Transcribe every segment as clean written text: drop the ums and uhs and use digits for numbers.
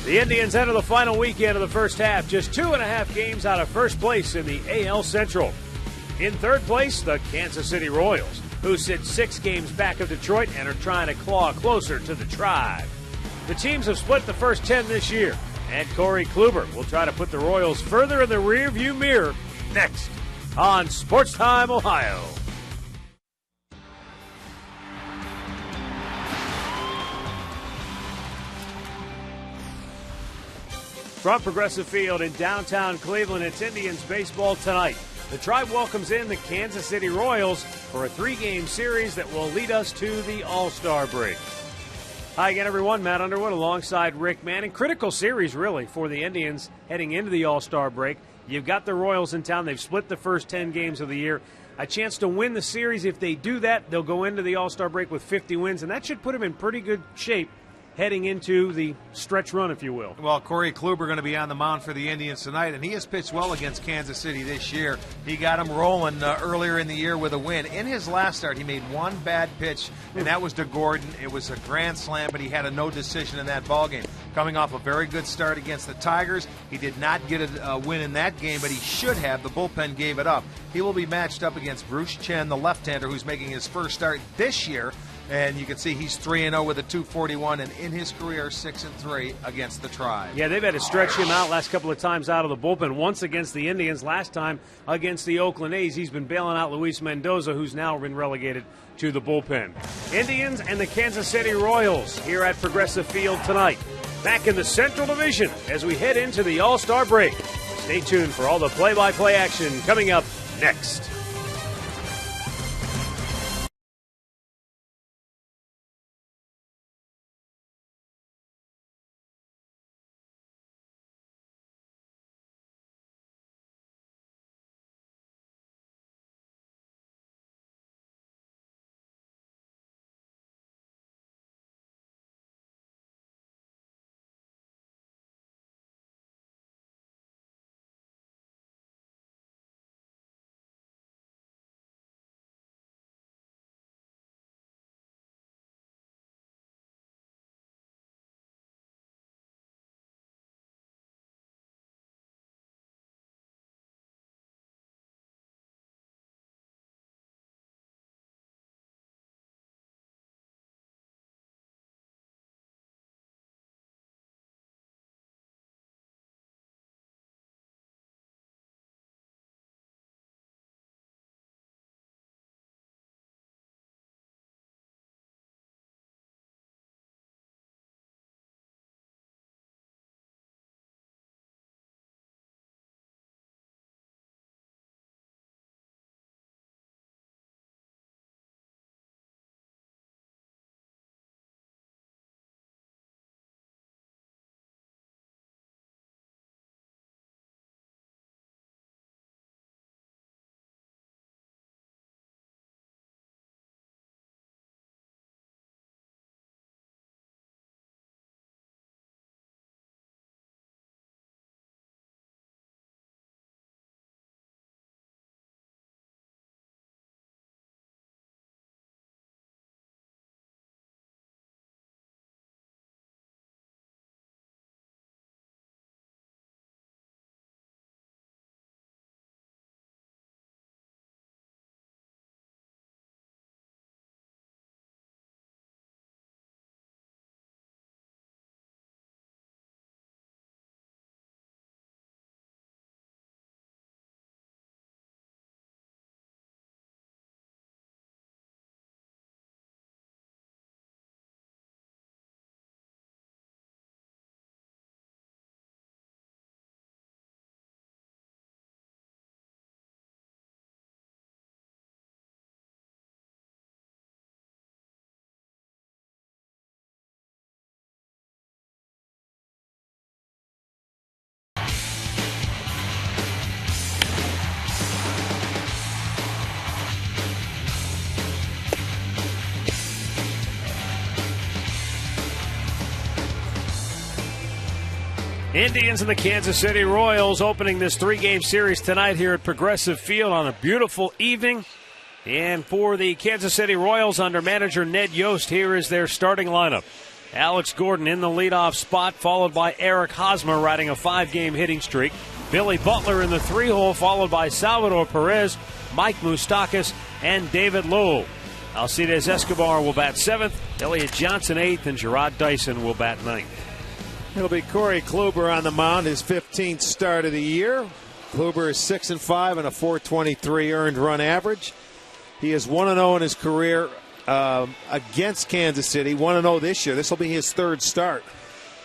The Indians enter the final weekend of the first half, just 2.5 games out of first place in the AL Central. In third place, the Kansas City Royals, who sit 6 games back of Detroit and are trying to claw closer to the Tribe. The teams have split the first 10 this year, and Corey Kluber will try to put the Royals further in the rearview mirror next on Sports Time Ohio. From Progressive Field in downtown Cleveland, it's Indians baseball tonight. The Tribe welcomes in the Kansas City Royals for a 3-game series that will lead us to the All-Star break. Hi again, everyone. Matt Underwood alongside Rick Manning. Critical series, really, for the Indians heading into the All-Star break. You've got the Royals in town. They've split the first 10 games of the year. A chance to win the series. If they do that, they'll go into the All-Star break with 50 wins, and that should put them in pretty good shape heading into the stretch run, if you will. Well, Corey Kluber going to be on the mound for the Indians tonight, and he has pitched well against Kansas City this year. He got him rolling earlier in the year with a win. In his last start, he made one bad pitch, and that was to Gordon. It was a grand slam, but he had a no decision in that ballgame. Coming off a very good start against the Tigers, he did not get a win in that game, but he should have. The bullpen gave it up. He will be matched up against Bruce Chen, the left-hander, who's making his first start this year. And you can see he's 3-0 with a 241, and in his career, 6-3 against the Tribe. Yeah, they've had to stretch him out last couple of times out of the bullpen. Once against the Indians, last time against the Oakland A's. He's been bailing out Luis Mendoza, who's now been relegated to the bullpen. Indians and the Kansas City Royals here at Progressive Field tonight. Back in the Central Division as we head into the All-Star break. Stay tuned for all the play-by-play action coming up next. Indians and the Kansas City Royals opening this 3-game series tonight here at Progressive Field on a beautiful evening. And for the Kansas City Royals under manager Ned Yost, here is their starting lineup. Alex Gordon in the leadoff spot, followed by Eric Hosmer riding a 5-game hitting streak. Billy Butler in the 3-hole, followed by Salvador Perez, Mike Moustakas, and David Lowell. Alcides Escobar will bat 7th, Elliott Johnson 8th, and Gerard Dyson will bat 9th. It'll be Corey Kluber on the mound, his 15th start of the year. Kluber is 6-5 and a .423 earned run average. He is 1-0 in his career against Kansas City. 1-0 this year. This will be his 3rd start.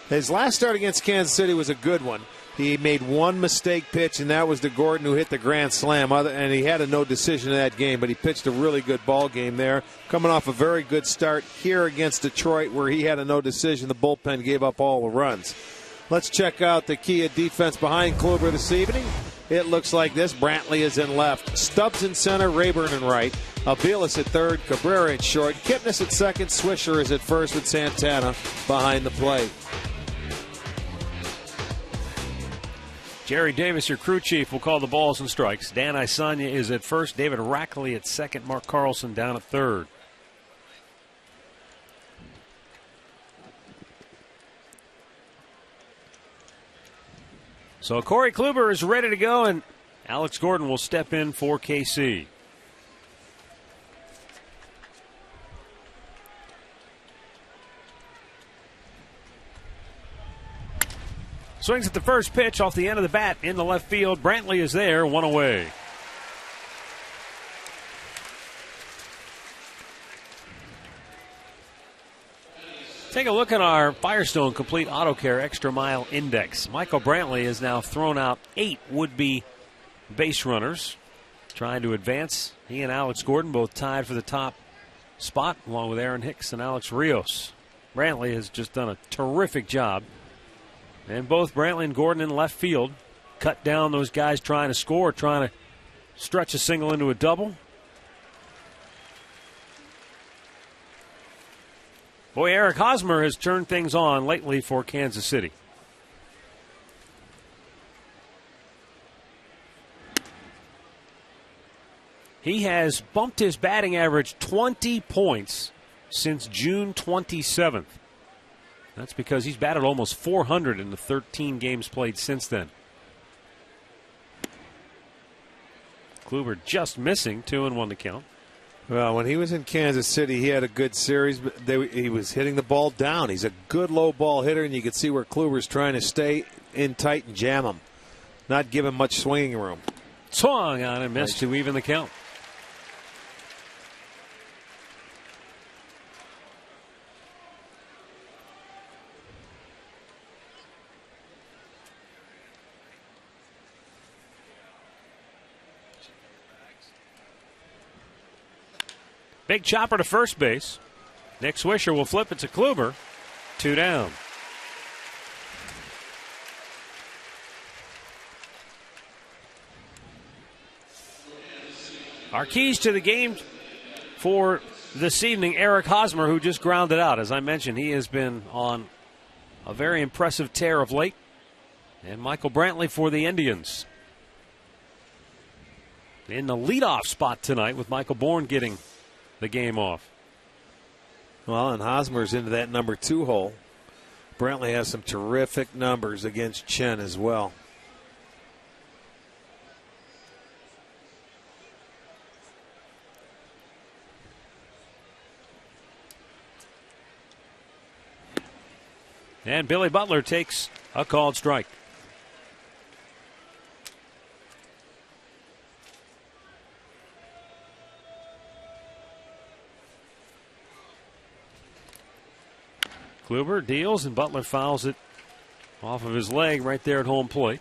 His last start against Kansas City was a good one. He made one mistake pitch, and that was to Gordon, who hit the grand slam. And he had a no decision in that game, but he pitched a really good ball game there. Coming off a very good start here against Detroit, where he had a no decision. The bullpen gave up all the runs. Let's check out the Kia defense behind Kluber this evening. It looks like this. Brantley is in left. Stubbs in center. Rayburn in right. Aviles at third. Cabrera at short. Kipnis at second. Swisher is at first with Santana behind the plate. Jerry Davis, your crew chief, will call the balls and strikes. Dan Isanya is at first. David Rackley at second. Mark Carlson down at third. So Corey Kluber is ready to go, and Alex Gordon will step in for KC. Swings at the first pitch off the end of the bat in the left field. Brantley is there, 1 away. Take a look at our Firestone Complete Auto Care Extra Mile Index. Michael Brantley has now thrown out 8 would-be base runners trying to advance. He and Alex Gordon both tied for the top spot, along with Aaron Hicks and Alex Rios. Brantley has just done a terrific job. And both Brantley and Gordon in left field cut down those guys trying to score, trying to stretch a single into a double. Boy, Eric Hosmer has turned things on lately for Kansas City. He has bumped his batting average 20 points since June 27th. That's because he's batted almost 400 in the 13 games played since then. Kluber just missing, 2-1 to count. Well, when he was in Kansas City, he had a good series, but he was hitting the ball down. He's a good low ball hitter, and you can see where Kluber's trying to stay in tight and jam him, not give him much swinging room. Swung on and missed to even the count. Big chopper to first base. Nick Swisher will flip it to Kluber. 2 down. Our keys to the game for this evening, Eric Hosmer, who just grounded out. As I mentioned, he has been on a very impressive tear of late. And Michael Brantley for the Indians. In the leadoff spot tonight with Michael Bourne getting the game off. Well, and Hosmer's into that number 2 hole. Brantley has some terrific numbers against Chen as well. And Billy Butler takes a called strike. Kluber deals, and Butler fouls it off of his leg right there at home plate.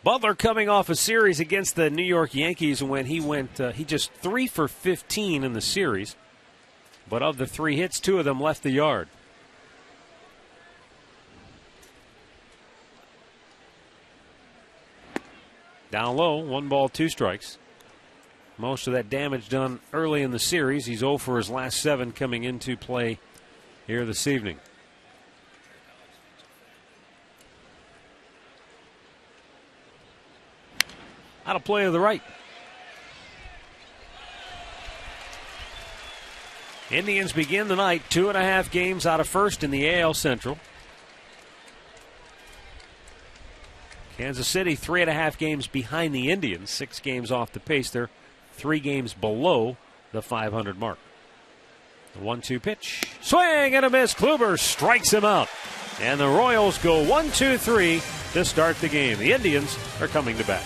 Butler coming off a series against the New York Yankees when he just 3 for 15 in the series. But of the 3 hits, 2 of them left the yard. Down low, 1 ball, 2 strikes. Most of that damage done early in the series. He's 0 for his last 7 coming into play here this evening. Out of play to the right. Indians begin the night 2.5 games out of first in the AL Central. Kansas City 3.5 games behind the Indians, 6 games off the pace. They're 3 games below the 500 mark. The 1-2 pitch. Swing and a miss. Kluber strikes him out. And the Royals go 1-2-3 to start the game. The Indians are coming to bat.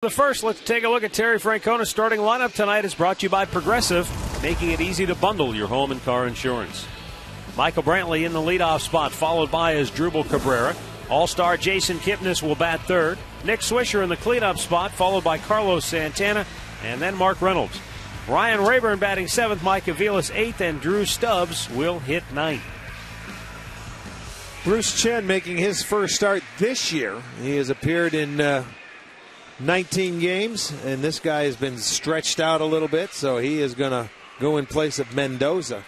The first, let's take a look at Terry Francona's starting lineup tonight is brought to you by Progressive, making it easy to bundle your home and car insurance. Michael Brantley in the leadoff spot, followed by Asdrubal Cabrera. All-star Jason Kipnis will bat third. Nick Swisher in the cleanup spot, followed by Carlos Santana, and then Mark Reynolds. Ryan Rayburn batting seventh, Mike Aviles eighth, and Drew Stubbs will hit ninth. Bruce Chen making his first start this year. He has appeared in 19 games, and this guy has been stretched out a little bit, so he is going to go in place of Mendoza.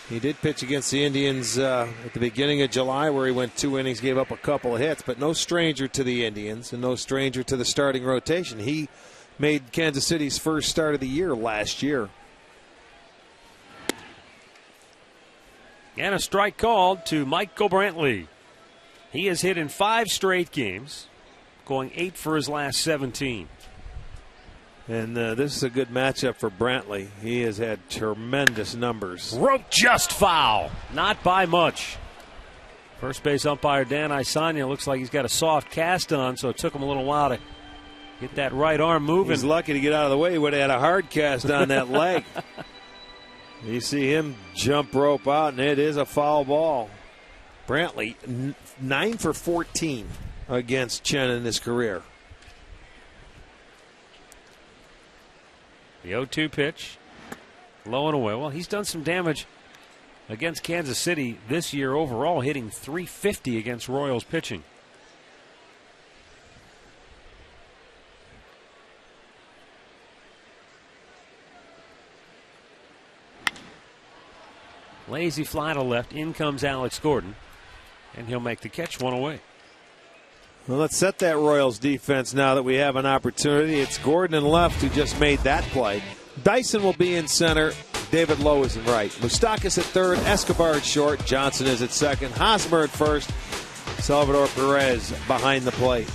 He did pitch against the Indians at the beginning of July, where he went 2 innings, gave up a couple of hits, but no stranger to the Indians and no stranger to the starting rotation. He made Kansas City's first start of the year last year. And a strike called to Michael Brantley. He has hit in 5 straight games, going 8 for his last 17. And this is a good matchup for Brantley. He has had tremendous numbers. Rope just foul. Not by much. First base umpire Dan Isanya looks like he's got a soft cast on, so it took him a little while to get that right arm moving. He's lucky to get out of the way. He would have had a hard cast on that leg. You see him jump rope out, and it is a foul ball. Brantley, 9 for 14 against Chen in his career. The 0-2 pitch, low and away. Well, he's done some damage against Kansas City this year overall, hitting .350 against Royals pitching. Lazy fly to left. In comes Alex Gordon, and he'll make the catch, 1 away. Well, let's set that Royals defense now that we have an opportunity. It's Gordon in left who just made that play. Dyson will be in center. David Lowe is in right. Moustakas at third. Escobar at short. Johnson is at second. Hosmer at first. Salvador Perez behind the plate.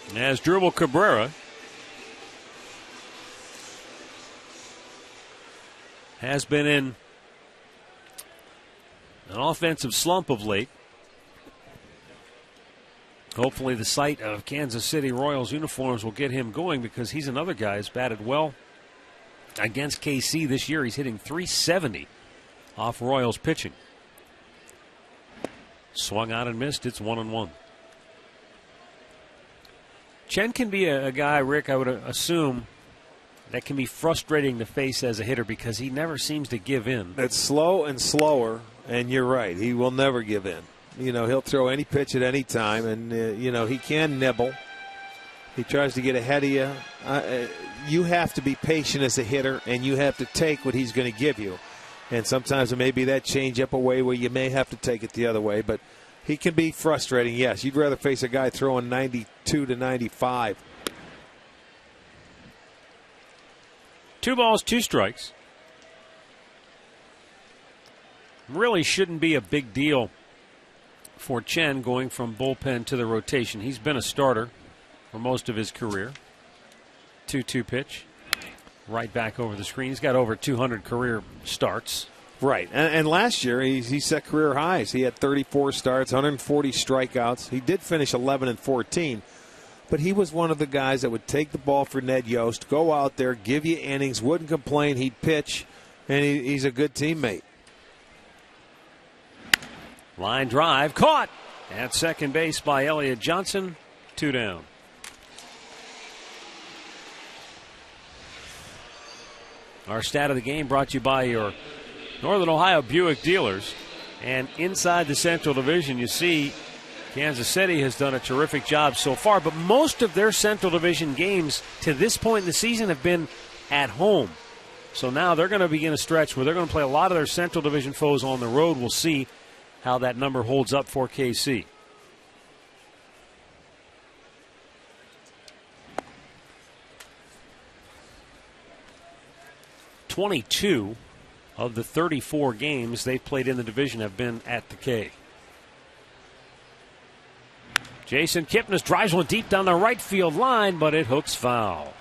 Asdrubal Cabrera has been in an offensive slump of late. Hopefully the sight of Kansas City Royals uniforms will get him going, because he's another guy who's batted well against KC this year. He's hitting .370 off Royals pitching. Swung out and missed. It's 1-1. Chen can be a guy, Rick, I would assume, that can be frustrating to face as a hitter because he never seems to give in. It's slow and slower, and you're right. He will never give in. He'll throw any pitch at any time, and, he can nibble. He tries to get ahead of you. You have to be patient as a hitter, and you have to take what he's going to give you. And sometimes it may be that change-up away where you may have to take it the other way, but he can be frustrating, yes. You'd rather face a guy throwing 92 to 95. 2 balls, 2 strikes. Really shouldn't be a big deal for Chen going from bullpen to the rotation. He's been a starter for most of his career. 2-2 pitch. Right back over the screen. He's got over 200 career starts. Right. And last year he set career highs. He had 34 starts, 140 strikeouts. He did finish 11-14. But he was one of the guys that would take the ball for Ned Yost, go out there, give you innings, wouldn't complain. He'd pitch, and he's a good teammate. Line drive, caught at second base by Elliott Johnson. 2 down. Our stat of the game brought to you by your Northern Ohio Buick dealers. And inside the Central Division, you see Kansas City has done a terrific job so far, but most of their Central Division games to this point in the season have been at home. So now they're going to begin a stretch where they're going to play a lot of their Central Division foes on the road. We'll see how that number holds up for KC. "22 of the 34 games they've played in the division have been at the K." Jason Kipnis drives one deep down the right field line, but it hooks foul.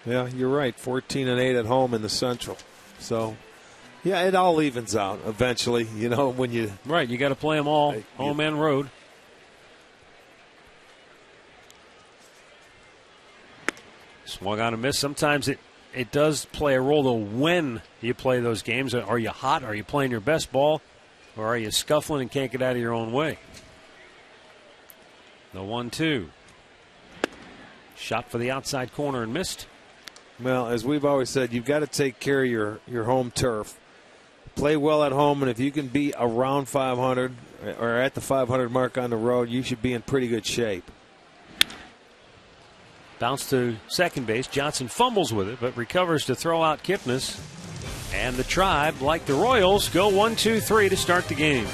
Yeah, you're right. 14-8 at home in the Central. So, yeah, it all evens out eventually. When you right, you got to play them all home and road. Swung on a miss. Sometimes it does play a role, though, when you play those games. Are you hot? Are you playing your best ball? Or are you scuffling and can't get out of your own way? The 1-2. Shot for the outside corner and missed. Well, as we've always said, you've got to take care of your home turf. Play well at home, and if you can be around 500 or at the 500 mark on the road, you should be in pretty good shape. Bounce to second base. Johnson fumbles with it, but recovers to throw out Kipnis. And the Tribe, like the Royals, go 1-2-3 to start the game.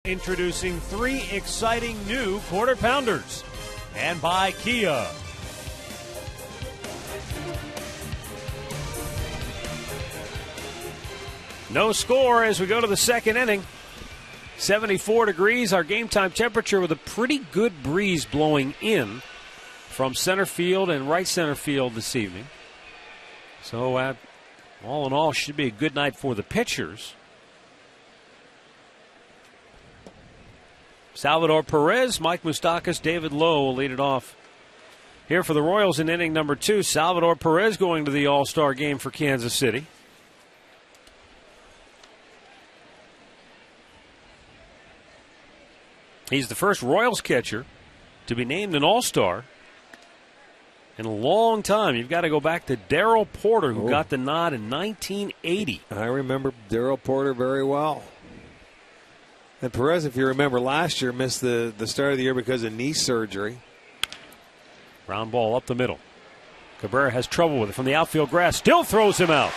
Introducing 3 exciting new Quarter Pounders. And by Kia. No score as we go to the second inning. 74 degrees, our game time temperature, with a pretty good breeze blowing in from center field and right center field this evening. So all in all, should be a good night for the pitchers. Salvador Perez, Mike Moustakas, David Lowe will lead it off here for the Royals in inning number 2. Salvador Perez going to the All-Star game for Kansas City. He's the first Royals catcher to be named an All-Star in a long time. You've got to go back to Darryl Porter, who got the nod in 1980. I remember Darryl Porter very well. And Perez, if you remember, last year missed the start of the year because of knee surgery. Ground ball up the middle. Cabrera has trouble with it from the outfield grass. Still throws him out.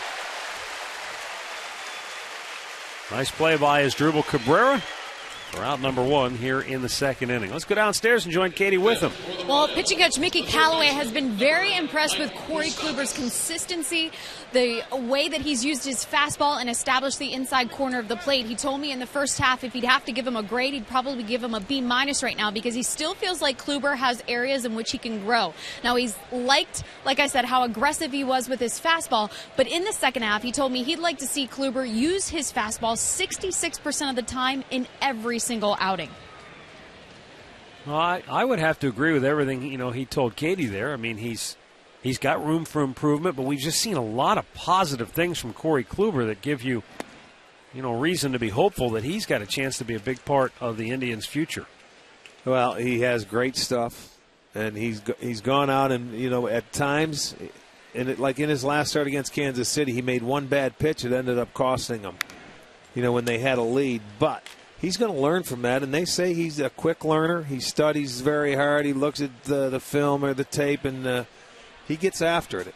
Nice play by Asdrubal Cabrera for out number 1 here in the second inning. Let's go downstairs and join Katie with him. Well, pitching coach Mickey Callaway has been very impressed with Corey Kluber's consistency, the way that he's used his fastball and established the inside corner of the plate. He told me in the first half if he'd have to give him a grade, he'd probably give him a B- right now, because he still feels like Kluber has areas in which he can grow. Now, he's liked, like I said, how aggressive he was with his fastball, but in the second half, he told me he'd like to see Kluber use his fastball 66% of the time in every single outing. Well, I would have to agree with everything he told Katie there. I mean, he's got room for improvement, but we've just seen a lot of positive things from Corey Kluber that give you reason to be hopeful that he's got a chance to be a big part of the Indians' future. Well, he has great stuff, and he's gone out and at times, like in his last start against Kansas City, he made one bad pitch that ended up costing him. When they had a lead, but he's going to learn from that, and they say he's a quick learner. He studies very hard. He looks at the film or the tape, and he gets after it.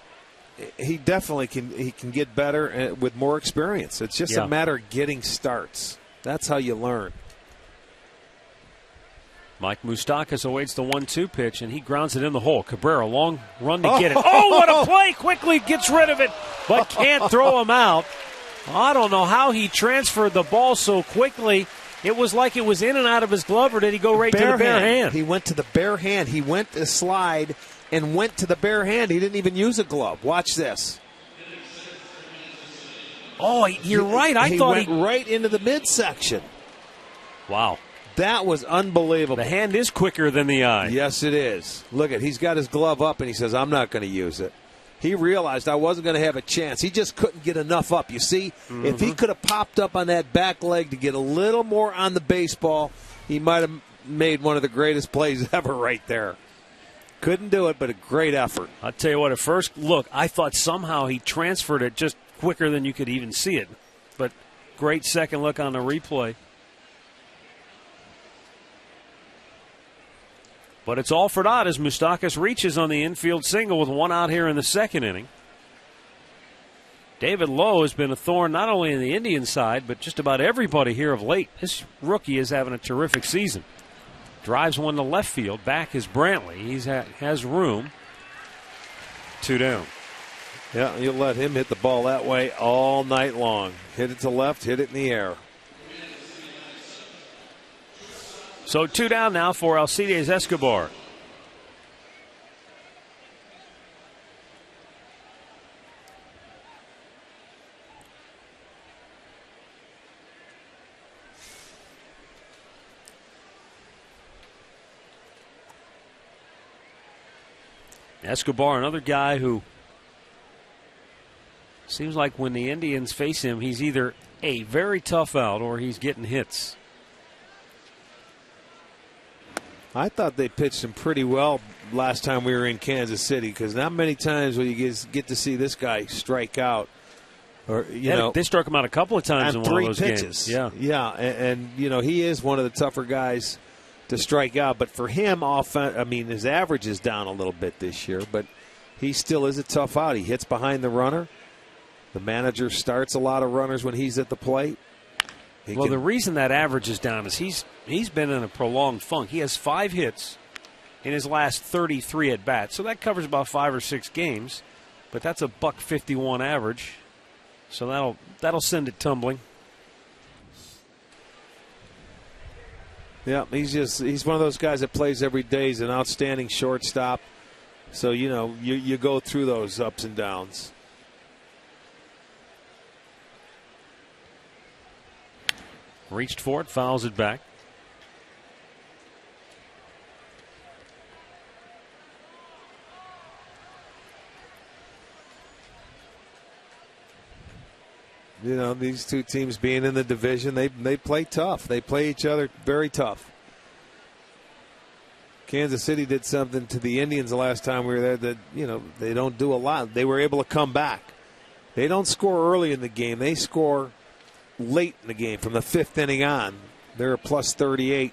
He definitely can get better with more experience. It's just a matter of getting starts. That's how you learn. Mike Moustakas awaits the 1-2 pitch, and he grounds it in the hole. Cabrera, long run to get it. Oh, what a play! Quickly gets rid of it, but can't throw him out. I don't know how he transferred the ball so quickly. It was like it was in and out of his glove, or did he go right to the bare hand? He went to the bare hand. He went to slide and went to the bare hand. He didn't even use a glove. Watch this. Oh, you're right. I thought he went right into the midsection. Wow. That was unbelievable. The hand is quicker than the eye. Yes, it is. Look he's got his glove up, and he says, I'm not going to use it. He realized I wasn't going to have a chance. He just couldn't get enough up. You see, if he could have popped up on that back leg to get a little more on the baseball, he might have made one of the greatest plays ever right there. Couldn't do it, but a great effort. I'll tell you what, at first look, I thought somehow he transferred it just quicker than you could even see it. But great second look on the replay. But it's all for naught as Moustakas reaches on the infield single with one out here in the second inning. David Lowe has been a thorn not only in the Indian side, but just about everybody here of late. This rookie is having a terrific season. Drives one to left field. Back is Brantley. He has room. 2 down. Yeah, you'll let him hit the ball that way all night long. Hit it to left, hit it in the air. So 2 down now for Alcides Escobar. Escobar, another guy who seems like when the Indians face him, he's either a very tough out or he's getting hits. I thought they pitched him pretty well last time we were in Kansas City, because not many times will you get to see this guy strike out. Or they struck him out a couple of times in one of those pitches. Games. Yeah, and he is one of the tougher guys to strike out. But for him, his average is down a little bit this year, but he still is a tough out. He hits behind the runner. The manager starts a lot of runners when he's at the plate. The reason that average is down is he's been in a prolonged funk. He has 5 hits in his last 33 at bats, so that covers about 5 or 6 games. But that's a .51 average. So that'll send it tumbling. Yeah, he's one of those guys that plays every day. He's an outstanding shortstop. So, you go through those ups and downs. Reached for it, fouls it back. These two teams being in the division, they play tough. They play each other very tough. Kansas City did something to the Indians the last time we were there that, they don't do a lot. They were able to come back. They don't score early in the game. They score late in the game from the 5th inning on. They're a plus 38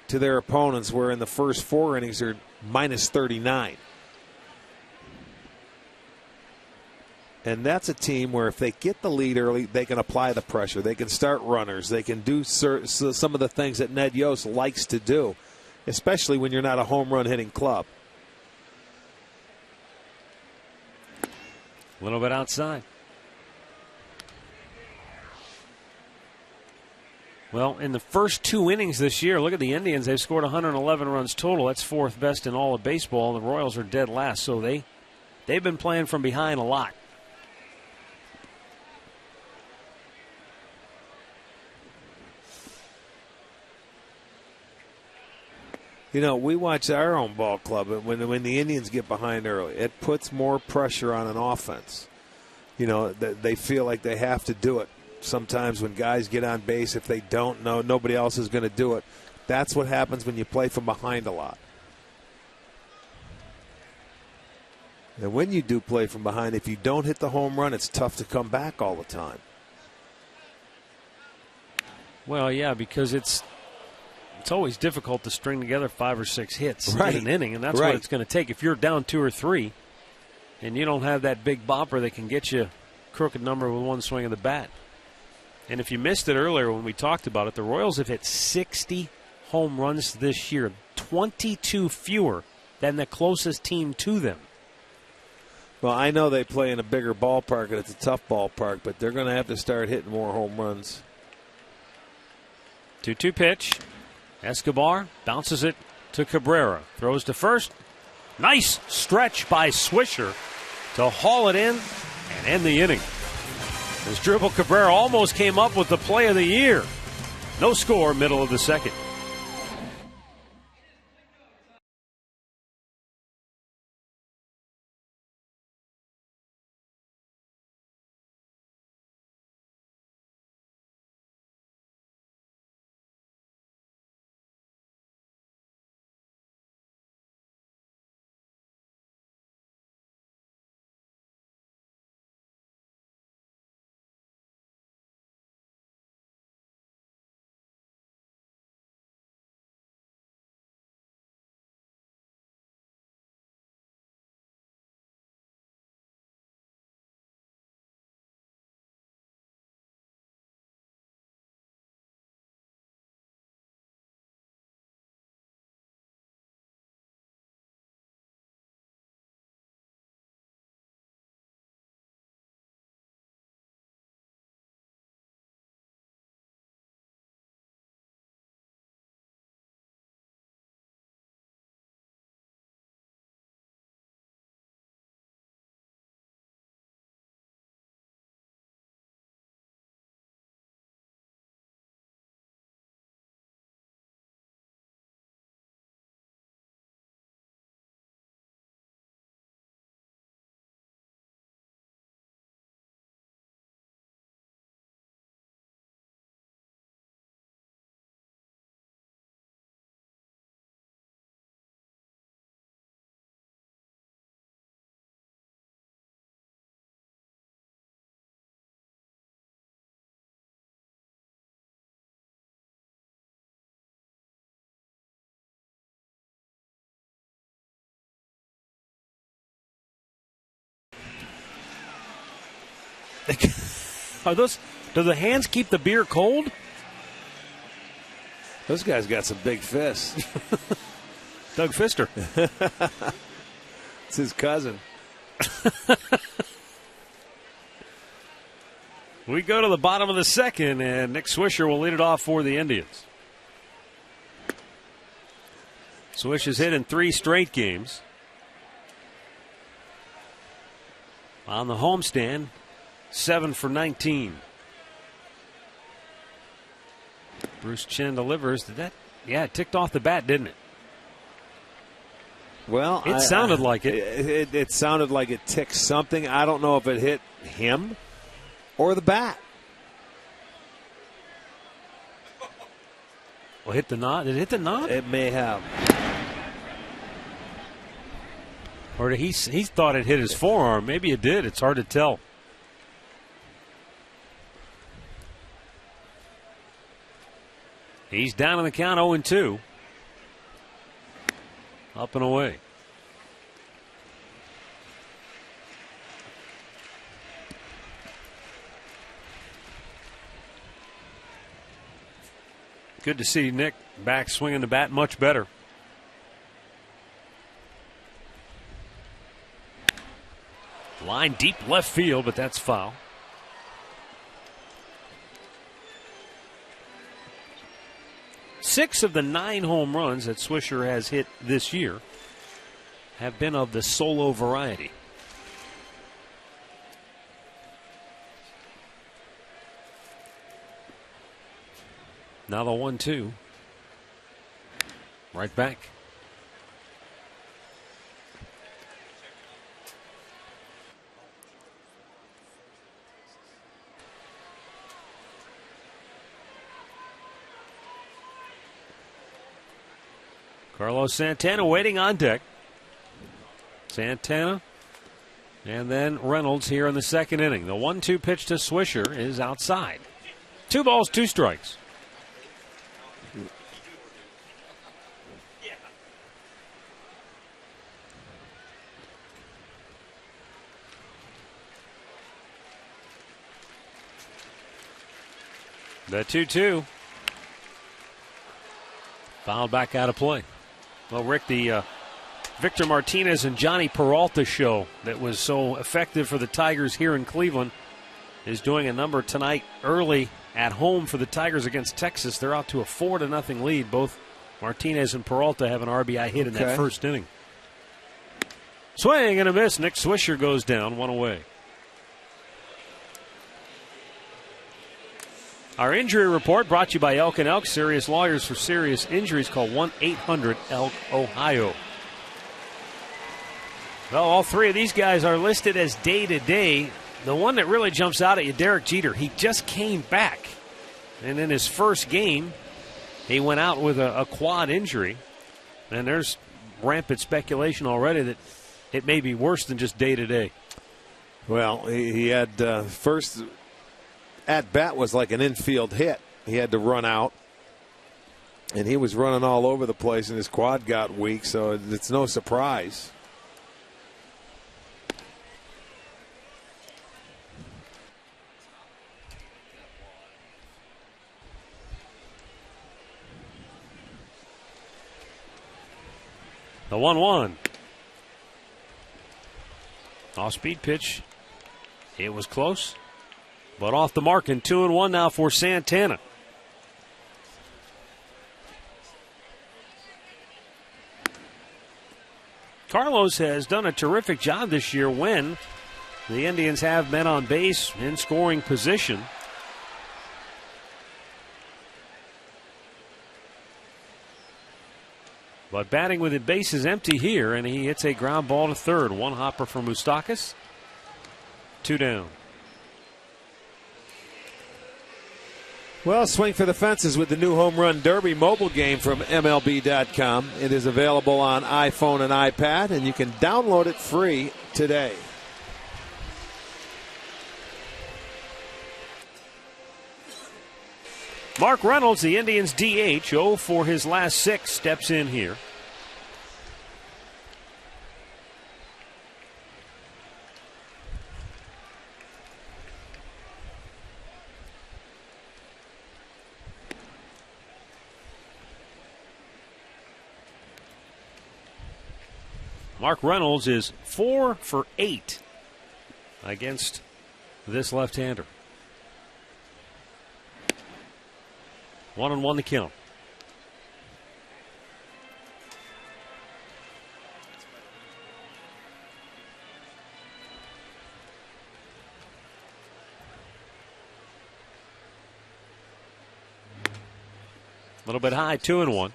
to their opponents, where in the first 4 innings they're minus 39. And that's a team where if they get the lead early, they can apply the pressure. They can start runners. They can do some of the things that Ned Yost likes to do, especially when you're not a home run hitting club. A little bit outside. Well, in the first 2 innings this year, look at the Indians. They've scored 111 runs total. That's 4th best in all of baseball. The Royals are dead last, so they've been playing from behind a lot. We watch our own ball club, and when the Indians get behind early, it puts more pressure on an offense. They feel like they have to do it. Sometimes when guys get on base, if they don't know, nobody else is going to do it. That's what happens when you play from behind a lot. And when you do play from behind, if you don't hit the home run, it's tough to come back all the time. Well, yeah, because it's always difficult to string together 5 or 6 hits in an inning, and that's what it's going to take. If you're down 2 or 3 and you don't have that big bopper that can get you crooked number with one swing of the bat. And if you missed it earlier when we talked about it, the Royals have hit 60 home runs this year, 22 fewer than the closest team to them. Well, I know they play in a bigger ballpark, and it's a tough ballpark, but they're going to have to start hitting more home runs. 2-2 pitch. Escobar bounces it to Cabrera. Throws to first. Nice stretch by Swisher to haul it in and end the inning. As Dribble Cabrera almost came up with the play of the year. No score, middle of the second. Do the hands keep the beer cold? Those guys got some big fists. Doug Fister. It's his cousin. We go to the bottom of the second, and Nick Swisher will lead it off for the Indians. Swish has hit in 3 straight games. On the homestand, 7 for 19. Bruce Chen delivers. Did that? Yeah, it ticked off the bat, didn't it? Well, it sounded like it. It sounded like it ticked something. I don't know if it hit him or the bat. Well, hit the knot. Did it hit the knot? It may have. Or did he thought it hit his forearm. Maybe it did. It's hard to tell. He's down on the count 0-2. Up and away. Good to see Nick back swinging the bat much better. Line deep left field, but that's foul. Six of the 9 home runs that Swisher has hit this year have been of the solo variety. Now the 1-2. Right back. Carlos Santana waiting on deck. Santana and then Reynolds here in the second inning. The 1-2 pitch to Swisher is outside. 2 balls, 2 strikes. The 2-2. Fouled back out of play. Well, Rick, the Victor Martinez and Johnny Peralta show that was so effective for the Tigers here in Cleveland is doing a number tonight early at home for the Tigers against Texas. They're out to a 4-0 lead. Both Martinez and Peralta have an RBI hit in that first inning. Swing and a miss. Nick Swisher goes down, 1 away. Our injury report brought to you by Elk & Elk. Serious lawyers for serious injuries. Call 1-800-ELK-OHIO. Well, all 3 of these guys are listed as day-to-day. The one that really jumps out at you, Derek Jeter, he just came back. And in his first game, he went out with a quad injury. And there's rampant speculation already that it may be worse than just day-to-day. Well, he had first at-bat was like an infield hit. He had to run out, and he was running all over the place, and his quad got weak, so it's no surprise. The 1-1. Off-speed pitch. It was close, but off the mark, and 2-1 now for Santana. Carlos has done a terrific job this year when the Indians have men on base in scoring position. But batting with the bases empty here, and he hits a ground ball to third. 1 hopper for Moustakas. 2 down. Well, swing for the fences with the new Home Run Derby mobile game from MLB.com. It is available on iPhone and iPad, and you can download it free today. Mark Reynolds, the Indians DH, 0 for his last 6, steps in here. Mark Reynolds is 4 for 8 against this left-hander. 1-1 to count. A little bit high, 2-1.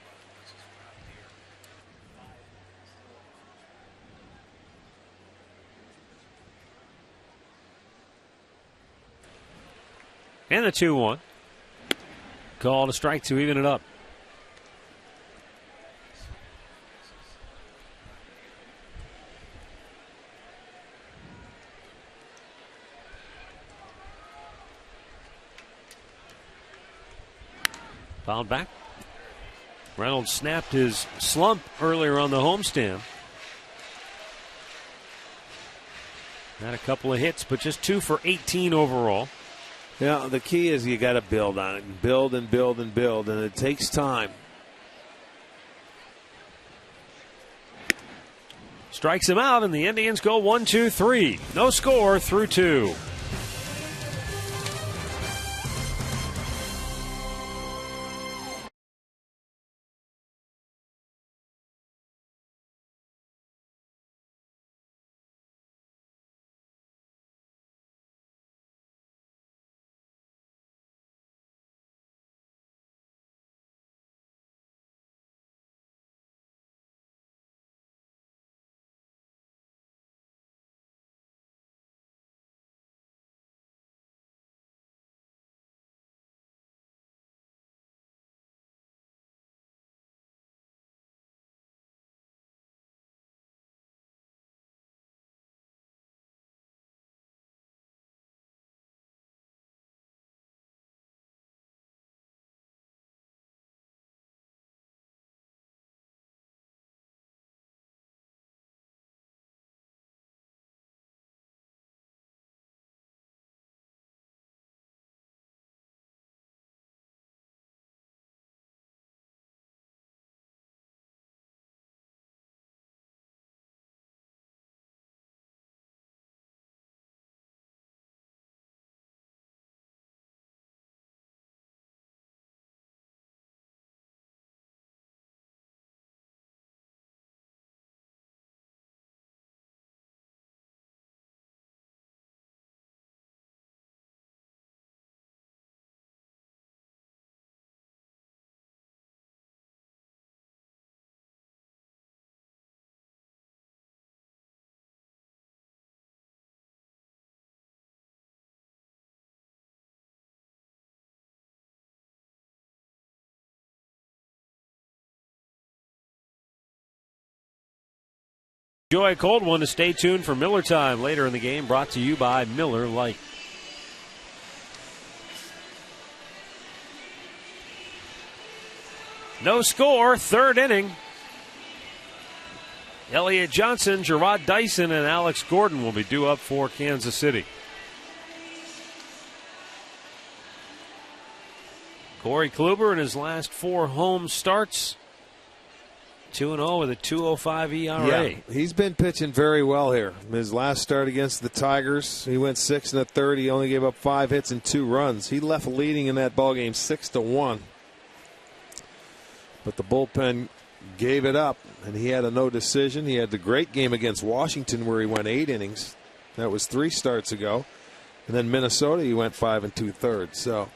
And the 2-1. Call to strike to even it up. Fouled back. Reynolds snapped his slump earlier on the homestand. Had a couple of hits, but just 2 for 18 overall. Yeah, the key is you got to build on it. And build and build and build, and it takes time. Strikes him out, and the Indians go 1-2-3. No score through 2. Enjoy a cold one to stay tuned for Miller Time later in the game, brought to you by Miller Lite. No score, third inning. Elliott Johnson, Gerard Dyson, and Alex Gordon will be due up for Kansas City. Corey Kluber in his last 4 home starts, 2-0 with a 2.05 ERA. Yeah, he's been pitching very well here. His last start against the Tigers, he went 6 1/3. He only gave up 5 hits and 2 runs. He left leading in that ballgame 6-1. But the bullpen gave it up, and he had a no decision. He had the great game against Washington where he went 8 innings. That was 3 starts ago. And then Minnesota, he went 5 2/3. So,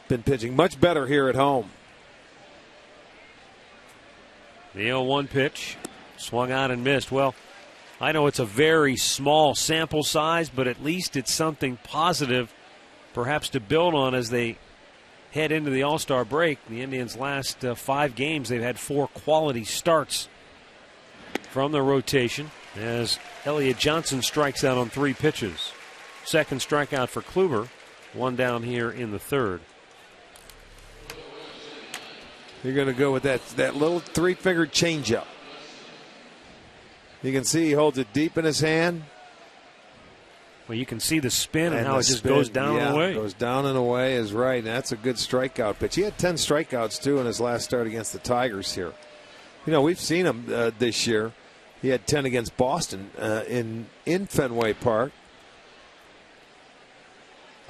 been pitching much better here at home. The 0-1 pitch, swung out and missed. Well, I know it's a very small sample size, but at least it's something positive perhaps to build on as they head into the All-Star break. The Indians' last 5 games, they've had 4 quality starts from the rotation as Elliott Johnson strikes out on 3 pitches. Second strikeout for Kluber, 1 down here in the 3rd. You're going to go with that little 3-fingered changeup. You can see he holds it deep in his hand. Well, you can see the spin and how it just goes down and away. Goes down and away is right, and that's a good strikeout pitch. He had 10 strikeouts, too, in his last start against the Tigers here. You know, we've seen him this year. He had 10 against Boston in Fenway Park.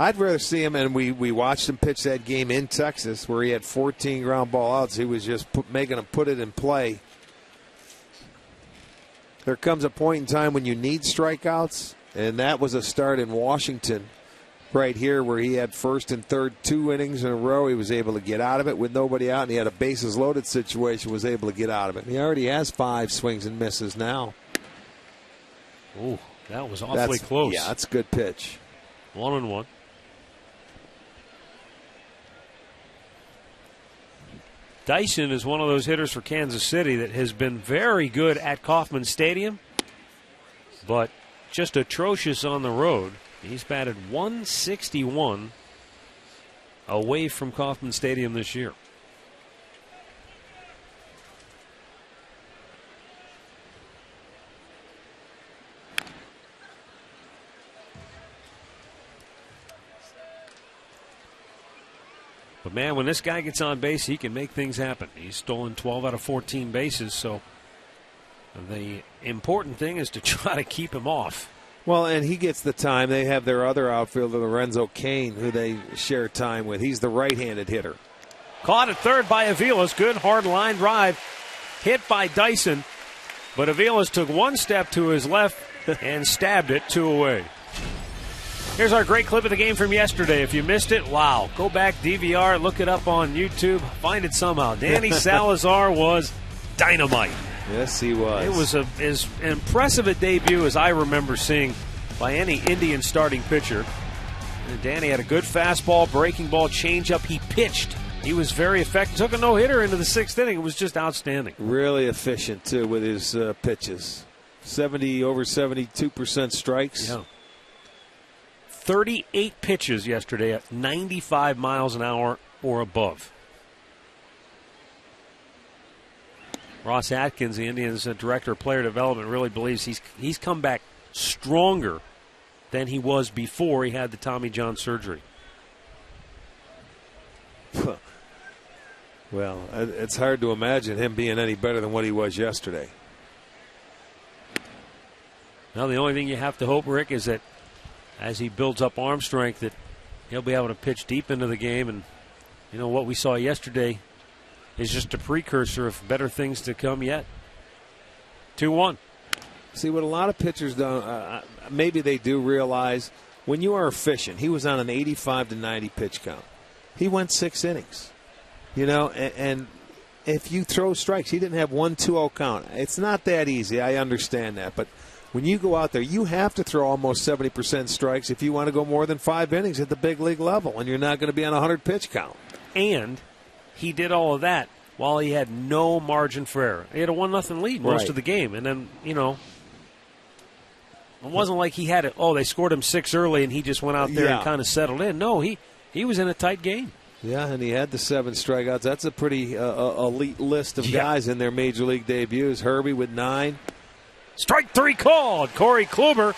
I'd rather see him, and we watched him pitch that game in Texas where he had 14 ground ball outs. He was just making them put it in play. There comes a point in time when you need strikeouts, and that was a start in Washington right here where he had first and third 2 innings in a row. He was able to get out of it with nobody out, and he had a bases loaded situation, was able to get out of it. He already has 5 swings and misses now. Ooh, that was awfully close. Yeah, that's a good pitch. 1-1. Dyson is one of those hitters for Kansas City that has been very good at Kauffman Stadium, but just atrocious on the road. He's batted 161 away from Kauffman Stadium this year. But, man, when this guy gets on base, he can make things happen. He's stolen 12 out of 14 bases, so the important thing is to try to keep him off. Well, and he gets the time. They have their other outfielder, Lorenzo Cain, who they share time with. He's the right-handed hitter. Caught at third by Aviles. Good hard line drive. Hit by Dyson. But Aviles took one step to his left and stabbed it 2 away. Here's our great clip of the game from yesterday. If you missed it, wow. Go back, DVR, look it up on YouTube. Find it somehow. Danny Salazar was dynamite. Yes, he was. It was as impressive a debut as I remember seeing by any Indian starting pitcher. And Danny had a good fastball, breaking ball, changeup. He pitched. He was very effective. Took a no-hitter into the 6th inning. It was just outstanding. Really efficient, too, with his pitches. Over 72% strikes. Yeah. 38 pitches yesterday at 95 miles an hour or above. Ross Atkins, the Indians' director of player development, really believes he's come back stronger than he was before he had the Tommy John surgery. Well, it's hard to imagine him being any better than what he was yesterday. Now, the only thing you have to hope, Rick, is that as he builds up arm strength, that he'll be able to pitch deep into the game. And, you know, what we saw yesterday is just a precursor of better things to come yet. 2-1. See, what a lot of pitchers don't, maybe they do realize, when you are efficient, he was on an 85 to 90 pitch count. He went 6 innings, you know, and if you throw strikes, he didn't have 1-2-0 count. It's not that easy. I understand that. But when you go out there, you have to throw almost 70% strikes if you want to go more than 5 innings at the big league level, and you're not going to be on a 100 pitch count. And he did all of that while he had no margin for error. He had a 1-0 lead most of the game. And then, you know, it wasn't like he had it, they scored him 6 early and he just went out there and kind of settled in. No, he was in a tight game. Yeah, and he had the 7 strikeouts. That's a pretty elite list of guys in their major league debuts. Herbie with 9. Strike 3 called. Corey Kluber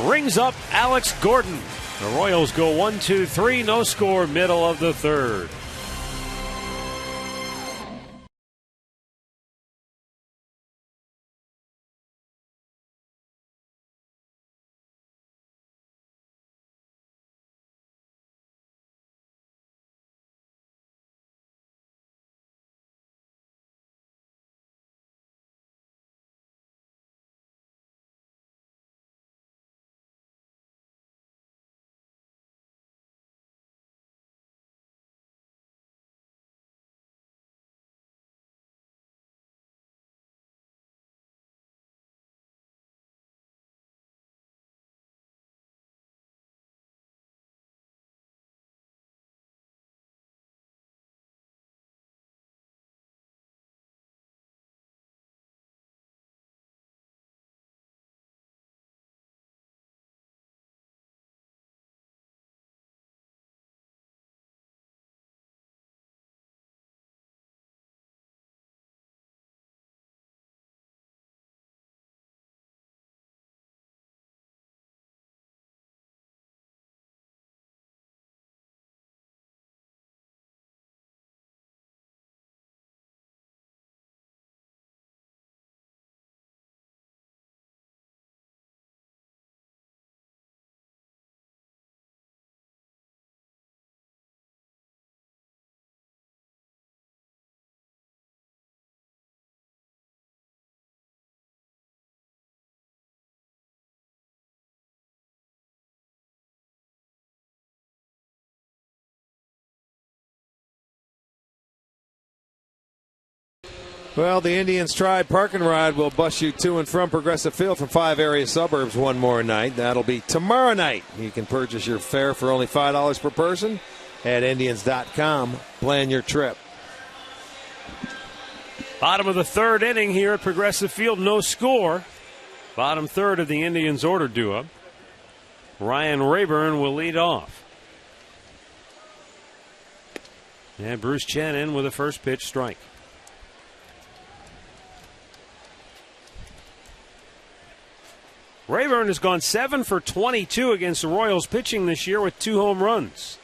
rings up Alex Gordon. The Royals go 1-2-3, no score, middle of the 3rd. Well, the Indians Tribe Park and Ride will bus you to and from Progressive Field from 5 area suburbs one more night. That'll be tomorrow night. You can purchase your fare for only $5 per person at Indians.com. Plan your trip. Bottom of the third inning here at Progressive Field, no score. Bottom third of the Indians order due-up. Ryan Rayburn will lead off. And Bruce Chen in with a first pitch strike. Rayburn has gone 7 for 22 against the Royals pitching this year with 2 home runs.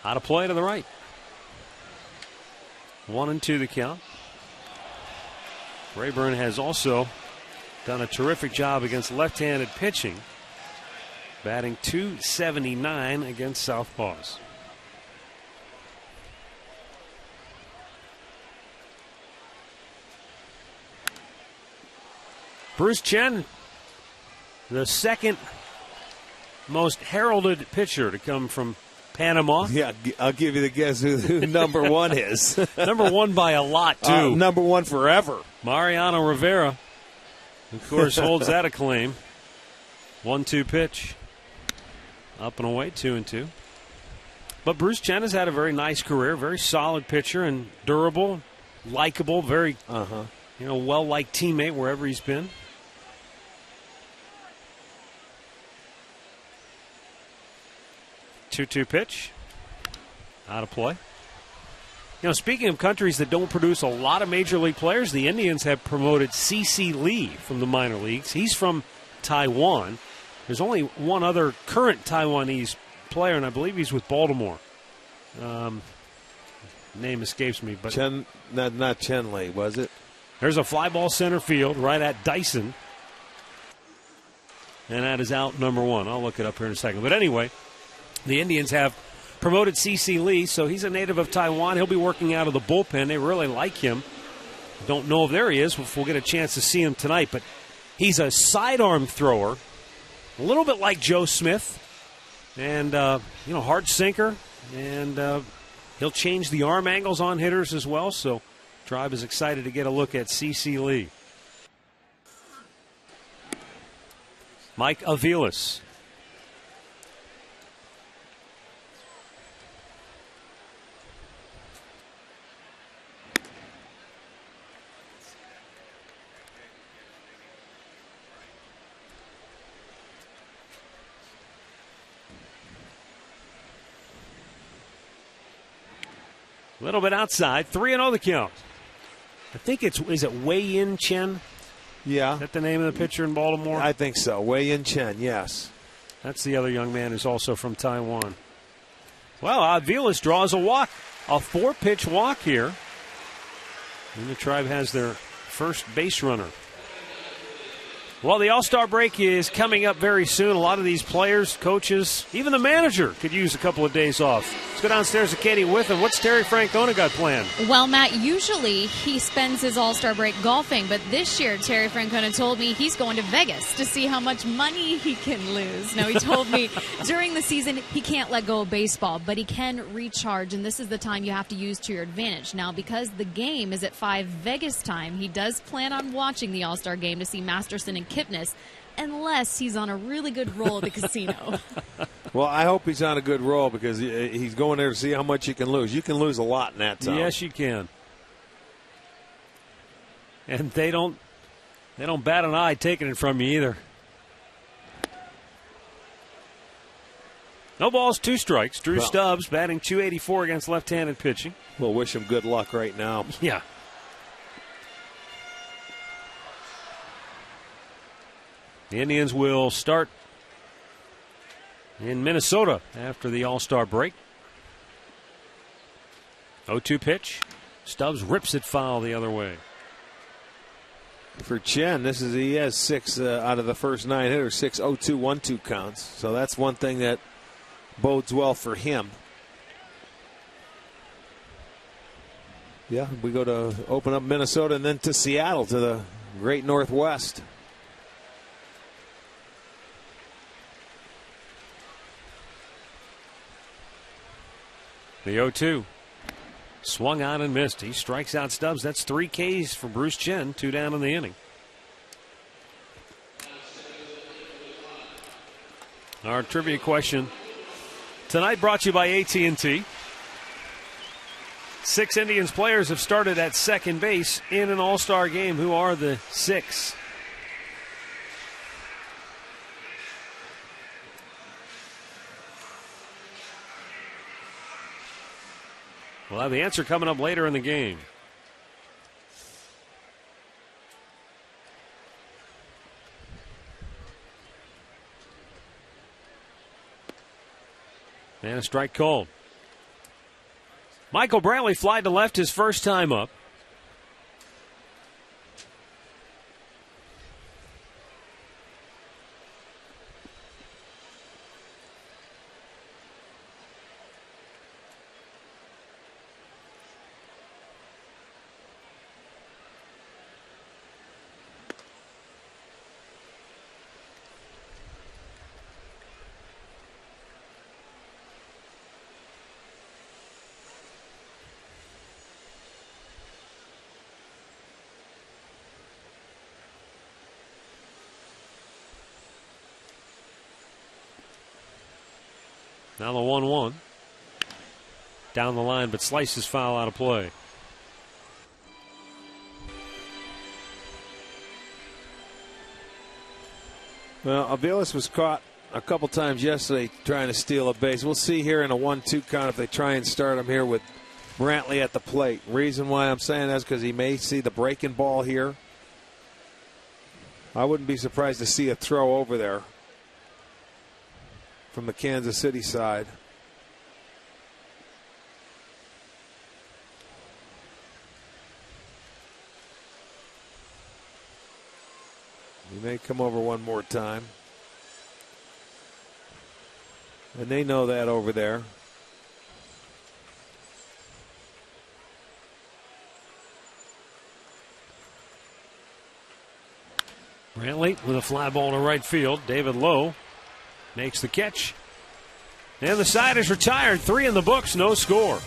Out of play to the right. 1-2 the count. Rayburn has also done a terrific job against left-handed pitching, batting .279 against southpaws. Bruce Chen, the second most heralded pitcher to come from Panama. Yeah, I'll give you the guess who number 1 is. Number 1 by a lot, too. Number 1 forever. Mariano Rivera, of course, holds that acclaim. 1-2 pitch. Up and away, 2-2. But Bruce Chen has had a very nice career, very solid pitcher and durable, likable, very well-liked teammate wherever he's been. 2-2 pitch. Out of play. You know, speaking of countries that don't produce a lot of major league players, the Indians have promoted KCA Lee from the minor leagues. He's from Taiwan. There's only one other current Taiwanese player, and I believe he's with Baltimore. Name escapes me, but not Chen Lee, was it? There's a fly ball center field right at Dyson, and that is out number 1. I'll look it up here in a second. But anyway, the Indians have promoted KCA Lee, so he's a native of Taiwan. He'll be working out of the bullpen. They really like him. Don't know if there he is. We'll get a chance to see him tonight, but he's a sidearm thrower, a little bit like Joe Smith, and hard sinker, and he'll change the arm angles on hitters as well. So Tribe is excited to get a look at KCA Lee. Mike Aviles. A little bit outside. 3-0 the count. I think is it Wei Yin Chen? Yeah. Is that the name of the pitcher in Baltimore? I think so. Wei Yin Chen, yes. That's the other young man who's also from Taiwan. Well, Aviles draws a walk. A 4-pitch walk here. And the Tribe has their first base runner. Well, the All-Star break is coming up very soon. A lot of these players, coaches, even the manager could use a couple of days off. Let's go downstairs to Katie Witham. What's Terry Francona got planned? Well, Matt, usually he spends his All-Star break golfing, but this year Terry Francona told me he's going to Vegas to see how much money he can lose. Now, he told me during the season he can't let go of baseball, but he can recharge, and this is the time you have to use to your advantage. Now, because the game is at 5 Vegas time, he does plan on watching the All-Star game to see Masterson and Kipnis, unless he's on a really good roll at the casino. Well, I hope he's on a good roll because he's going there to see how much you can lose. You can lose a lot in that time. Yes, you can. And they don't bat an eye taking it from you either. No balls, 2 strikes. Drew Stubbs batting .284 against left-handed pitching. We'll wish him good luck right now. Yeah. The Indians will start in Minnesota after the All-Star break. 0-2 pitch. Stubbs rips it foul the other way. For Chen, he has 6 out of the first 9 hitters, 6 0-2, 1-2 counts. So that's one thing that bodes well for him. Yeah, we go to open up Minnesota and then to Seattle, to the great Northwest. The 0-2. Swung on and missed. He strikes out Stubbs. That's 3 Ks for Bruce Chen, 2 down in the inning. Our trivia question tonight brought to you by AT&T. 6 Indians players have started at second base in an all-star game. Who are the 6? We'll have the answer coming up later in the game. And a strike called. Michael Brantley flied to left his first time up. Now the 1-1. Down the line, but slices foul out of play. Well, Aviles was caught a couple times yesterday trying to steal a base. We'll see here in a 1-2 count if they try and start him here with Brantley at the plate. Reason why I'm saying that is because he may see the breaking ball here. I wouldn't be surprised to see a throw over there from the Kansas City side. He may come over one more time. And they know that over there. Brantley with a fly ball to right field. David Lowe makes the catch. And the side is retired. 3 in the books, no score.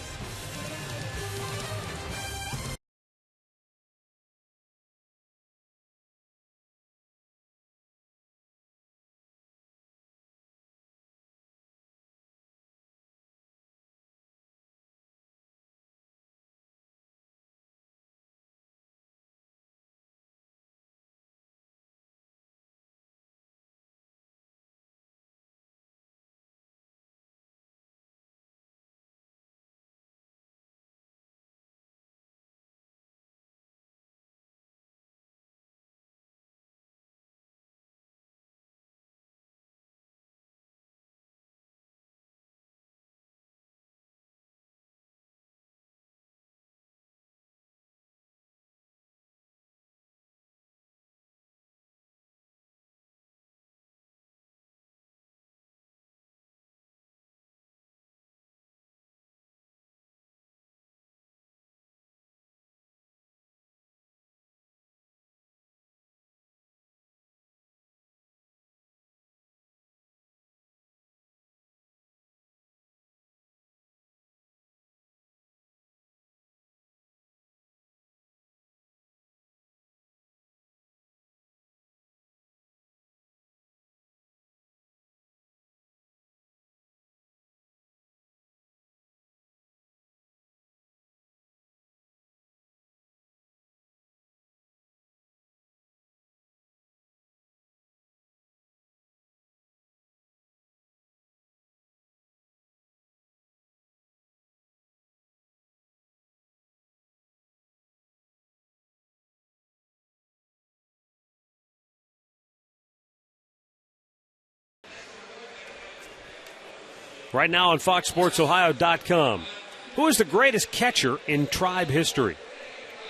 Right now on FoxSportsOhio.com. Who is the greatest catcher in Tribe history?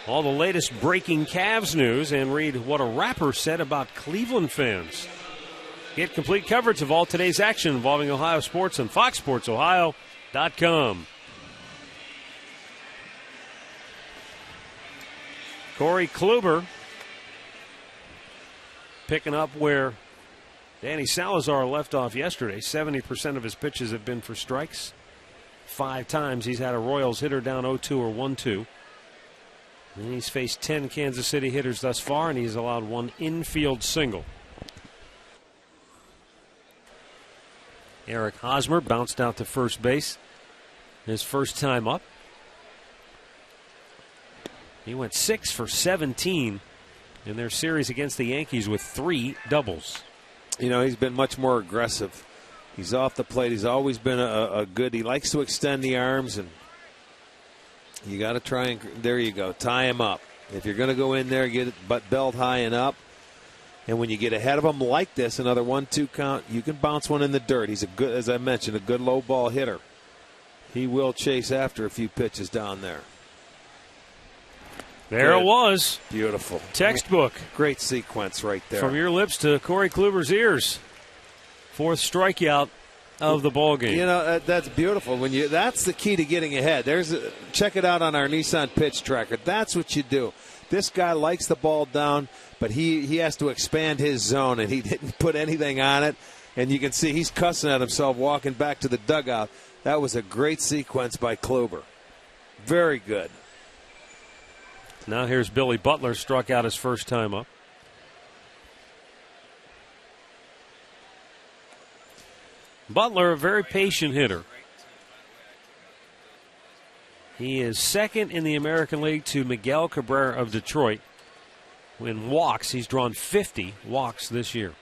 All the latest breaking Cavs news, and read what a rapper said about Cleveland fans. Get complete coverage of all today's action involving Ohio sports on FoxSportsOhio.com. Corey Kluber picking up where Danny Salazar left off yesterday. 70% of his pitches have been for strikes. 5 times he's had a Royals hitter down 0-2 or 1-2. And he's faced 10 Kansas City hitters thus far, and he's allowed 1 infield single. Eric Hosmer bounced out to first base his first time up. He went 6 for 17 in their series against the Yankees with 3 doubles. You know, he's been much more aggressive. He's off the plate. He's always been a good. He likes to extend the arms, and you got to try and, there you go, tie him up. If you're going to go in there, get it belt high and up. And when you get ahead of him like this, another 1-2 count, you can bounce one in the dirt. He's a good, as I mentioned, a good low ball hitter. He will chase after a few pitches down there. There Good. It was. Beautiful. Textbook. Great sequence right there. From your lips to Corey Kluber's ears. 4th strikeout of the ball game. You know, that's beautiful. That's the key to getting ahead. Check it out on our Nissan pitch tracker. That's what you do. This guy likes the ball down, but he has to expand his zone, and he didn't put anything on it. And you can see he's cussing at himself walking back to the dugout. That was a great sequence by Kluber. Very good. Now here's Billy Butler, struck out his first time up. Butler, a very patient hitter. He is second in the American League to Miguel Cabrera of Detroit. In walks, he's drawn 50 walks this year.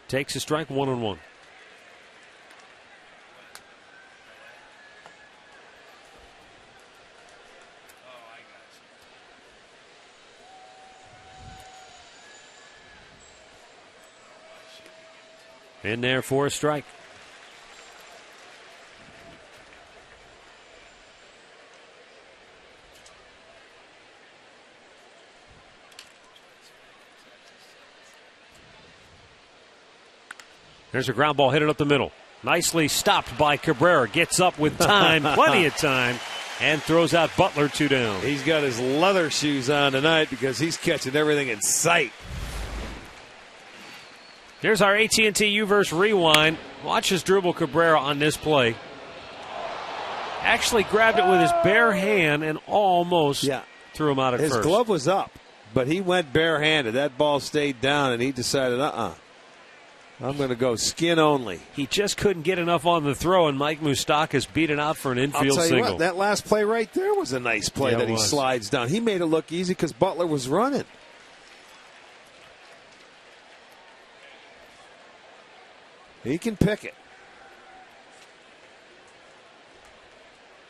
Takes a strike, 1-1. In there for a strike. There's a ground ball hit it up the middle. Nicely stopped by Cabrera. Gets up with time, plenty of time, and throws out Butler 2 down. He's got his leather shoes on tonight because he's catching everything in sight. Here's our AT&T U-verse rewind. Watch his dribble Cabrera on this play. Actually grabbed it with his bare hand and almost threw him out at first. His glove was up, but he went barehanded. That ball stayed down, and he decided, I'm going to go skin only. He just couldn't get enough on the throw, and Mike Moustakas beat it out for an infield I'll tell single. You what, that last play right there was a nice play that he slides down. He made it look easy because Butler was running. He can pick it.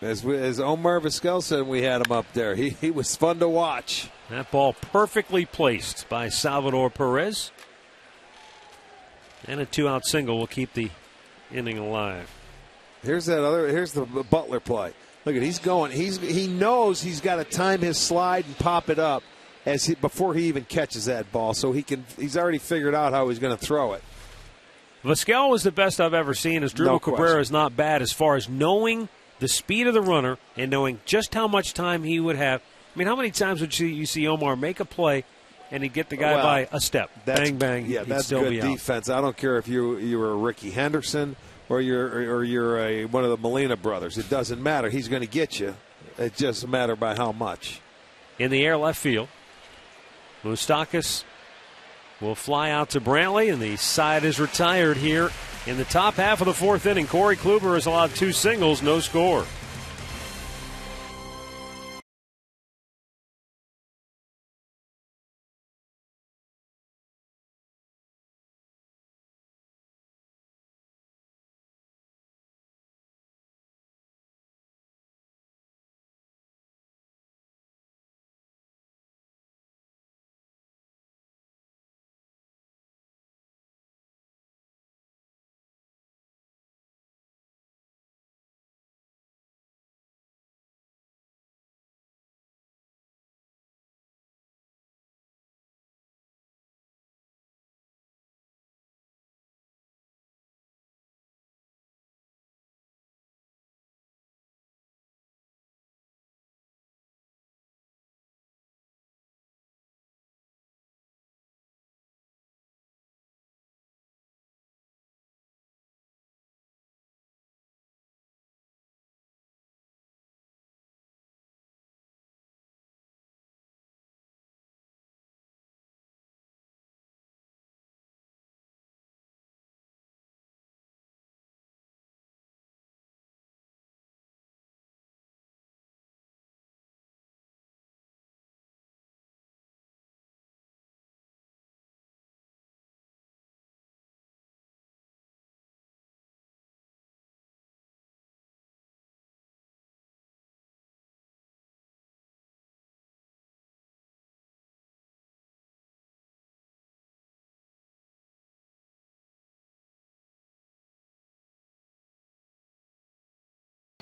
As Omar Vizquel said, we had him up there. He was fun to watch. That ball perfectly placed by Salvador Perez. And a 2-out single will keep the inning alive. Here's the Butler play. Look at he's going. He knows he's got to time his slide and pop it up before he even catches that ball. So he's already figured out how he's going to throw it. Vizquel was the best I've ever seen. His dribble Cabrera is not bad as far as knowing the speed of the runner and knowing just how much time he would have. I mean, how many times would you see Omar make a play and he'd get the guy by a step? Bang, bang. Yeah, he'd that's still good be out. defense. I don't care if you were a Ricky Henderson or you're one of the Molina brothers. It doesn't matter. He's going to get you. It just matter by how much. In the air left field, Moustakas will fly out to Brantley, and the side is retired here in the top half of the 4th inning. Corey Kluber has allowed 2 singles, no score.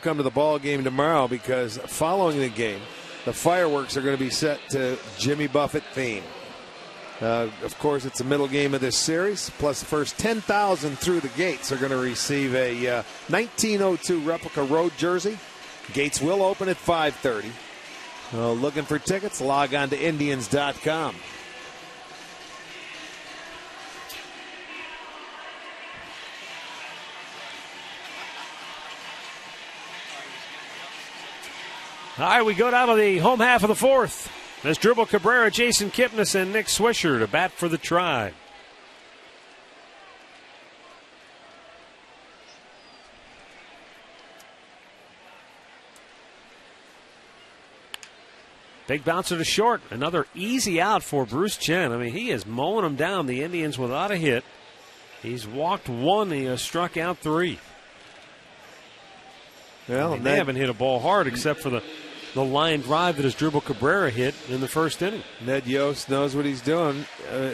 Come to the ball game tomorrow because following the game, the fireworks are going to be set to Jimmy Buffett theme. Of course, it's the middle game of this series, plus the first 10,000 through the gates are going to receive a 1902 replica road jersey. Gates will open at 5:30. Looking for tickets? Log on to Indians.com. All right, we go down to the home half of the fourth. As Dribble Cabrera, Jason Kipnis, and Nick Swisher to bat for the Tribe. Big bouncer to short. Another easy out for Bruce Chen. I mean, he is mowing them down, the Indians, without a hit. He's walked one. He has struck out three. Well, they haven't hit a ball hard except for the line drive that his Dribble Cabrera hit in the first inning. Ned Yost knows what he's doing.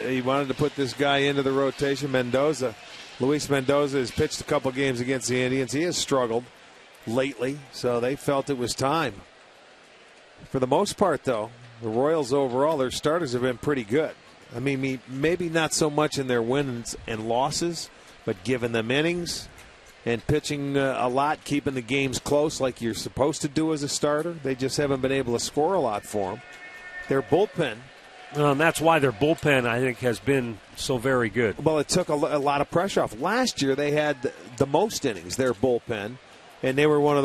He wanted to put this guy into the rotation, Mendoza. Luis Mendoza has pitched a couple games against the Indians. He has struggled lately, so they felt it was time. For the most part, though, the Royals overall, their starters have been pretty good. I mean, maybe not so much in their wins and losses, but giving them innings and pitching a lot, keeping the games close like you're supposed to do as a starter. They just haven't been able to score a lot for them. Their bullpen. And that's why their bullpen, I think, has been so very good. Well, it took a lot of pressure off. Last year, they had the most innings, their bullpen, and they were one of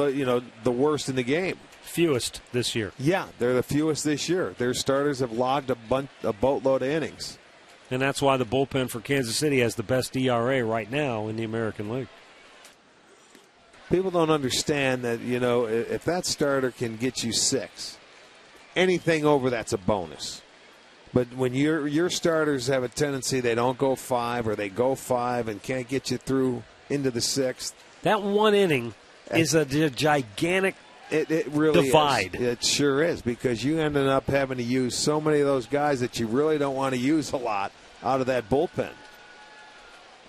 the worst in the game. Fewest this year. Yeah, they're the fewest this year. Their starters have logged a boatload of innings. And that's why the bullpen for Kansas City has the best ERA right now in the American League. People don't understand that, if that starter can get you 6, anything over that's a bonus. But when your starters have a tendency they don't go 5 or they go 5 and can't get you through into the 6th. That one inning is a gigantic It really divide. Is. It sure is, because you ended up having to use so many of those guys that you really don't want to use a lot out of that bullpen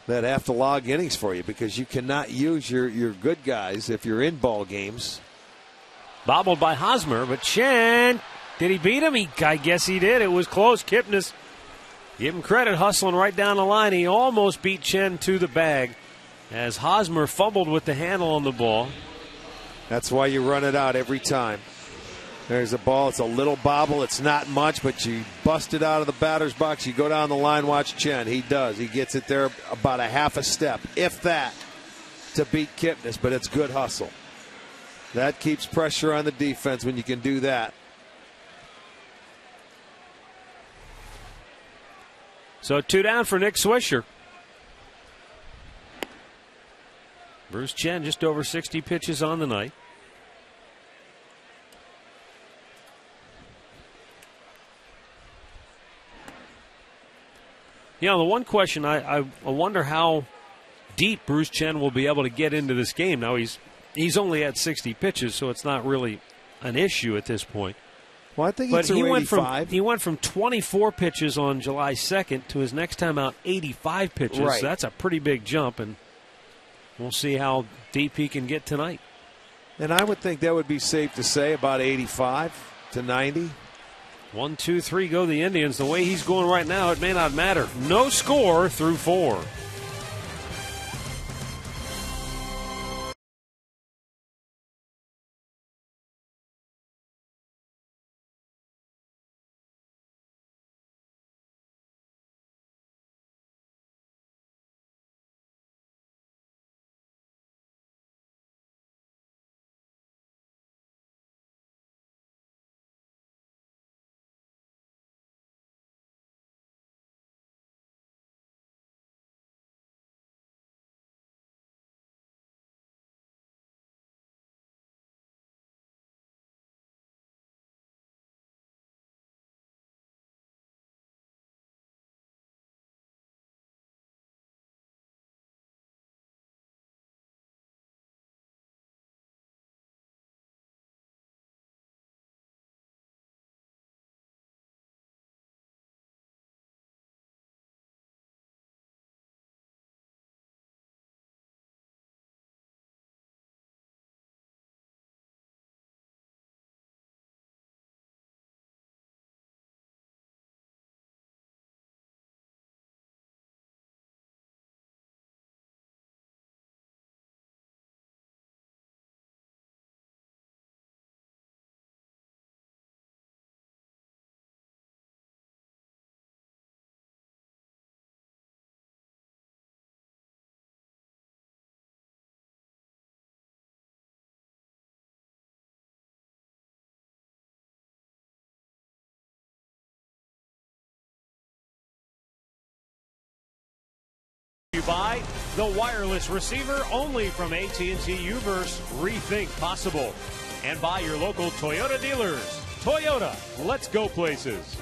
that have to log innings for you, because you cannot use your good guys if you're in ball games. Bobbled by Hosmer, but Chen, did he beat him? I guess he did. It was close. Kipnis, give him credit, hustling right down the line. He almost beat Chen to the bag as Hosmer fumbled with the handle on the ball. That's why you run it out every time. There's a ball. It's a little bobble. It's not much, but you bust it out of the batter's box. You go down the line, watch Chen. He does. He gets it there about a half a step, if that, to beat Kipnis, but it's good hustle. That keeps pressure on the defense when you can do that. So 2 down for Nick Swisher. Bruce Chen just over 60 pitches on the night. The one question, I wonder how deep Bruce Chen will be able to get into this game. Now, he's only had 60 pitches, so it's not really an issue at this point. Well, I think he went from 24 pitches on July 2nd to his next time out 85 pitches. Right. So that's a pretty big jump, and we'll see how deep he can get tonight. And I would think that would be safe to say about 85 to 90. 1, 2, 3 go the Indians. The way he's going right now, it may not matter. No score through 4. by the wireless receiver only from AT&T Uverse. Rethink possible. And by your local Toyota dealers. Toyota, let's go places.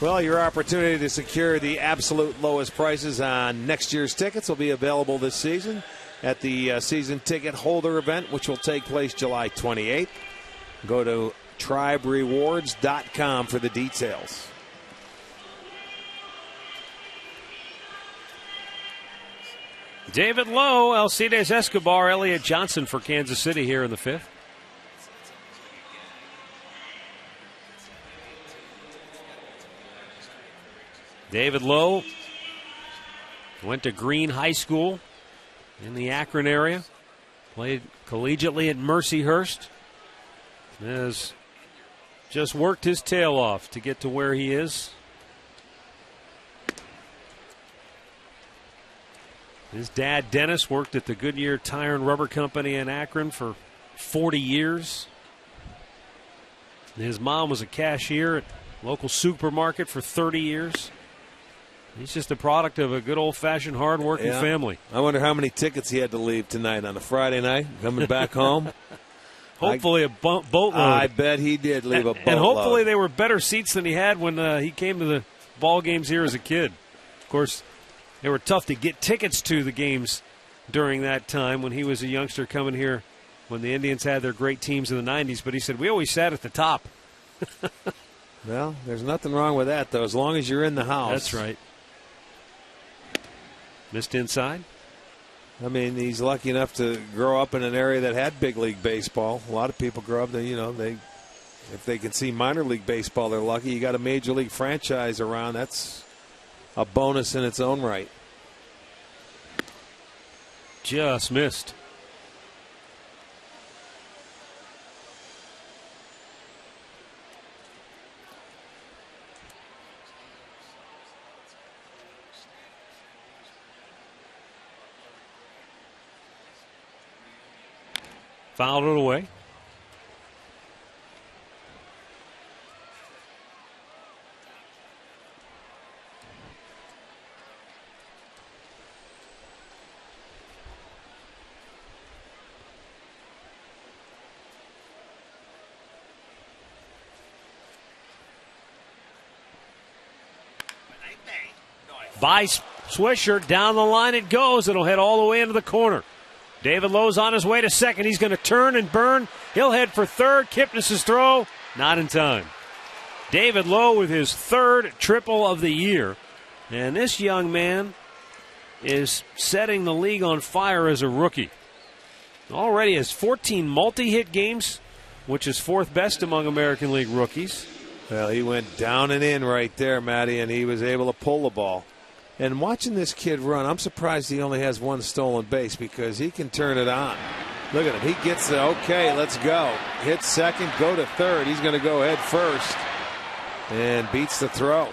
Well, your opportunity to secure the absolute lowest prices on next year's tickets will be available this season at the season ticket holder event, which will take place July 28th. Go to triberewards.com for the details. David Lowe, Alcides Escobar, Elliott Johnson for Kansas City here in the 5th. David Lowe went to Green High School in the Akron area. Played collegiately at Mercyhurst. Has just worked his tail off to get to where he is. His dad, Dennis, worked at the Goodyear Tire and Rubber Company in Akron for 40 years. His mom was a cashier at a local supermarket for 30 years. He's just a product of a good old-fashioned, hard-working family. I wonder how many tickets he had to leave tonight on a Friday night, coming back home. Hopefully a boatload. I bet he did leave a boatload. And hopefully they were better seats than he had when he came to the ball games here as a kid. Of course, they were tough to get tickets to the games during that time when he was a youngster coming here when the Indians had their great teams in the 90s. But he said, we always sat at the top. Well, there's nothing wrong with that, though, as long as you're in the house. That's right. Missed inside. I mean, he's lucky enough to grow up in an area that had big league baseball. A lot of people grow up, if they can see minor league baseball, they're lucky. You got a major league franchise around. That's a bonus in its own right. Just missed. Fouled it away. By Swisher, down the line it goes. It'll head all the way into the corner. David Lowe's on his way to second. He's going to turn and burn. He'll head for third. Kipnis' throw, not in time. David Lowe with his third triple of the year. And this young man is setting the league on fire as a rookie. Already has 14 multi-hit games, which is fourth best among American League rookies. Well, he went down and in right there, Matty, and he was able to pull the ball. And watching this kid run, I'm surprised he only has one stolen base because he can turn it on. Look at him. He gets the okay, let's go. Hit second, go to third. He's going to go head first and beats the throw.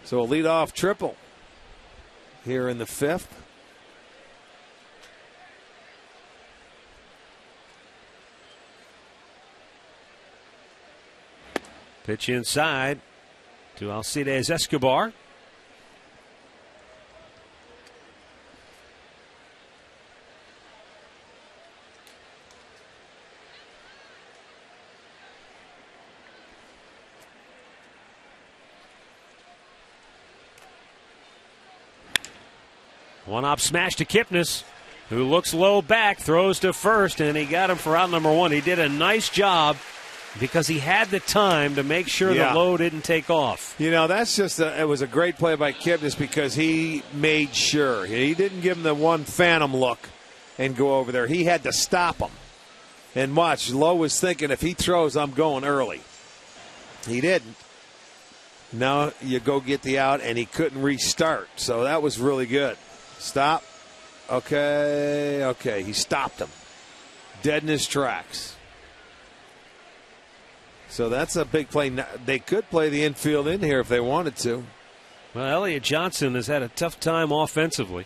So a leadoff triple here in the 5th. Pitch inside to Alcides Escobar. One-hop smash to Kipnis, who looks low back, throws to first, and he got him for out number one. He did a nice job because he had the time to make sure the low didn't take off. You know, that's just it was a great play by Kipnis because he made sure. He didn't give him the one phantom look and go over there. He had to stop him. And watch, Lowe was thinking, if he throws, I'm going early. He didn't. Now you go get the out, and he couldn't restart. So that was really good. Stop. Okay. He stopped him. Dead in his tracks. So that's a big play. They could play the infield in here if they wanted to. Well, Elliott Johnson has had a tough time offensively.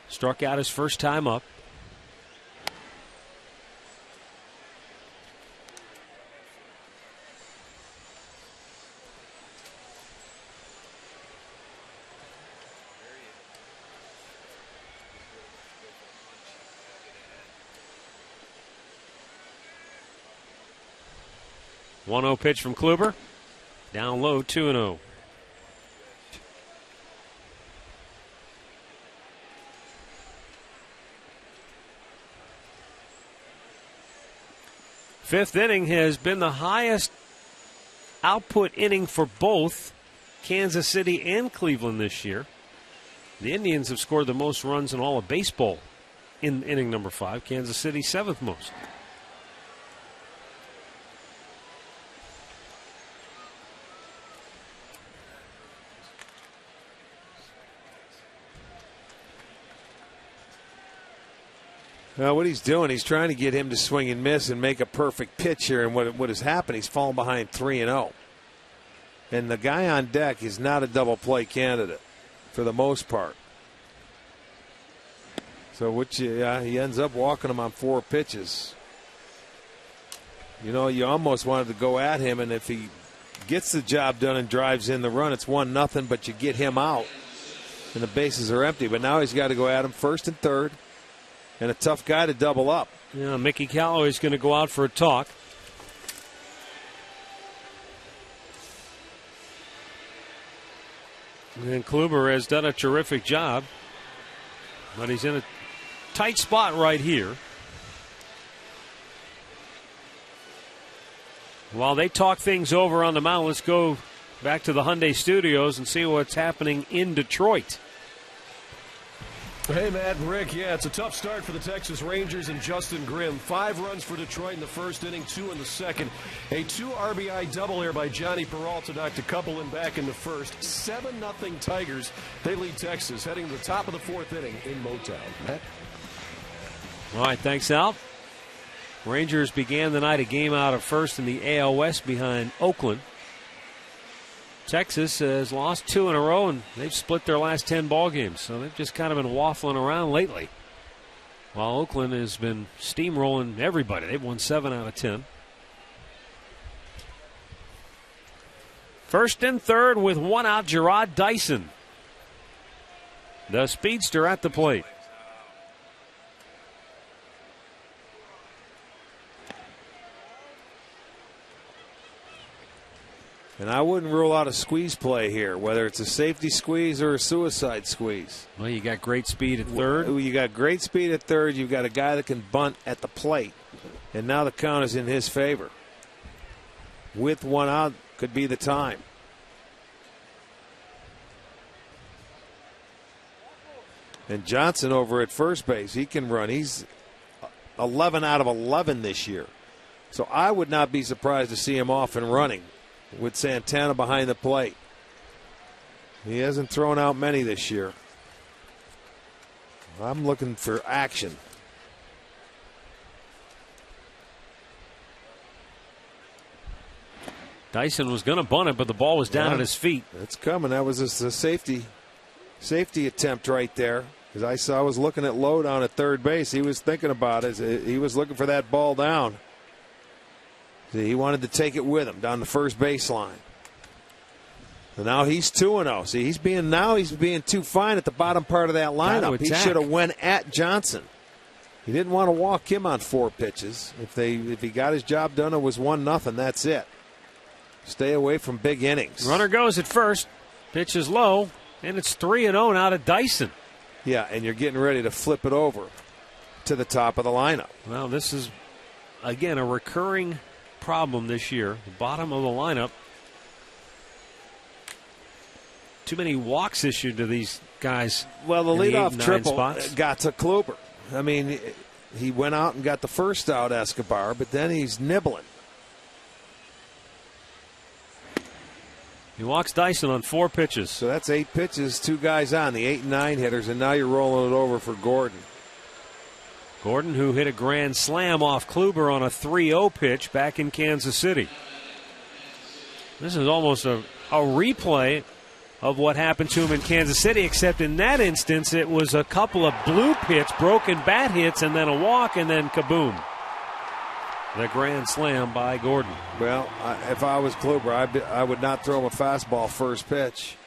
Struck out his first time up. 1-0 pitch from Kluber. Down low, 2-0. Fifth inning has been the highest output inning for both Kansas City and Cleveland this year. The Indians have scored the most runs in all of baseball in inning number 5. Kansas City, 7th most. Well, what he's doing, he's trying to get him to swing and miss and make a perfect pitch here. And what has happened, he's fallen behind 3-0. And the guy on deck is not a double play candidate for the most part. So he ends up walking him on 4 pitches. You know, you almost wanted to go at him, and if he gets the job done and drives in the run, it's 1-0, but you get him out, and the bases are empty. But now he's got to go at him first and third. And a tough guy to double up. Yeah, Mickey Callaway's going to go out for a talk. And Kluber has done a terrific job. But he's in a tight spot right here. While they talk things over on the mound, let's go back to the Hyundai Studios and see what's happening in Detroit. Hey, Matt and Rick. Yeah, it's a tough start for the Texas Rangers and Justin Grimm. 5 runs for Detroit in the first inning, 2 in the second. A 2 RBI double here by Johnny Peralta knocked a couple in back in the first. 7-0 Tigers. They lead Texas heading to the top of the 4th inning in Motown. Matt? All right, thanks, Al. Rangers began the night a game out of first in the AL West behind Oakland. Texas has lost 2 in a row, and they've split their last 10 ball games. So they've just kind of been waffling around lately. While Oakland has been steamrolling everybody. They've won 7 out of 10. First and third with 1 out, Gerard Dyson. The speedster at the plate. And I wouldn't rule out a squeeze play here, whether it's a safety squeeze or a suicide squeeze. Well, you got great speed at third. You got great speed at third. You've got a guy that can bunt at the plate. And now the count is in his favor. With 1 out, could be the time. And Johnson over at first base, he can run. He's 11 out of 11 this year. So I would not be surprised to see him off and running with Santana behind the plate. He hasn't thrown out many this year. I'm looking for action. Dyson was going to bunt it, but the ball was down at his feet. It's coming. That was a safety attempt right there. Because I was looking at Lowe down at third base. He was thinking about it. He was looking for that ball down. He wanted to take it with him down the first baseline. And now he's 2-0. See, he's being too fine at the bottom part of that lineup. He should have went at Johnson. He didn't want to walk him on 4 pitches. If he got his job done, it was 1-0. That's it. Stay away from big innings. Runner goes at first. Pitch is low, and it's 3-0 now to Dyson. Yeah, and you're getting ready to flip it over to the top of the lineup. Well, this is, again, a recurring problem this year. The bottom of the lineup. Too many walks issued to these guys. Well, the leadoff triple spots got to Kluber. I mean, he went out and got the first out, Escobar, but then he's nibbling. He walks Dyson on 4 pitches. So that's 8 pitches, 2 guys on, the 8 and 9 hitters, and now you're rolling it over for Gordon. Gordon, who hit a grand slam off Kluber on a 3-0 pitch back in Kansas City. This is almost a replay of what happened to him in Kansas City, except in that instance it was a couple of blue hits, broken bat hits, and then a walk, and then kaboom. The grand slam by Gordon. Well, if I was Kluber, I would not throw him a fastball first pitch.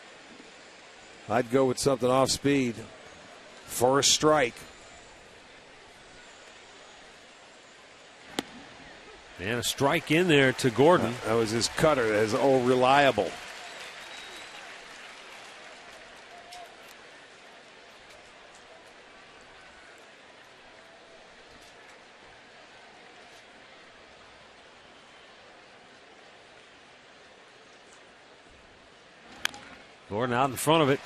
I'd go with something off speed for a strike. And a strike in there to Gordon. That was his cutter. That is reliable. Gordon out in front of it.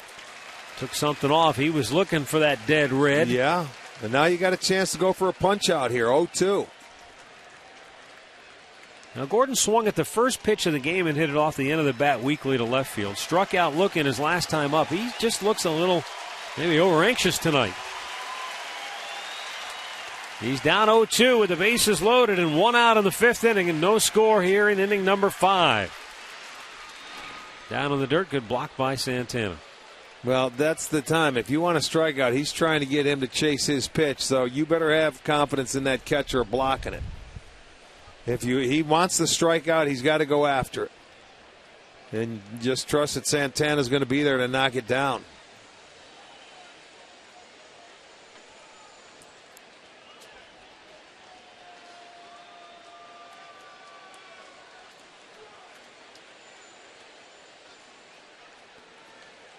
Took something off. He was looking for that dead red. Yeah. And now you got a chance to go for a punch out here. 0-2. Now Gordon swung at the first pitch of the game and hit it off the end of the bat weakly to left field. Struck out looking his last time up. He just looks a little maybe over anxious tonight. He's down 0-2 with the bases loaded and 1 out in the 5th inning and no score here in inning number 5. Down in the dirt, good block by Santana. Well, that's the time. If you want a strikeout, he's trying to get him to chase his pitch, so you better have confidence in that catcher blocking it. If he wants the strikeout, he's got to go after it. And just trust that Santana's going to be there to knock it down.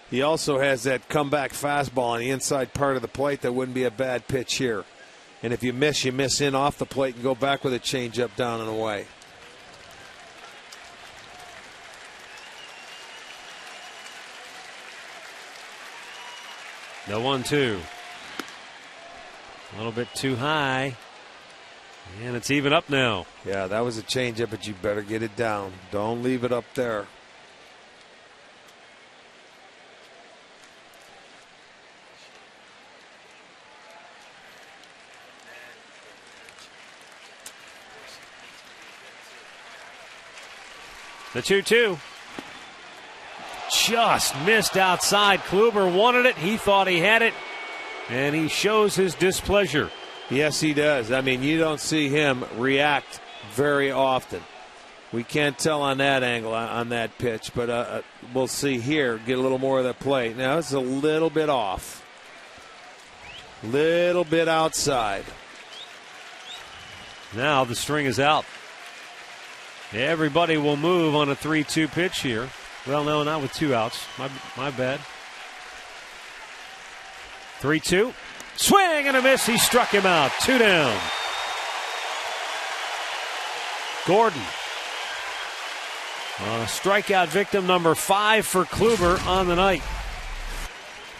He also has that comeback fastball on the inside part of the plate that wouldn't be a bad pitch here. And if you miss in off the plate and go back with a changeup down and away. The 1-2. A little bit too high. And it's even up now. Yeah, that was a changeup, but you better get it down. Don't leave it up there. The 2-2. Just missed outside. Kluber wanted it. He thought he had it. And he shows his displeasure. Yes, he does. I mean, you don't see him react very often. We can't tell on that angle, on that pitch. But we'll see here. Get a little more of the plate. Now, it's a little bit off. Little bit outside. Now the string is out. Everybody will move on a 3-2 pitch here. Well, no, not with 2 outs. My bad. 3-2. Swing and a miss. He struck him out. 2 down. Gordon. Strikeout victim number 5 for Kluber on the night.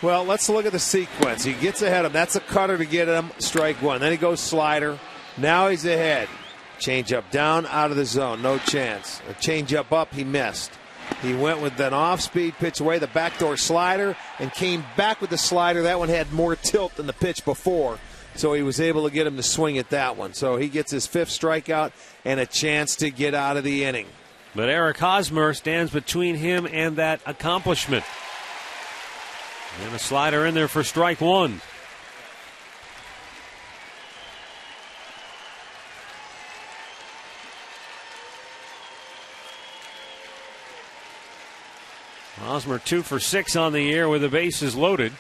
Well, let's look at the sequence. He gets ahead of him. That's a cutter to get him. Strike 1. Then he goes slider. Now he's ahead. Change up down, out of the zone, no chance. A change up, he missed. He went with an off-speed pitch away, the backdoor slider, and came back with the slider. That one had more tilt than the pitch before, so he was able to get him to swing at that one. So he gets his 5th strikeout and a chance to get out of the inning. But Eric Hosmer stands between him and that accomplishment. And a slider in there for strike 1. Hosmer 2 for 6 on the year with the bases loaded.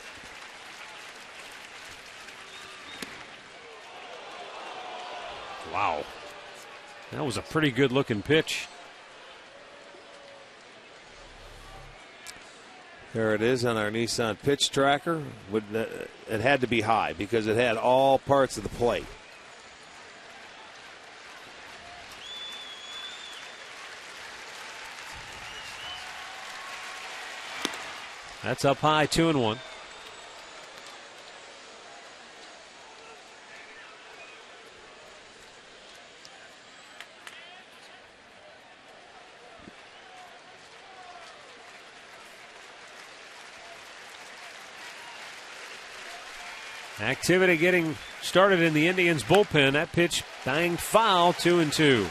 Wow. That was a pretty good looking pitch. There it is on our Nissan pitch tracker. It had to be high because it had all parts of the plate. That's up high, 2-1. Activity getting started in the Indians bullpen. That pitch banged foul, 2-2.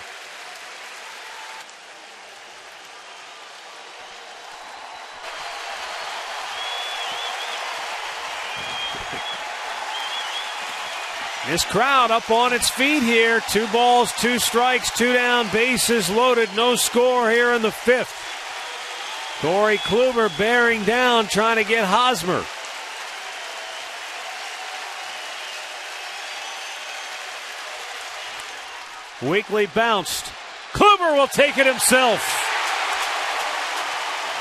This crowd up on its feet here. 2 balls, 2 strikes, 2 down, bases loaded, no score here in the 5th. Corey Kluber bearing down, trying to get Hosmer. Weekly bounced. Kluber will take it himself.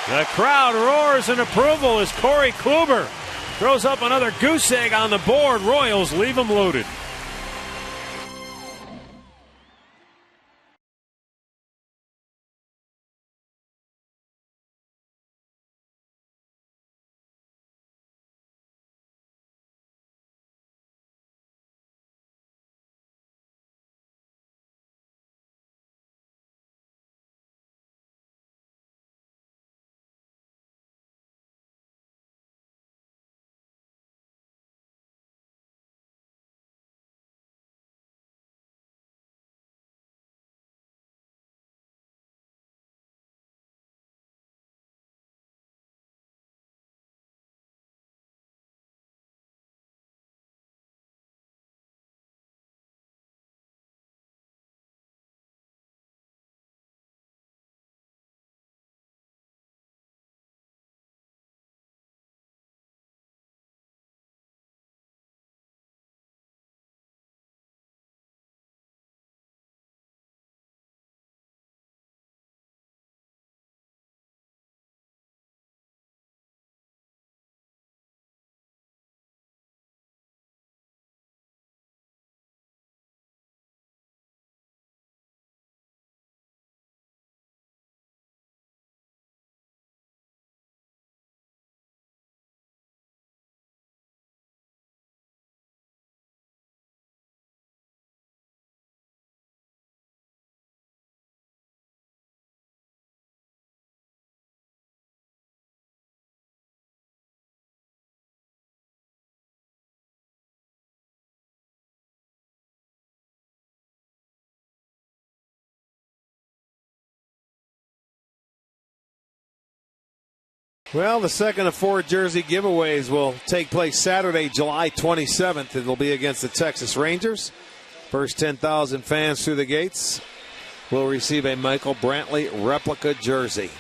The crowd roars in approval as Corey Kluber throws up another goose egg on the board. Royals leave him loaded. Well, the second of 4 jersey giveaways will take place Saturday, July 27th. It'll be against the Texas Rangers. First 10,000 fans through the gates will receive a Michael Brantley replica jersey.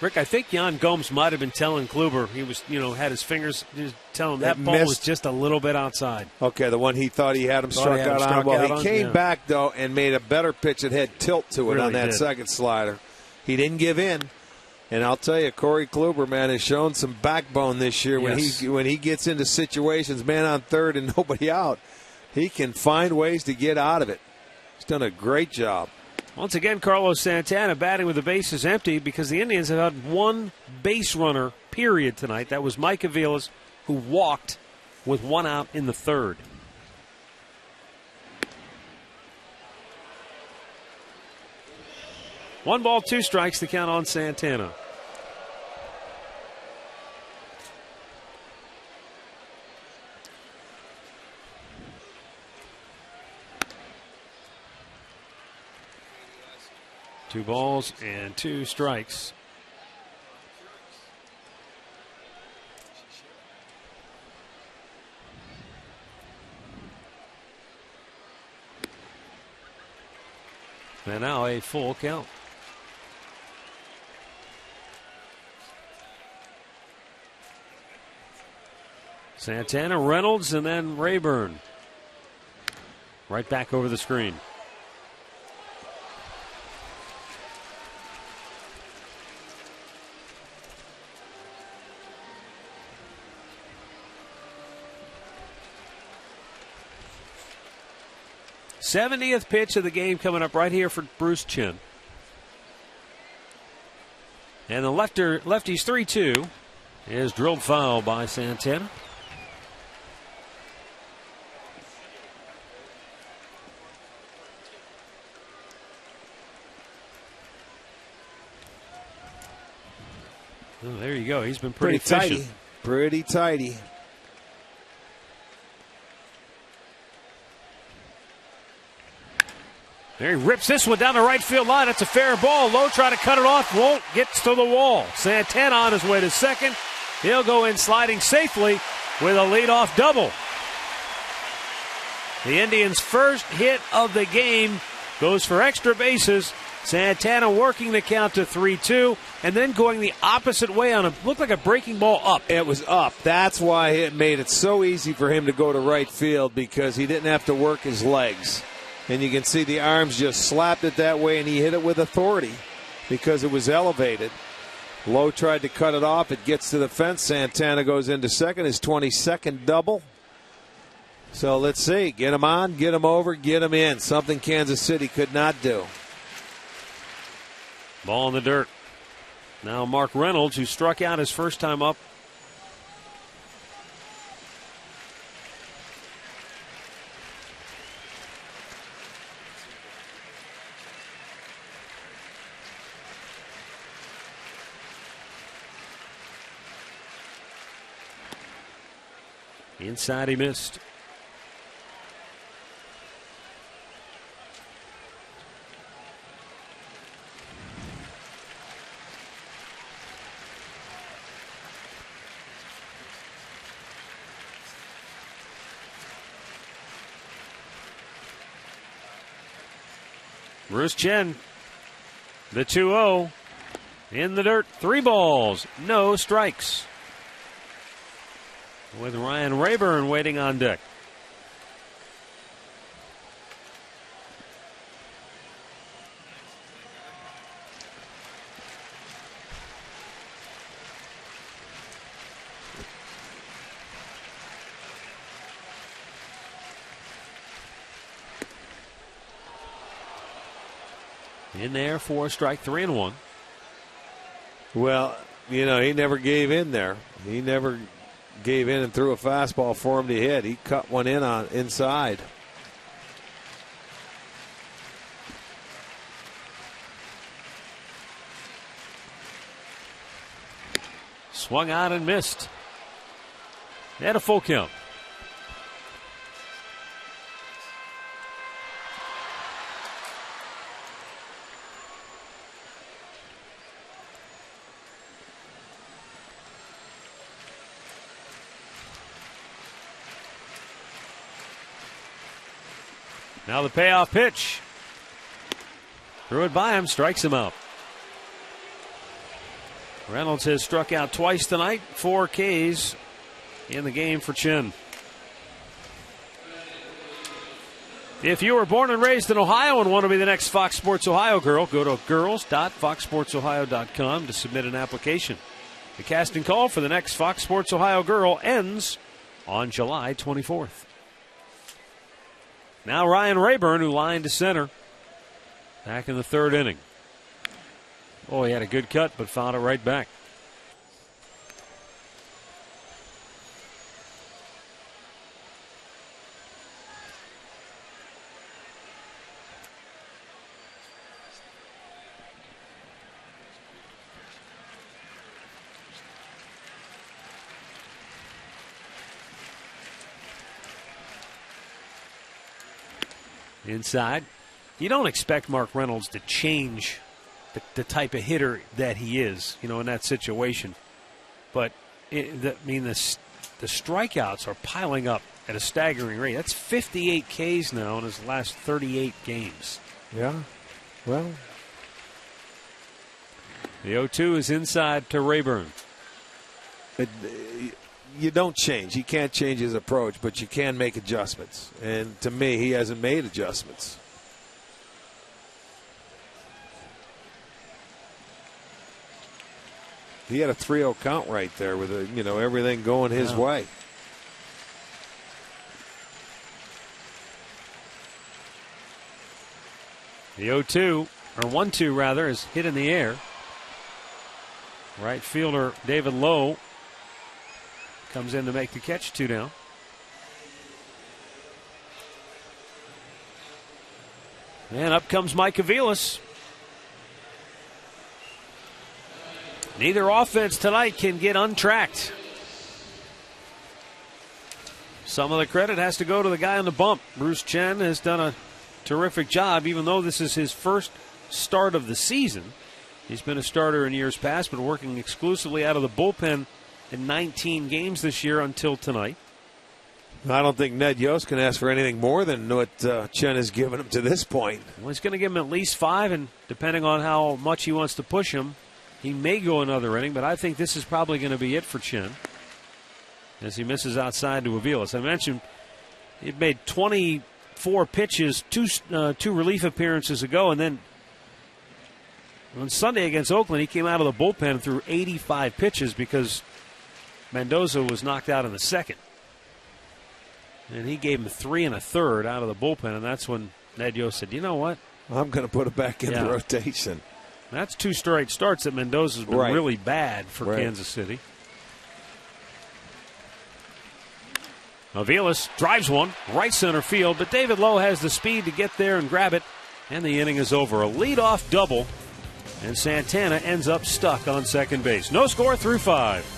Rick, I think Jan Gomes might have been telling Kluber, he was, had his fingers, just telling him that ball was just a little bit outside. Okay, the one he thought he had him struck out on. Well, he came back, though, and made a better pitch that had tilt to it on that second slider. He didn't give in. And I'll tell you, Corey Kluber, man, has shown some backbone this year. Yes. When he gets into situations, man on third and nobody out, he can find ways to get out of it. He's done a great job. Once again, Carlos Santana batting with the bases empty because the Indians have had one base runner, period, tonight. That was Mike Aviles, who walked with 1 out in the third. One ball, 2 strikes to count on Santana. Two balls and 2 strikes. And now a full count. Santana, Reynolds, and then Rayburn. Right back over the screen. '70th pitch of the game coming up right here for Bruce Chin. And the lefty's 3-2 is drilled foul by Santana. Oh, there you go. He's been pretty efficient. Tidy. Pretty tidy. There he rips this one down the right field line. That's a fair ball. Lowe trying to cut it off. Won't. Gets to the wall. Santana on his way to second. He'll go in sliding safely with a leadoff double. The Indians' first hit of the game goes for extra bases. Santana working the count to 3-2 and then going the opposite way on a looked like a breaking ball up. It was up. That's why it made it so easy for him to go to right field, because he didn't have to work his legs. And you can see the arms just slapped it that way, and he hit it with authority because it was elevated. Lowe tried to cut it off. It gets to the fence. Santana goes into second, his 22nd double. So let's see. Get him on, get him over, get him in. Something Kansas City could not do. Ball in the dirt. Now Mark Reynolds, who struck out his first time up. Inside he missed. Bruce Chen, the 2-0 in the dirt. 3 balls, no strikes. With Ryan Rayburn waiting on deck. In there for strike 3-1. Well, he never gave in there. He never gave in and threw a fastball for him to hit. He cut one in on inside. Swung out and missed. Had a full count. Now the payoff pitch. Threw it by him, strikes him out. Reynolds has struck out twice tonight, 4 Ks in the game for Chen. If you were born and raised in Ohio and want to be the next Fox Sports Ohio girl, go to girls.foxsportsohio.com to submit an application. The casting call for the next Fox Sports Ohio girl ends on July 24th. Now Ryan Rayburn, who lined to center, back in the 3rd inning. Oh, he had a good cut, but found it right back. Inside. You don't expect Mark Reynolds to change the type of hitter that he is, in that situation. But, the strikeouts are piling up at a staggering rate. That's 58 Ks now in his last 38 games. Yeah, well. The 0-2 is inside to Rayburn. You don't change. He can't change his approach, but you can make adjustments. And to me, he hasn't made adjustments. He had a 3-0 count right there with everything going his way. The 0-2, or 1-2 rather, is hit in the air. Right fielder David Lowe comes in to make the catch, 2 down. And up comes Mike Aviles. Neither offense tonight can get untracked. Some of the credit has to go to the guy on the bump. Bruce Chen has done a terrific job, even though this is his first start of the season. He's been a starter in years past, but working exclusively out of the bullpen in 19 games this year until tonight. I don't think Ned Yost can ask for anything more than what Chen has given him to this point. Well, he's going to give him at least 5, and depending on how much he wants to push him, he may go another inning, but I think this is probably going to be it for Chen as he misses outside to Aviles. I mentioned he'd made 24 pitches, two relief appearances ago, and then on Sunday against Oakland, he came out of the bullpen and threw 85 pitches because Mendoza was knocked out in the second. And he gave him 3 1/3 out of the bullpen, and that's when Ned Yost said, you know what? I'm going to put it back in the rotation. That's 2 straight starts that Mendoza's been really bad for Kansas City. Aviles drives one, right center field, but David Lowe has the speed to get there and grab it, and the inning is over. A leadoff double, and Santana ends up stuck on second base. No score through 5.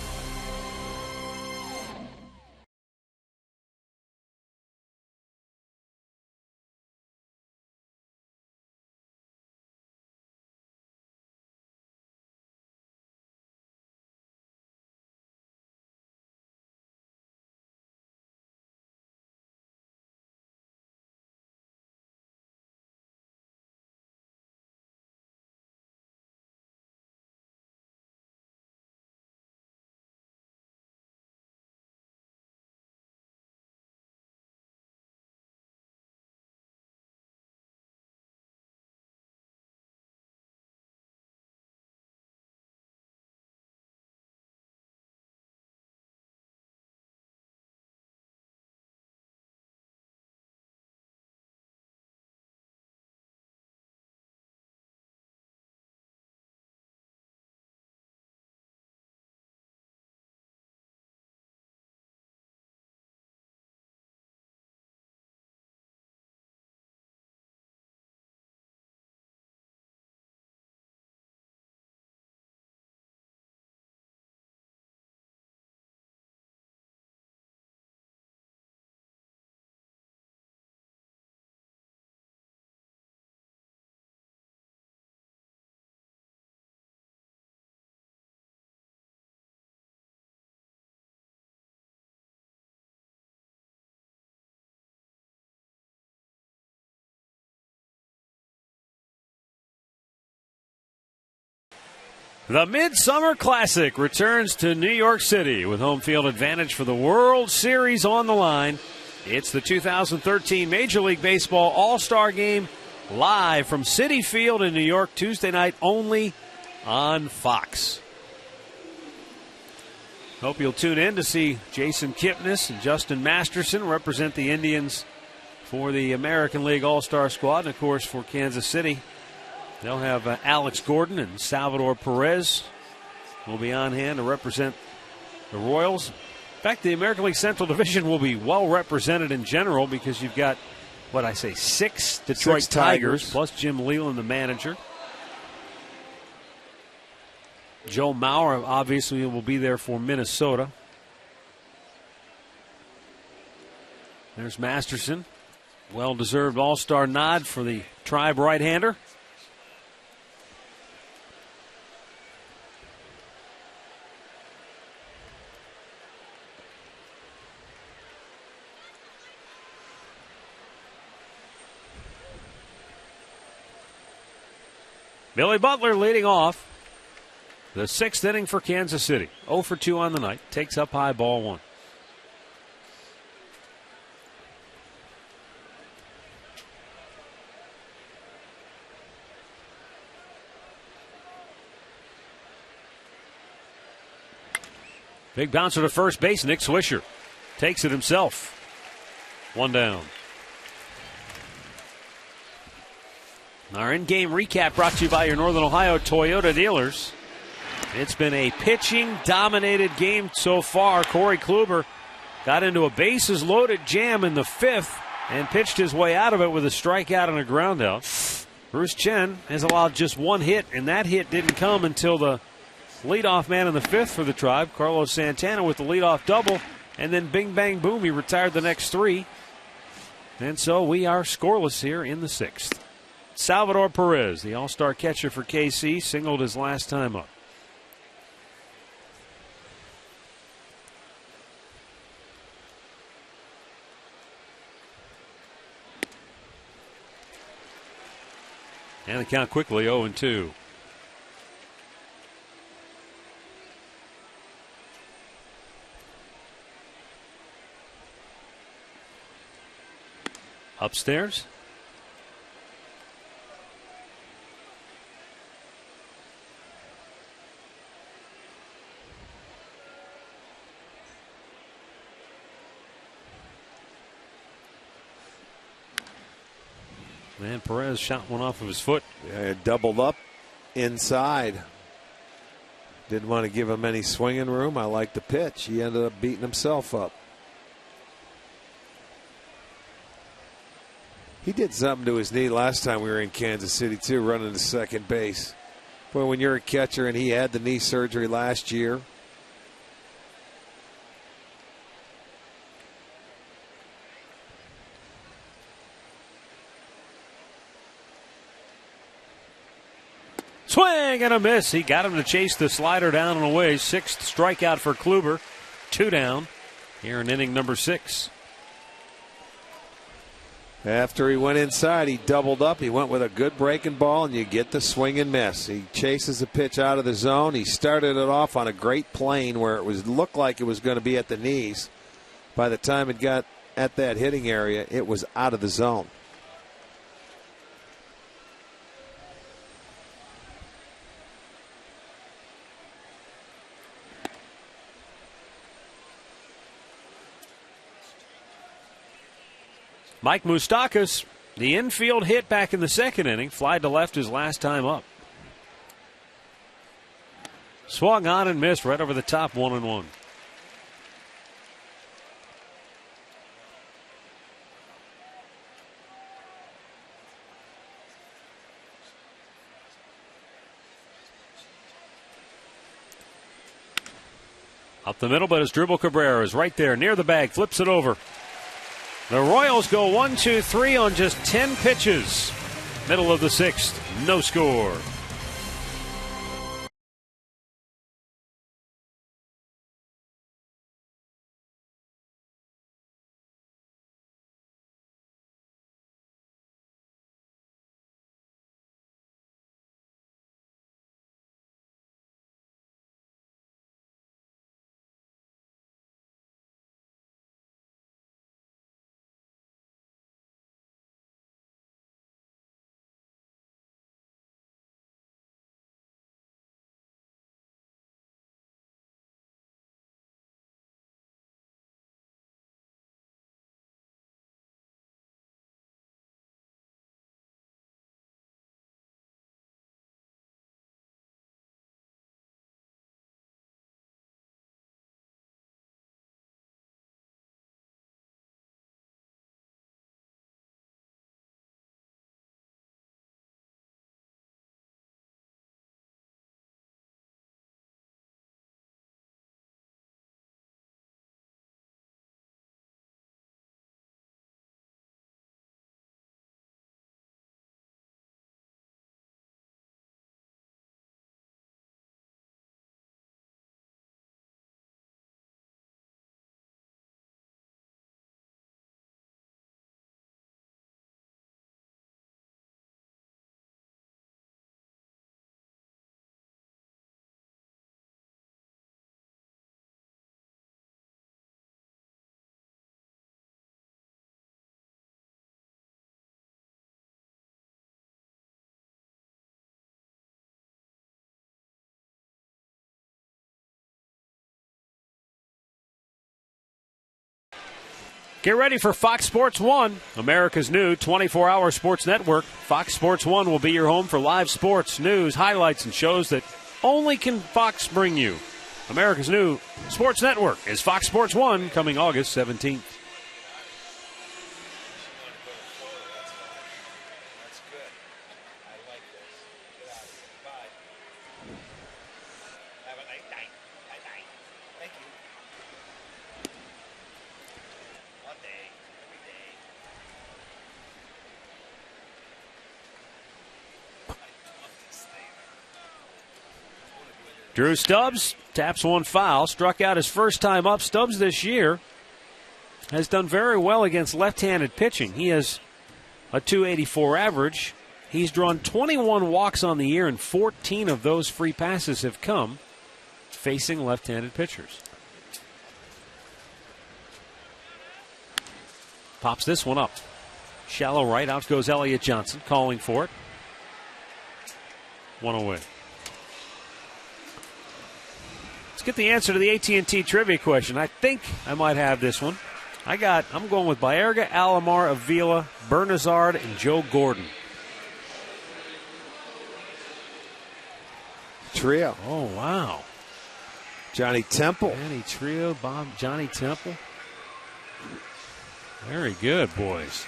The Midsummer Classic returns to New York City with home field advantage for the World Series on the line. It's the 2013 Major League Baseball All-Star Game live from Citi Field in New York, Tuesday night only on Fox. Hope you'll tune in to see Jason Kipnis and Justin Masterson represent the Indians for the American League All-Star squad, and of course for Kansas City. They'll have Alex Gordon and Salvador Perez will be on hand to represent the Royals. In fact, the American League Central Division will be well represented in general because you've got, 6 Detroit Tigers, plus Jim Leland, the manager. Joe Mauer obviously will be there for Minnesota. There's Masterson. Well-deserved All-Star nod for the Tribe right-hander. Billy Butler leading off the 6th inning for Kansas City. 0 for 2 on the night. Takes up high, ball 1. Big bouncer to first base. Nick Swisher takes it himself. 1 down. Our in-game recap brought to you by your Northern Ohio Toyota dealers. It's been a pitching-dominated game so far. Corey Kluber got into a bases-loaded jam in the 5th and pitched his way out of it with a strikeout and a groundout. Bruce Chen has allowed just 1 hit, and that hit didn't come until the leadoff man in the 5th for the Tribe, Carlos Santana, with the leadoff double, and then bing, bang, boom, he retired the next 3. And so we are scoreless here in the 6th. Salvador Perez, the all-star catcher for KC, singled his last time up. And the count quickly 0-2. Upstairs. Man, Perez shot one off of his foot. Yeah, doubled up inside. Didn't want to give him any swinging room. I like the pitch. He ended up beating himself up. He did something to his knee last time we were in Kansas City, too, running to second base. Boy, when you're a catcher and he had the knee surgery last year. Swing and a miss. He got him to chase the slider down and away. 6th strikeout for Kluber. 2 down here in inning number 6. After he went inside, he doubled up. He went with a good breaking ball, and you get the swing and miss. He chases the pitch out of the zone. He started it off on a great plane where it looked like it was going to be at the knees. By the time it got at that hitting area, it was out of the zone. Mike Moustakas, the infield hit back in the 2nd inning, flied to left his last time up. Swung on and missed right over the top, 1-1. Up the middle, but his dribble Cabrera is right there near the bag, flips it over. The Royals go 1-2-3 on just 10 pitches. Middle of the 6th, no score. Get ready for Fox Sports 1, America's new 24-hour sports network. Fox Sports 1 will be your home for live sports, news, highlights, and shows that only can Fox bring you. America's new sports network is Fox Sports 1, coming August 17th. Drew Stubbs taps one foul, struck out his first time up. Stubbs this year has done very well against left-handed pitching. He has a .284 average He's drawn 21 walks on the year, and 14 of those free passes have come facing left-handed pitchers. Pops this one up. Shallow right. Out goes Elliott Johnson, calling for it. One away. Let's get the answer to the AT&T trivia question. I think I might have this one. I'm going with Baerga, Alomar, Avila, Bernazard, and Joe Gordon. Trio. Oh, wow. Johnny Temple. Manny Trio, Johnny Temple. Very good, boys.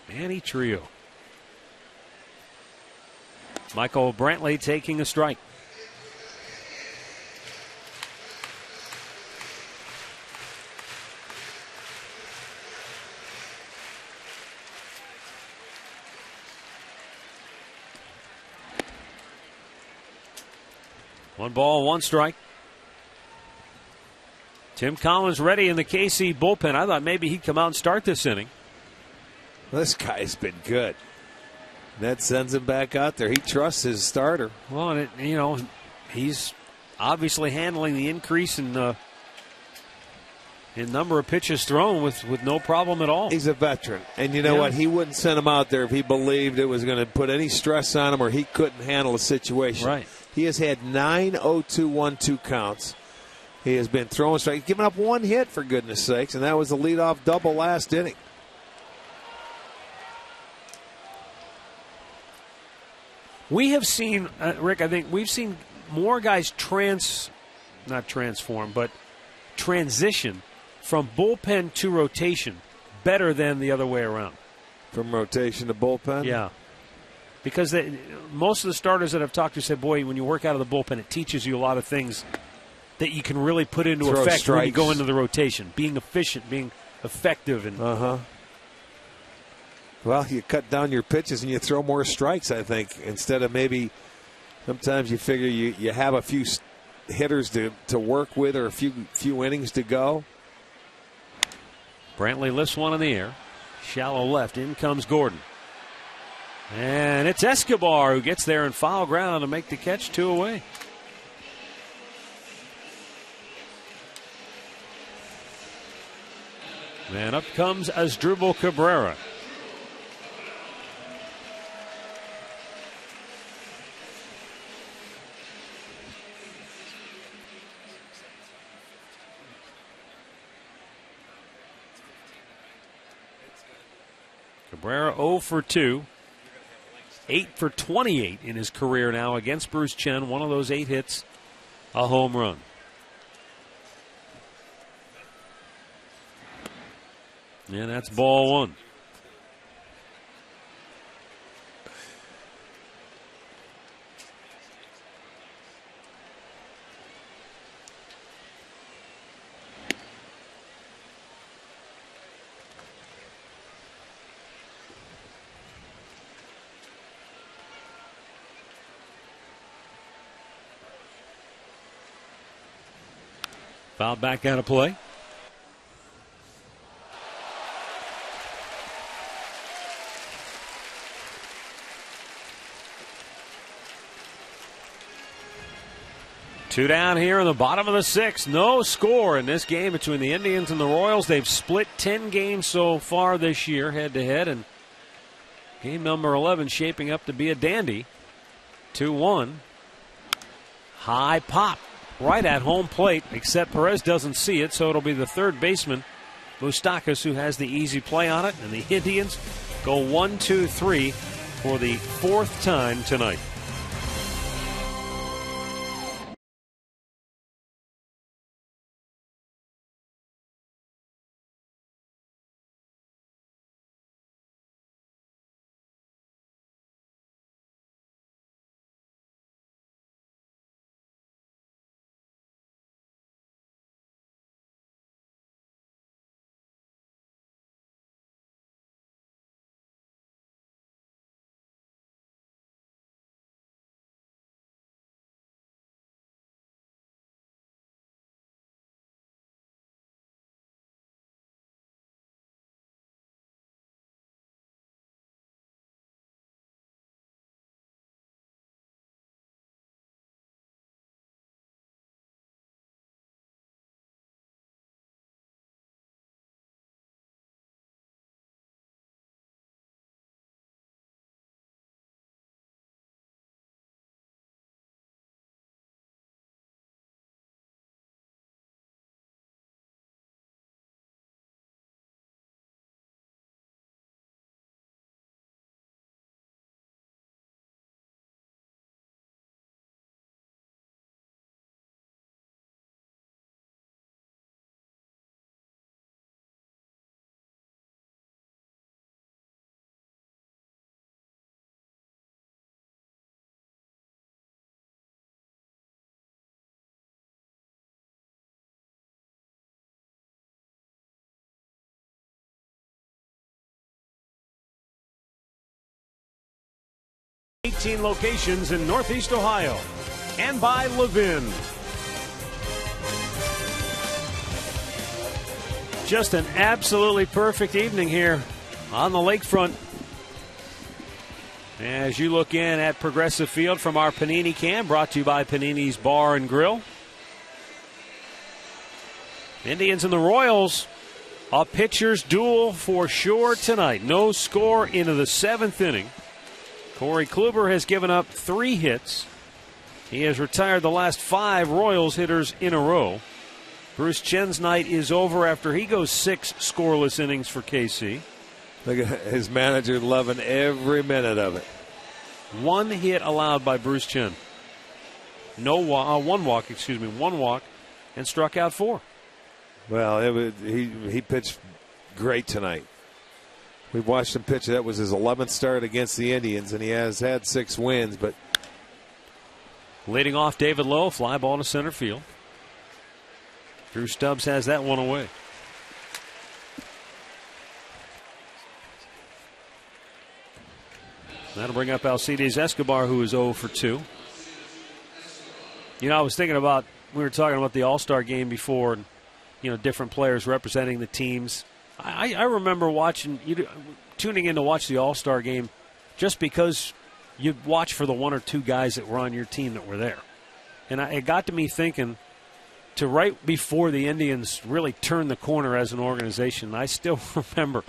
Manny Trio. Michael Brantley taking a strike. One ball, one strike. Tim Collins ready in the KC bullpen. I thought maybe he'd come out and start this inning. This guy's been good. That sends him back out there. He trusts his starter. Well, and he's obviously handling the increase in number of pitches thrown with no problem at all. He's a veteran. And you know what? He wouldn't send him out there if he believed it was going to put any stress on him or he couldn't handle the situation. Right. He has had 9 0-2-1-2 counts. He has been throwing strikes, giving up one hit, for goodness sakes, and that was the leadoff double last inning. We have seen, Rick, I think we've seen more guys transition from bullpen to rotation better than the other way around. From rotation to bullpen? Yeah. Because most of the starters that I've talked to said, boy, when you work out of the bullpen, it teaches you a lot of things that you can really put into effect when you go into the rotation. Being efficient, being effective. Well, you cut down your pitches and you throw more strikes, I think, instead of maybe sometimes you figure you have a few hitters to work with or a few innings to go. Brantley lifts one in the air. Shallow left. In comes Gordon. And it's Escobar who gets there in foul ground to make the catch, 2 away. And up comes Asdrubal Cabrera. Cabrera 0 for 2. 8 for 28 in his career now against Bruce Chen. One of those 8 hits, a home run. And that's ball 1. Fouled back out of play. Two down here in the bottom of the 6th. No score in this game between the Indians and the Royals. They've split 10 games so far this year head-to-head, and game number 11 shaping up to be a dandy. 2-1. High pop right at home plate, except Perez doesn't see it, so it'll be the third baseman, Moustakas, who has the easy play on it, and the Indians go 1-2-3 for the 4th time tonight. 18 locations in Northeast Ohio. And by Levin. Just an absolutely perfect evening here on the lakefront. As you look in at Progressive Field from our Panini Cam, brought to you by Panini's Bar and Grill. Indians and the Royals, a pitcher's duel for sure tonight. No score into the 7th inning. Corey Kluber has given up 3 hits. He has retired the last 5 Royals hitters in a row. Bruce Chen's night is over after he goes 6 scoreless innings for KC. Look at his manager loving every minute of it. 1 hit allowed by Bruce Chen. One walk, and struck out 4. Well, he pitched great tonight. We've watched him pitch. That was his 11th start against the Indians, and he has had 6 wins, but leading off, David Lowe, fly ball to center field. Drew Stubbs has that one away. That'll bring up Alcides Escobar, who is 0 for 2. You know, I was thinking about, we were talking about the All-Star game before, and, you know, different players representing the teams. I remember tuning in to watch the All-Star game just because you'd watch for the 1 or 2 guys that were on your team that were there. And it got to me thinking, to right before the Indians really turned the corner as an organization, I still remember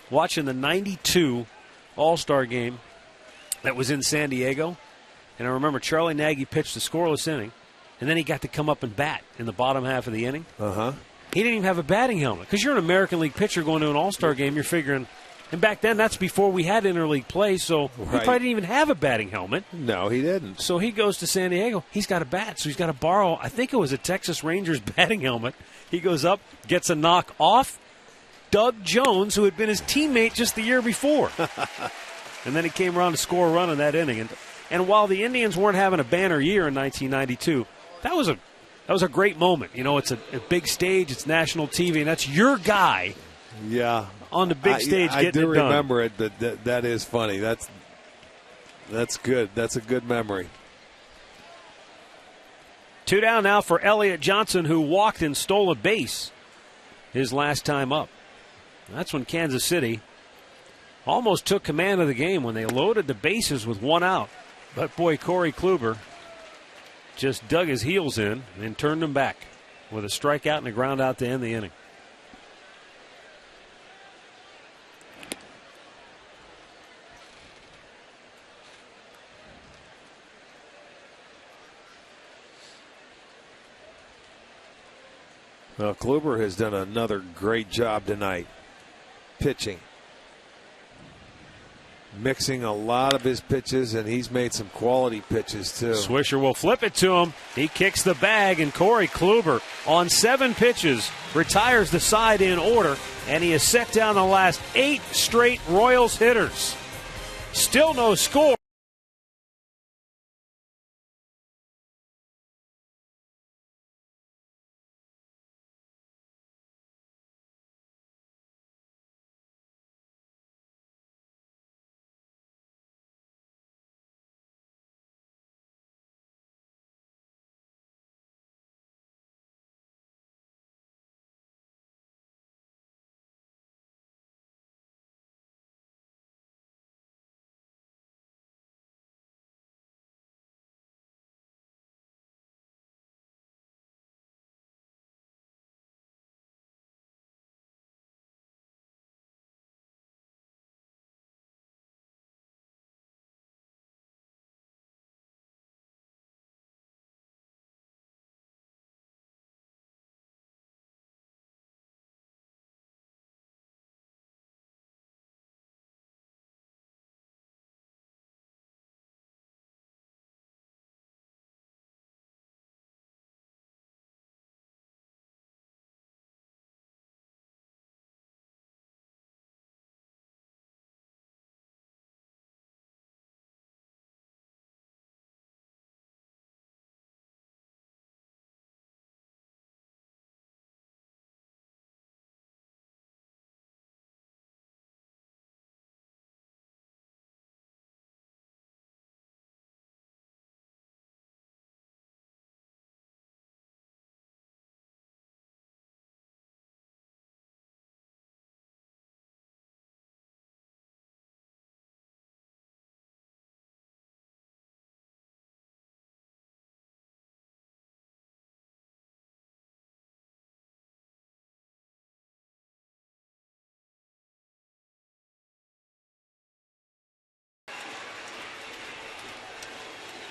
watching the 92 All-Star game that was in San Diego. And I remember Charlie Nagy pitched a scoreless inning, and then he got to come up and bat in the bottom half of the inning. He didn't even have a batting helmet. Because you're an American League pitcher going to an All-Star game, you're figuring. And back then, that's before we had interleague play, so he probably didn't even have a batting helmet. No, he didn't. So he goes to San Diego. He's got a bat, so he's got to borrow, I think it was a Texas Rangers batting helmet. He goes up, gets a knock off Doug Jones, who had been his teammate just the year before. And then he came around to score a run in that inning. And while the Indians weren't having a banner year in 1992, that was a great moment. You know, it's a big stage, it's national TV, and that's your guy. Yeah. On the big stage, getting it done. I do remember it, but that is funny. That's good. That's a good memory. 2 down now for Elliott Johnson, who walked and stole a base his last time up. That's when Kansas City almost took command of the game when they loaded the bases with 1 out. But boy, Corey Kluber just dug his heels in and turned them back with a strikeout and a ground out to end the inning. Well, Kluber has done another great job tonight pitching. Mixing a lot of his pitches, and he's made some quality pitches, too. Swisher will flip it to him. He kicks the bag, and Corey Kluber, on 7 pitches, retires the side in order, and he has set down the last 8 straight Royals hitters. Still no score.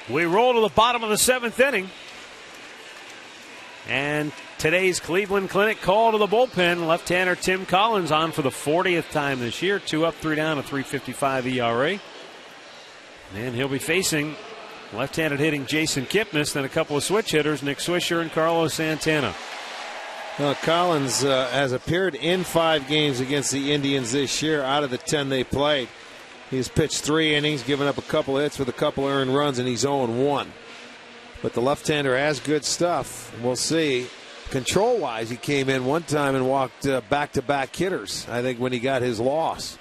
We roll to the bottom of the 7th inning. And today's Cleveland Clinic call to the bullpen. Left-hander Tim Collins on for the 40th time this year. 2 up, 3 down, a 3.55 ERA. And he'll be facing left-handed hitting Jason Kipnis, then a couple of switch hitters, Nick Swisher and Carlos Santana. Well, Collins has appeared in 5 games against the Indians this year out of the 10 they played. He's pitched 3 innings, given up a couple hits with a couple earned runs, and he's 0-1. But the left-hander has good stuff. We'll see. Control-wise, he came in one time and walked back-to-back hitters, I think, when he got his loss.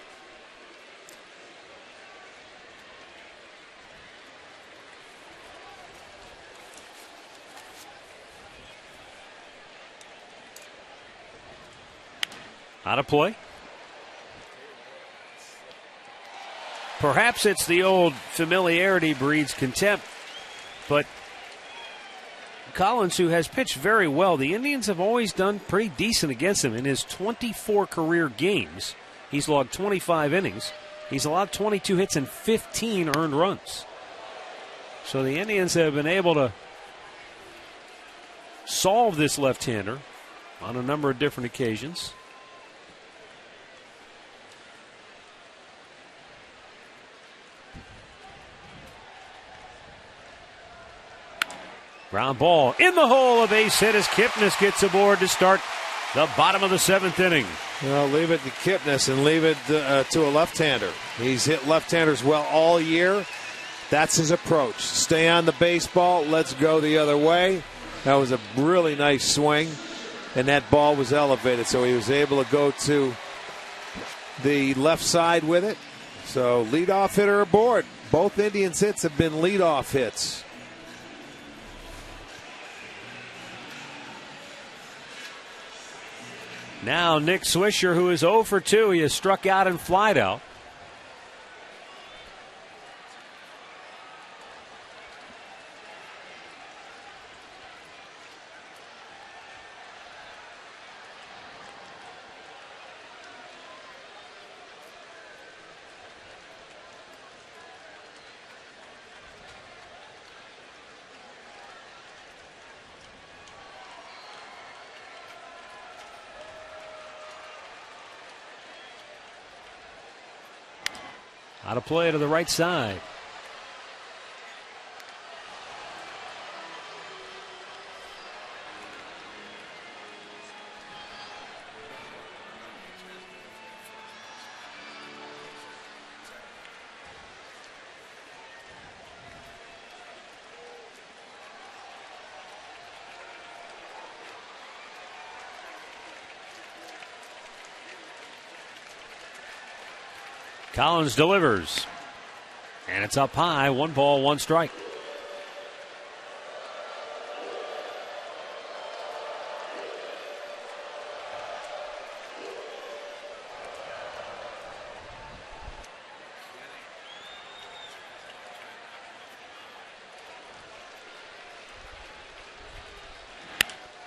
Out of play. Perhaps it's the old familiarity breeds contempt, but Collins, who has pitched very well, the Indians have always done pretty decent against him. In his 24 career games, he's logged 25 innings. He's allowed 22 hits and 15 earned runs. So the Indians have been able to solve this left-hander on a number of different occasions. Ground ball in the hole, a base hit as Kipnis gets aboard to start the bottom of the 7th inning. Well, leave it to Kipnis and leave it to a left-hander. He's hit left-handers well all year. That's his approach. Stay on the baseball. Let's go the other way. That was a really nice swing, and that ball was elevated, so he was able to go to the left side with it. So leadoff hitter aboard. Both Indians' hits have been leadoff hits. Now Nick Swisher, who is 0 for 2. He has struck out and flied out. Out of play to the right side. Collins delivers. And it's up high. 1 ball, 1 strike.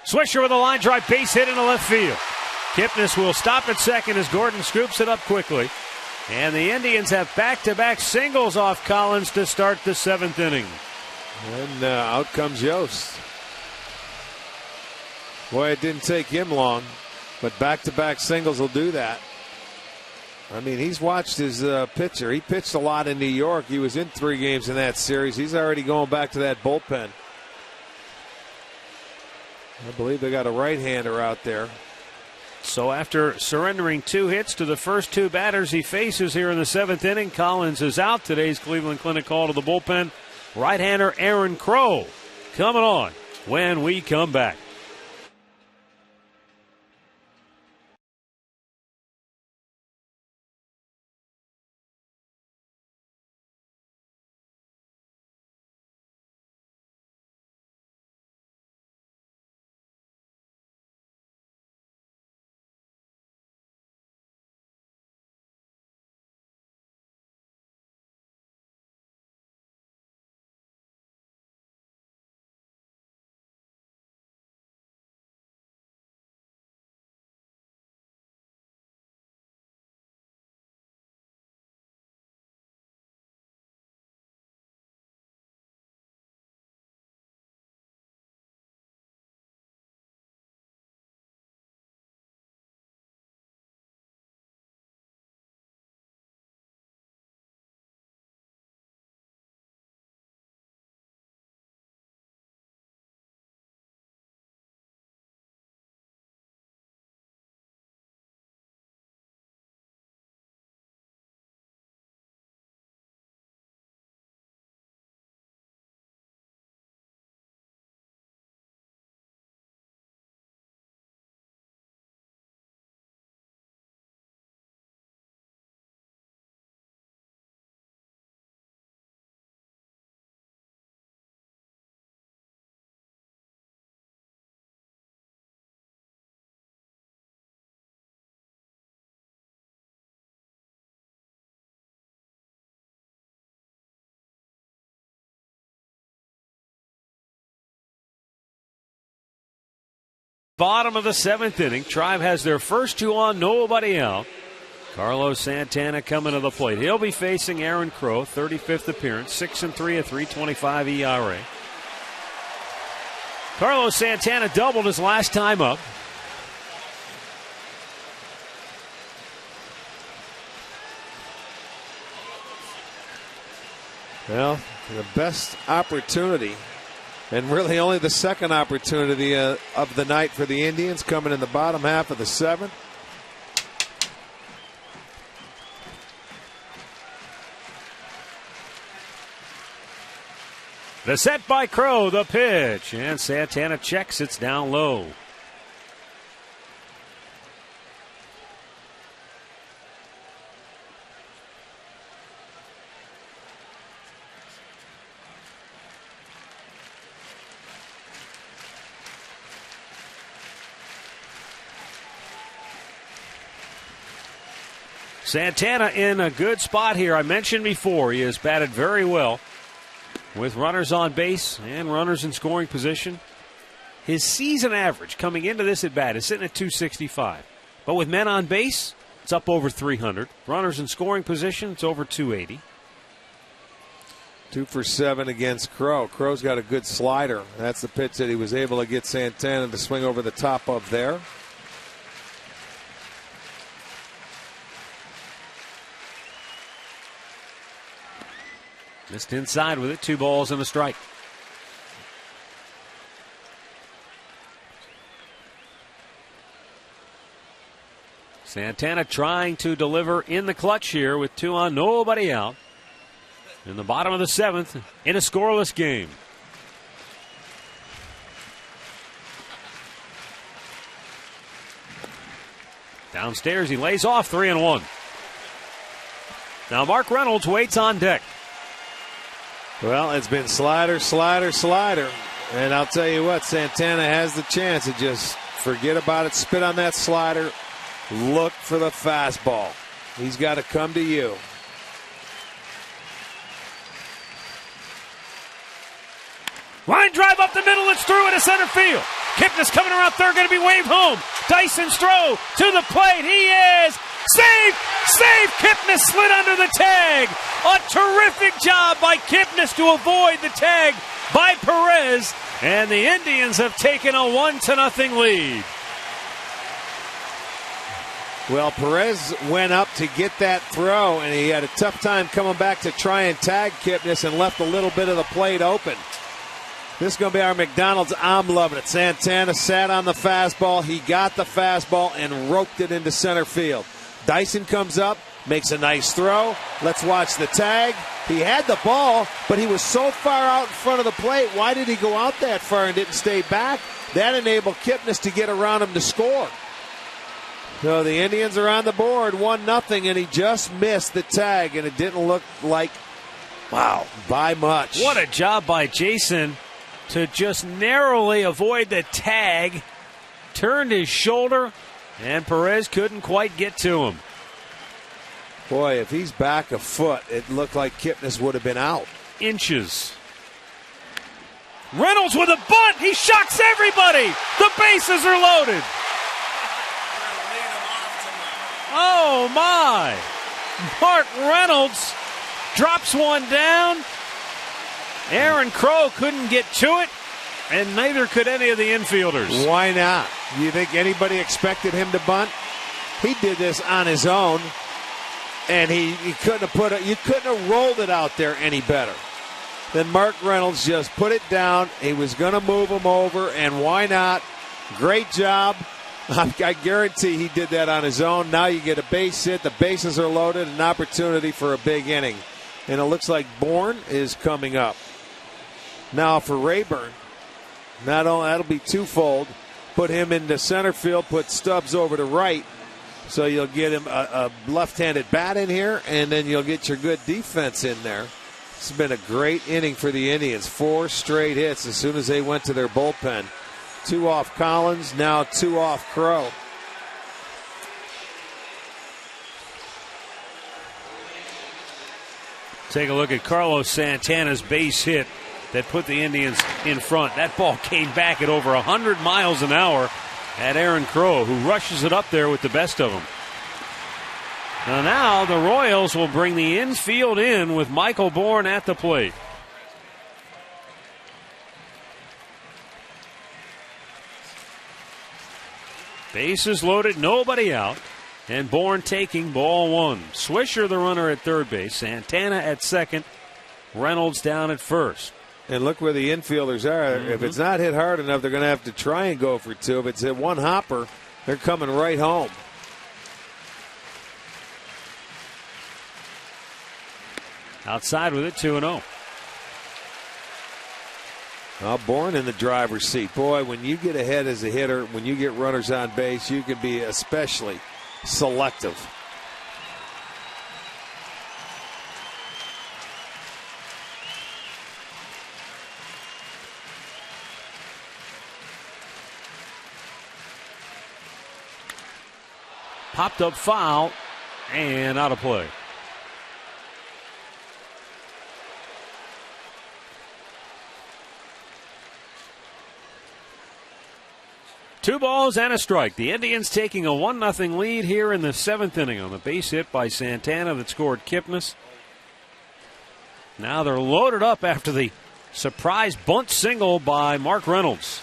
Swisher with a line drive, base hit into left field. Kipnis will stop at second as Gordon scoops it up quickly. And the Indians have back-to-back singles off Collins to start the 7th inning. And out comes Yost. Boy, it didn't take him long, but back-to-back singles will do that. I mean, he's watched his pitcher. He pitched a lot in New York. He was in 3 games in that series. He's already going back to that bullpen. I believe they got a right-hander out there. So after surrendering 2 hits to the first 2 batters he faces here in the 7th inning, Collins is out. Today's Cleveland Clinic call to the bullpen. Right-hander Aaron Crow coming on when we come back. Bottom of the 7th inning. Tribe has their first 2 on, nobody out. Carlos Santana coming to the plate. He'll be facing Aaron Crow, 35th appearance, 6-3, a 3.25 ERA. Carlos Santana doubled his last time up. Well, the best opportunity, and really only the second opportunity of the night for the Indians, coming in the bottom half of the 7th. The set by Crow, the pitch, and Santana checks. It's down low. Santana in a good spot here. I mentioned before, he has batted very well with runners on base and runners in scoring position. His season average coming into this at bat is sitting at 265. But with men on base, it's up over 300. Runners in scoring position, it's over 280. 2 for 7 against Crow. Crow's got a good slider. That's the pitch that he was able to get Santana to swing over the top of there. Missed inside with it. 2 balls and a strike. Santana trying to deliver in the clutch here with 2 on, nobody out. In the bottom of the 7th, in a scoreless game. Downstairs, he lays off 3-1. Now Mark Reynolds waits on deck. Well, it's been slider, slider, slider. And I'll tell you what, Santana has the chance to just forget about it, spit on that slider, look for the fastball. He's got to come to you. Line drive up the middle, it's through into center field. Kipnis coming around third, going to be waved home. Dyson Stroh to the plate, he is save! Kipnis slid under the tag. A terrific job by Kipnis to avoid the tag by Perez. And the Indians have taken a 1-0 lead. Well, Perez went up to get that throw, and he had a tough time coming back to try and tag Kipnis and left a little bit of the plate open. This is going to be our McDonald's. I'm loving it. Santana sat on the fastball. He got the fastball and roped it into center field. Dyson comes up, makes a nice throw. Let's watch the tag. He had the ball, but he was so far out in front of the plate. Why did he go out that far and didn't stay back? That enabled Kipnis to get around him to score. So the Indians are on the board, 1-0, and he just missed the tag, and it didn't look like, wow, by much. What a job by Jason to just narrowly avoid the tag. Turned his shoulder, and Perez couldn't quite get to him. Boy, if he's back a foot, it looked like Kipnis would have been out. Inches. Reynolds with a bunt. He shocks everybody. The bases are loaded. Oh, my. Mark Reynolds drops one down. Aaron Crow couldn't get to it, and neither could any of the infielders. Why not? You think anybody expected him to bunt? He did this on his own, and he couldn't have put it. You couldn't have rolled it out there any better. Then Mark Reynolds just put it down. He was going to move him over, and why not? Great job. I guarantee he did that on his own. Now you get a base hit. The bases are loaded. An opportunity for a big inning. And it looks like Bourne is coming up. Now for Rayburn, not only that'll be twofold. Put him into center field. Put Stubbs over to right. So you'll get him a left-handed bat in here. And then you'll get your good defense in there. It's been a great inning for the Indians. 4 straight hits as soon as they went to their bullpen. 2 off Collins, now 2 off Crow. Take a look at Carlos Santana's base hit that put the Indians in front. That ball came back at over 100 miles an hour at Aaron Crow, who rushes it up there with the best of them. Now the Royals will bring the infield in with Michael Bourne at the plate. Bases loaded, nobody out. And Bourne taking ball one. Swisher, the runner, at third base. Santana at second. Reynolds down at first. And look where the infielders are. If it's not hit hard enough, they're going to have to try and go for two. If it's hit one hopper, they're coming right home. Outside with it, 2-0. Bourne in the driver's seat. Boy, when you get ahead as a hitter, when you get runners on base, you can be especially selective. Popped up foul and out of play. Two balls and a strike. The Indians taking a 1-0 lead here in the seventh inning on the base hit by Santana that scored Kipnis. Now they're loaded up after the surprise bunt single by Mark Reynolds.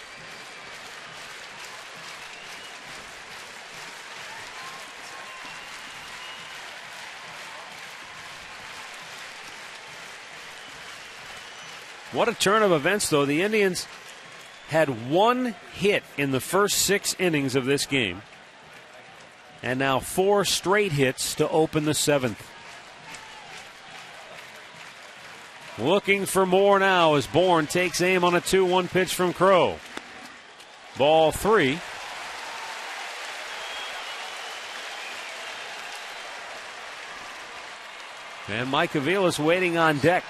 What a turn of events, though. The Indians had one hit in the first 6 innings of this game, and now 4 straight hits to open the 7th. Looking for more now as Bourne takes aim on a 2-1 pitch from Crow. Ball 3. And Mike Aviles waiting on deck.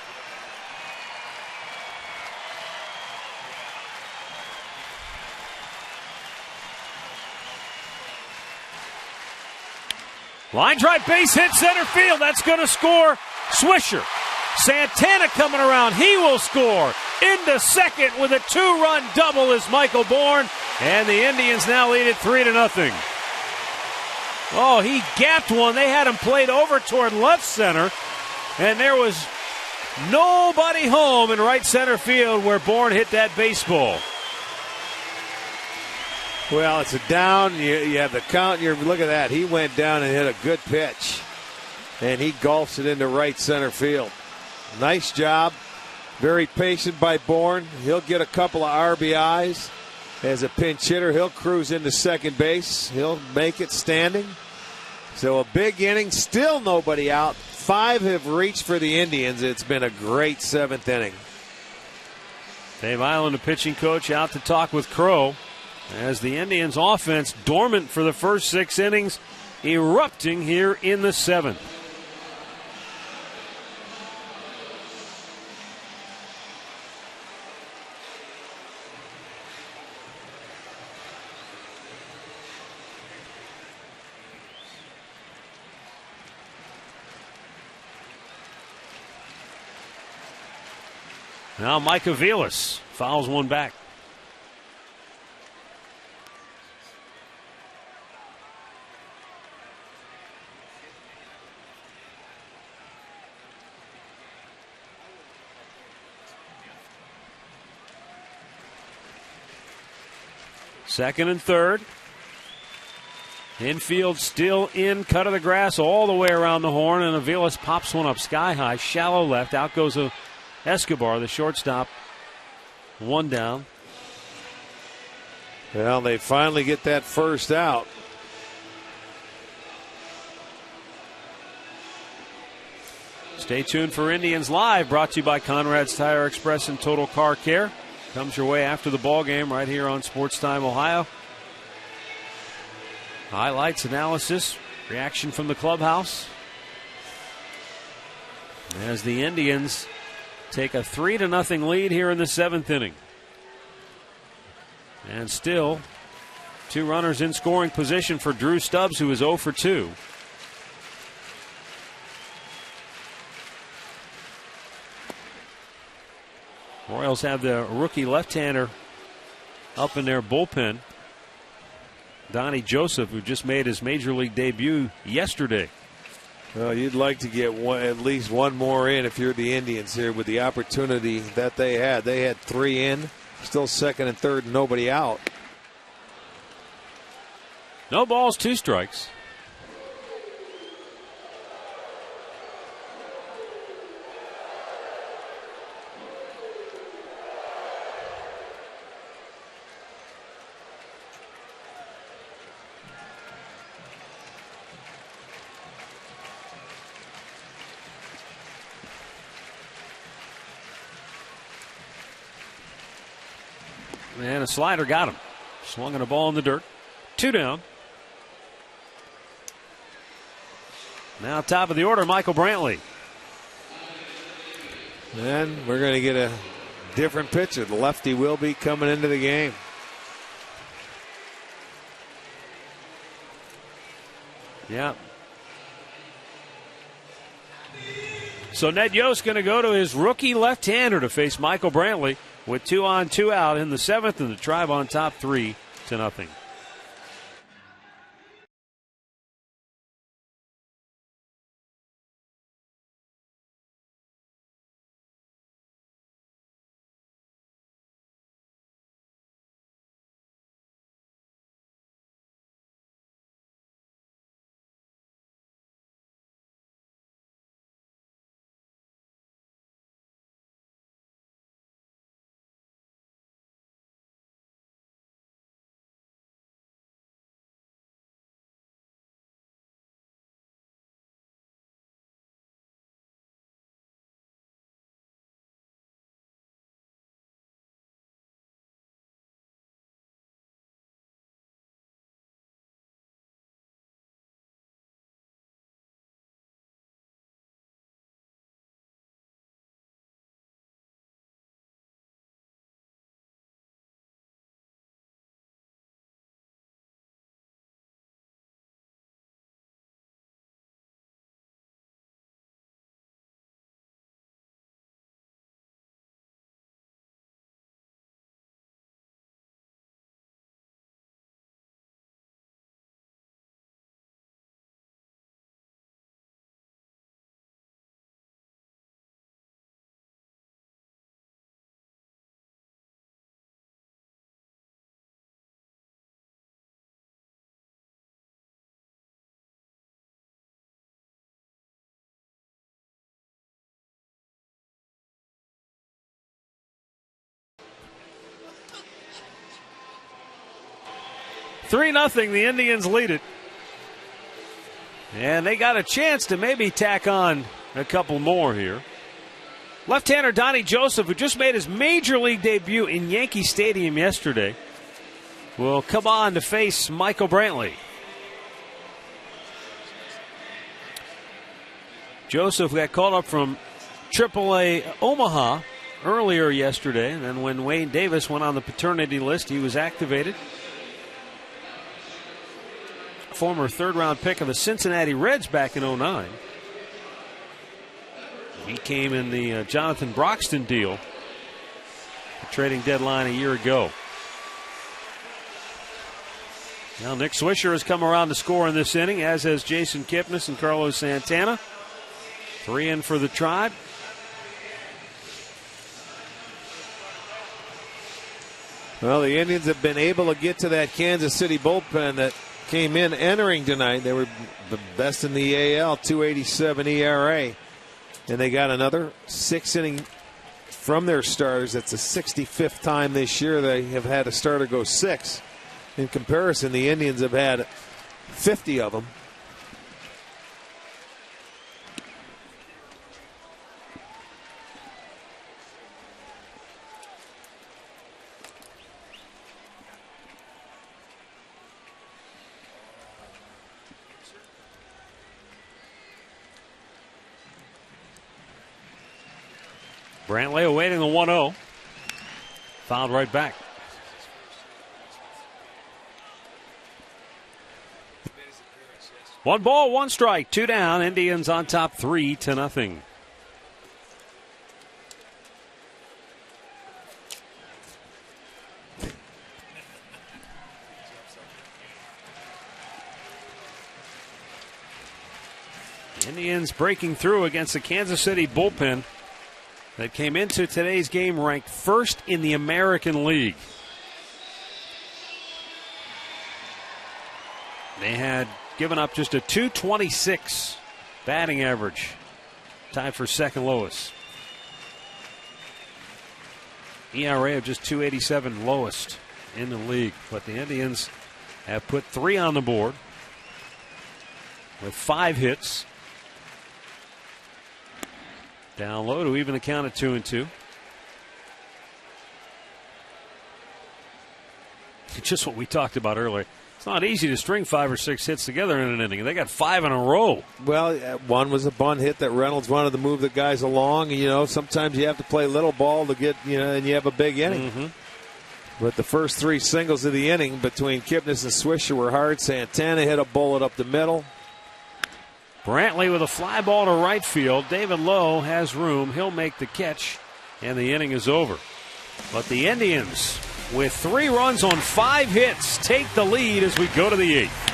Line drive, base hit, center field. That's going to score. Swisher. Santana coming around. He will score. Into second with a 2-run double is Michael Bourne. And the Indians now lead it 3-0. Oh, he gapped one. They had him played over toward left center. And there was nobody home in right center field where Bourne hit that baseball. Well, it's a down. You have the count. Look at that. He went down and hit a good pitch. And he golfs it into right center field. Nice job. Very patient by Bourne. He'll get a couple of RBIs. As a pinch hitter, he'll cruise into second base. He'll make it standing. So a big inning. Still nobody out. 5 have reached for the Indians. It's been a great 7th inning. Dave Island, the pitching coach, out to talk with Crow. As the Indians' offense dormant for the first 6 innings, erupting here in the 7th. Now Mike Aviles fouls one back. Second and third. Infield still in, cut of the grass all the way around the horn, and Aviles pops one up sky high, shallow left. Out goes Escobar, the shortstop. One down. Well, they finally get that first out. Stay tuned for Indians Live, brought to you by Conrad's Tire Express and Total Car Care. Comes your way after the ball game right here on Sports Time Ohio. Highlights, analysis, reaction from the clubhouse. As the Indians take a 3-0 lead here in the 7th inning. And still 2 runners in scoring position for Drew Stubbs, who is 0 for 2. Royals have the rookie left-hander up in their bullpen. Donnie Joseph, who just made his major league debut yesterday. Well, you'd like to get at least one more in if you're the Indians here with the opportunity that they had. They had 3 in, still second and third, nobody out. No balls, 2 strikes. And a slider got him. Swung on a ball in the dirt. 2 down. Now top of the order, Michael Brantley. And we're going to get a different pitcher. The lefty will be coming into the game. Yeah. So Ned Yost going to go to his rookie left-hander to face Michael Brantley with 2 on, 2 out in the 7th, and the Tribe on top 3-0. Three 0, the Indians lead it. And they got a chance to maybe tack on a couple more here. Left-hander Donnie Joseph, who just made his major league debut in Yankee Stadium yesterday, will come on to face Michael Brantley. Joseph got called up from AAA Omaha earlier yesterday, and then when Wayne Davis went on the paternity list, he was activated. Former third-round pick of the Cincinnati Reds back in 2009. He came in the Jonathan Broxton deal, the trading deadline a year ago. Now Nick Swisher has come around to score in this inning, as has Jason Kipnis and Carlos Santana. 3 in for the Tribe. Well, the Indians have been able to get to that Kansas City bullpen that came in entering tonight. They were the best in the AL, 2.87 ERA. And they got another 6 inning from their starters. That's the 65th time this year they have had a starter go 6. In comparison, the Indians have had 50 of them. Brantley awaiting the 1-0. Fouled right back. One ball, 1 strike, 2 down. Indians on top 3-0. Indians breaking through against the Kansas City bullpen that came into today's game ranked first in the American League. They had given up just a .226 batting average, tied for second lowest. ERA of just .287, lowest in the league. But the Indians have put 3 on the board with 5 hits. Down low to even the count at 2-2. Just what we talked about earlier. It's not easy to string 5 or 6 hits together in an inning. They got 5 in a row. Well, one was a bunt hit that Reynolds wanted to move the guys along. You know, sometimes you have to play little ball to get, and you have a big inning. Mm-hmm. But the first 3 singles of the inning between Kipnis and Swisher were hard. Santana hit a bullet up the middle. Brantley with a fly ball to right field. David Lowe has room. He'll make the catch, and the inning is over. But the Indians, with 3 runs on 5 hits, take the lead as we go to the 8th.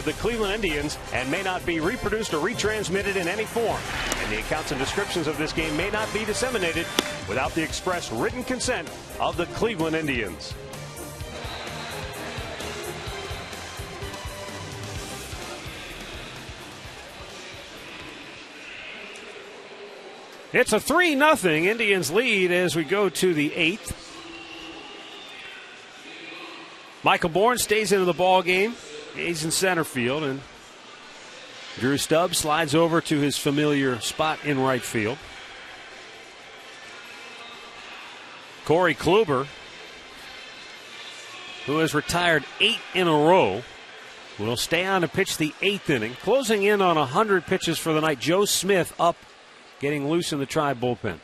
The Cleveland Indians and may not be reproduced or retransmitted in any form. And the accounts and descriptions of this game may not be disseminated without the express written consent of the Cleveland Indians. It's a 3-0 Indians lead as we go to the 8th. Michael Bourne stays into the ball game. He's in center field, and Drew Stubbs slides over to his familiar spot in right field. Corey Kluber, who has retired 8 in a row, will stay on to pitch the 8th inning. Closing in on 100 pitches for the night. Joe Smith up, getting loose in the Tribe bullpen.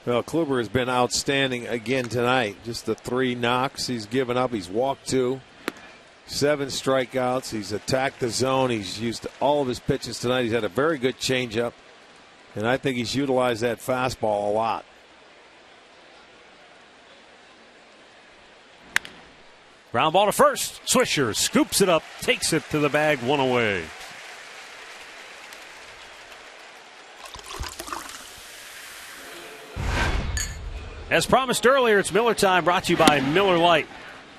Well, Kluber has been outstanding again tonight. Just the 3 knocks he's given up. He's walked 2, 7 strikeouts. He's attacked the zone. He's used all of his pitches tonight. He's had a very good changeup, and I think he's utilized that fastball a lot. Ground ball to first. Swisher scoops it up, takes it to the bag, 1 away. As promised earlier, it's Miller time, brought to you by Miller Lite.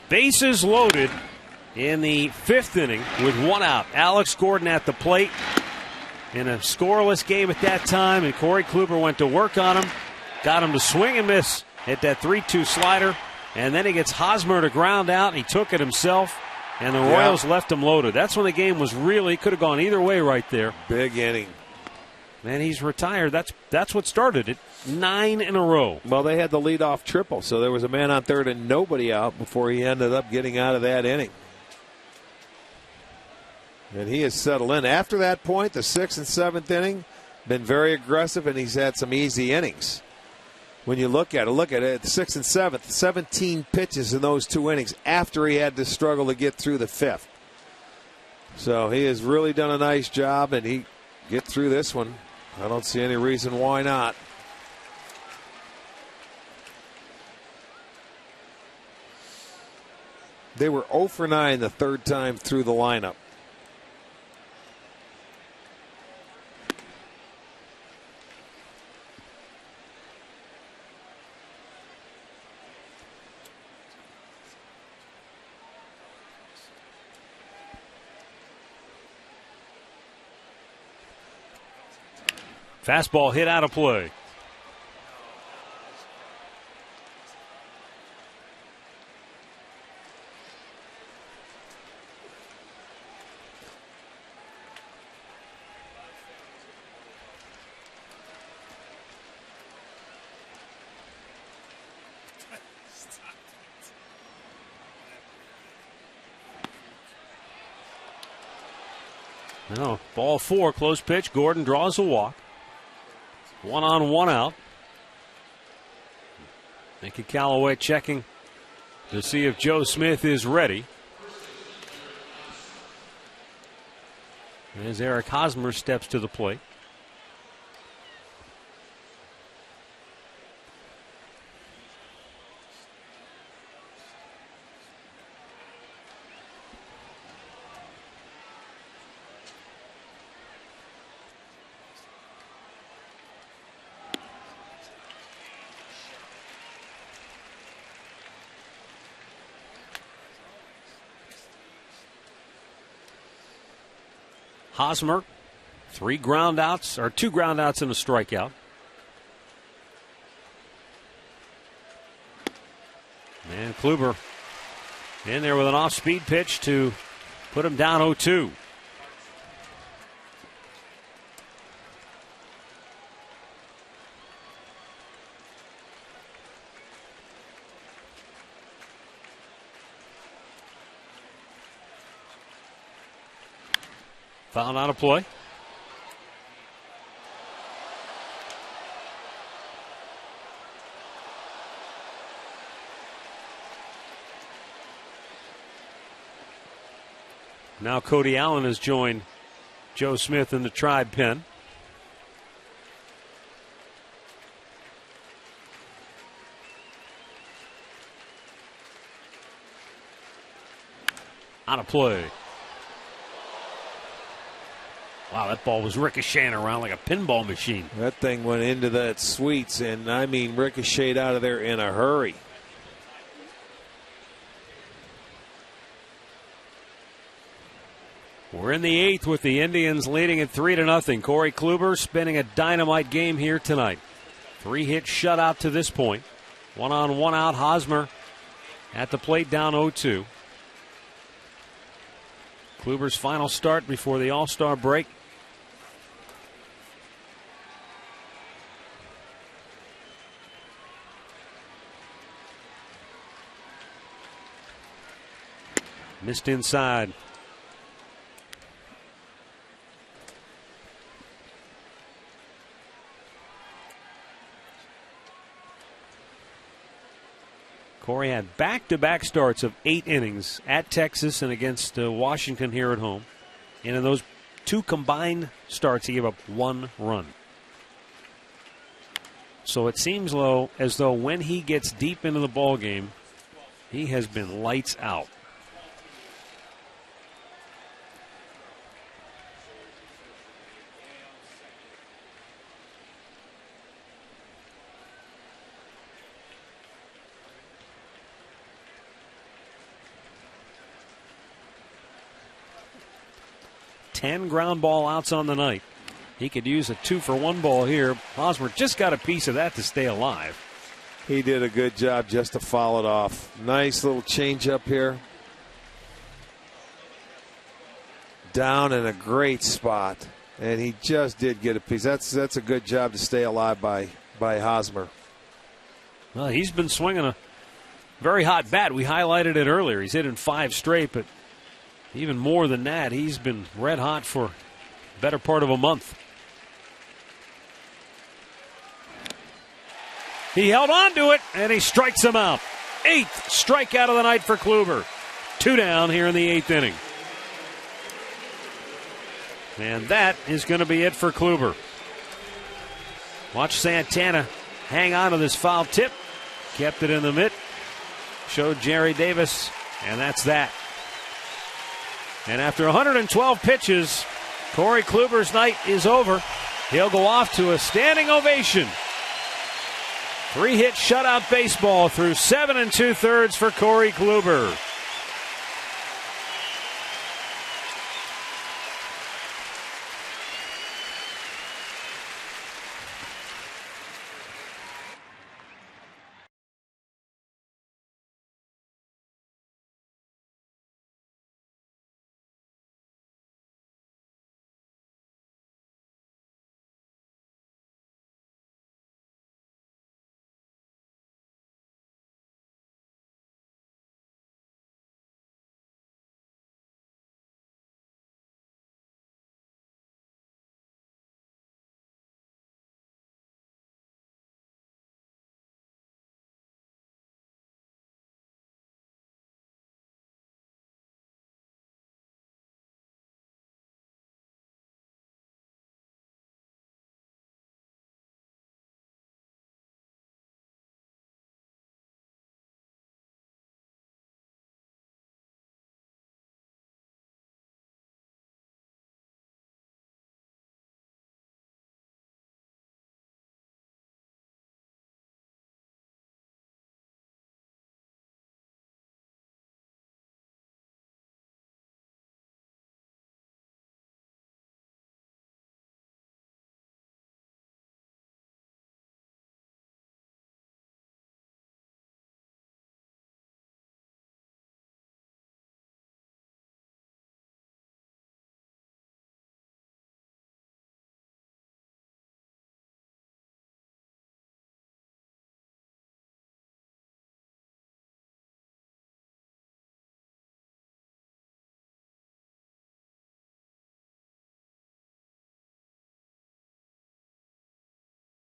Bases loaded in the 5th inning with 1 out. Alex Gordon at the plate in a scoreless game at that time, and Corey Kluber went to work on him, got him to swing and miss at that 3-2 slider, and then he gets Hosmer to ground out, and he took it himself, and the Royals left him loaded. That's when the game was really, could have gone either way right there. Big inning. And he's retired. That's what started it. 9 in a row. Well, they had the leadoff triple, so there was a man on third and nobody out before he ended up getting out of that inning. And he has settled in. After that point, the 6th and 7th inning, been very aggressive, and he's had some easy innings. When you look at it, the 6th and 7th, 17 pitches in those 2 innings after he had to struggle to get through the 5th. So he has really done a nice job, and he get through this one. I don't see any reason why not. They were 0 for 9 the 3rd time through the lineup. Fastball hit out of play. No, ball 4, close pitch. Gordon draws a walk. 1 on, 1 out. Mickey Callaway checking to see if Joe Smith is ready. As Eric Hosmer steps to the plate. Hosmer, 2 ground outs and a strikeout. And Kluber in there with an off-speed pitch to put him down 0-2. Foul out of play. Now Cody Allen has joined Joe Smith in the Tribe pen. Out of play. Wow, that ball was ricocheting around like a pinball machine. That thing went into that Sweets, and I mean ricocheted out of there in a hurry. We're in the 8th with the Indians leading at 3-0. Corey Kluber spending a dynamite game here tonight. 3-hit shutout to this point. 1 on, 1 out. Hosmer at the plate down 0-2. Kluber's final start before the All-Star break. Missed inside. Corey had back-to-back starts of 8 innings at Texas and against Washington here at home. And in those 2 combined starts, he gave up 1 run. So it seems as though when he gets deep into the ball game, he has been lights out. Ten ground ball outs on the night. He could use a 2-for-1 ball here. Hosmer just got a piece of that to stay alive. He did a good job just to foul it off. Nice little changeup here. Down in a great spot. And he just did get a piece. That's a good job to stay alive by Hosmer. Well, he's been swinging a very hot bat. We highlighted it earlier. He's hitting 5 straight, but Even more than that, he's been red hot for the better part of a month. He held on to it, and he strikes him out. 8th strikeout of the night for Kluber. 2 down here in the 8th inning. And that is going to be it for Kluber. Watch Santana hang on to this foul tip. Kept it in the mitt. Showed Jerry Davis, and that's that. And after 112 pitches, Corey Kluber's night is over. He'll go off to a standing ovation. 3-hit shutout baseball through 7 2/3 for Corey Kluber.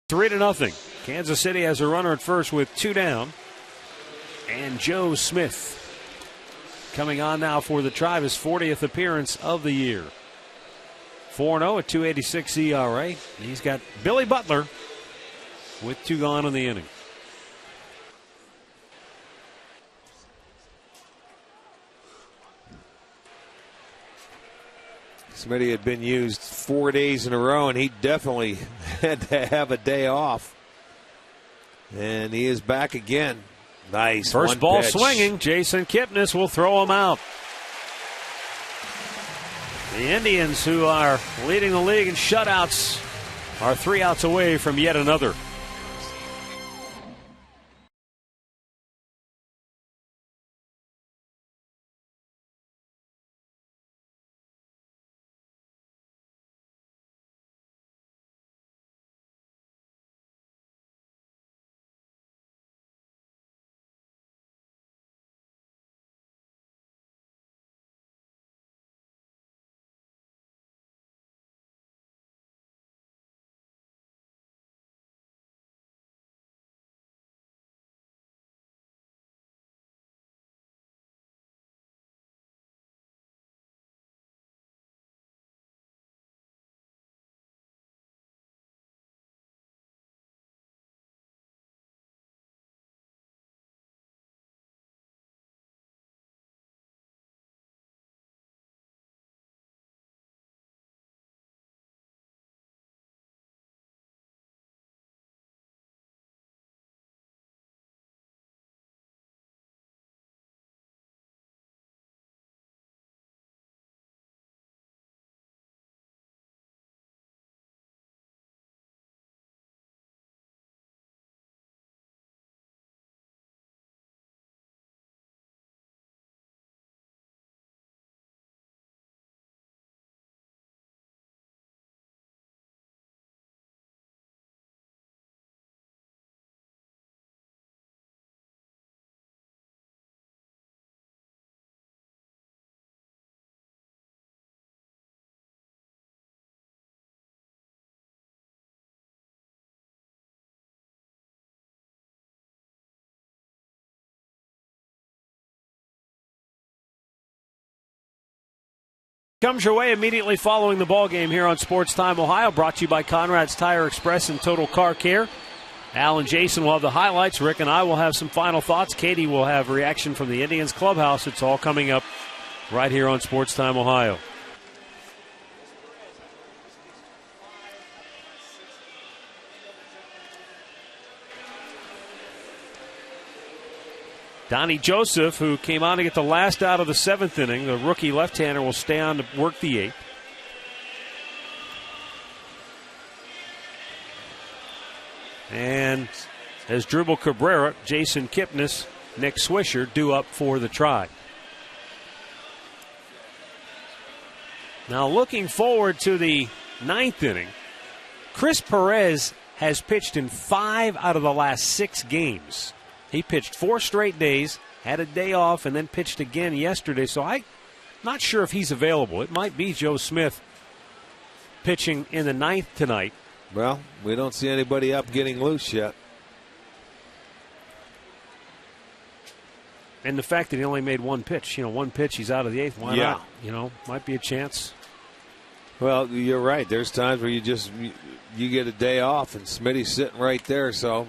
Three to nothing. Kansas City has a runner at first with 2 down. And Joe Smith coming on now for the Tribe, his 40th appearance of the year. 4-0 at 2.86 ERA. He's got Billy Butler with 2 gone in the inning. Smitty had been used 4 days in a row, and he definitely had to have a day off. And he is back again. Nice. First ball pitch. swinging. Jason Kipnis will throw him out. The Indians, who are leading the league in shutouts, are 3 outs away from yet another. Comes your way immediately following the ball game here on Sports Time Ohio, brought to you by Conrad's Tire Express and Total Car Care. Al and Jason will have the highlights. Rick and I will have some final thoughts. Katie will have reaction from the Indians clubhouse. It's all coming up right here on Sports Time Ohio. Donnie Joseph, who came on to get the last out of the 7th inning, the rookie left-hander, will stay on to work the 8th. And as Dribble Cabrera, Jason Kipnis, Nick Swisher due up for the try. Now looking forward to the 9th inning, Chris Perez has pitched in 5 out of the last 6 games. He pitched 4 straight days, had a day off, and then pitched again yesterday. So I'm not sure if he's available. It might be Joe Smith pitching in the 9th tonight. Well, we don't see anybody up getting loose yet. And the fact that he only made 1 pitch, one pitch, he's out of the 8th. Why not? Might be a chance. Well, you're right. There's times where you get a day off, and Smitty's sitting right there, so...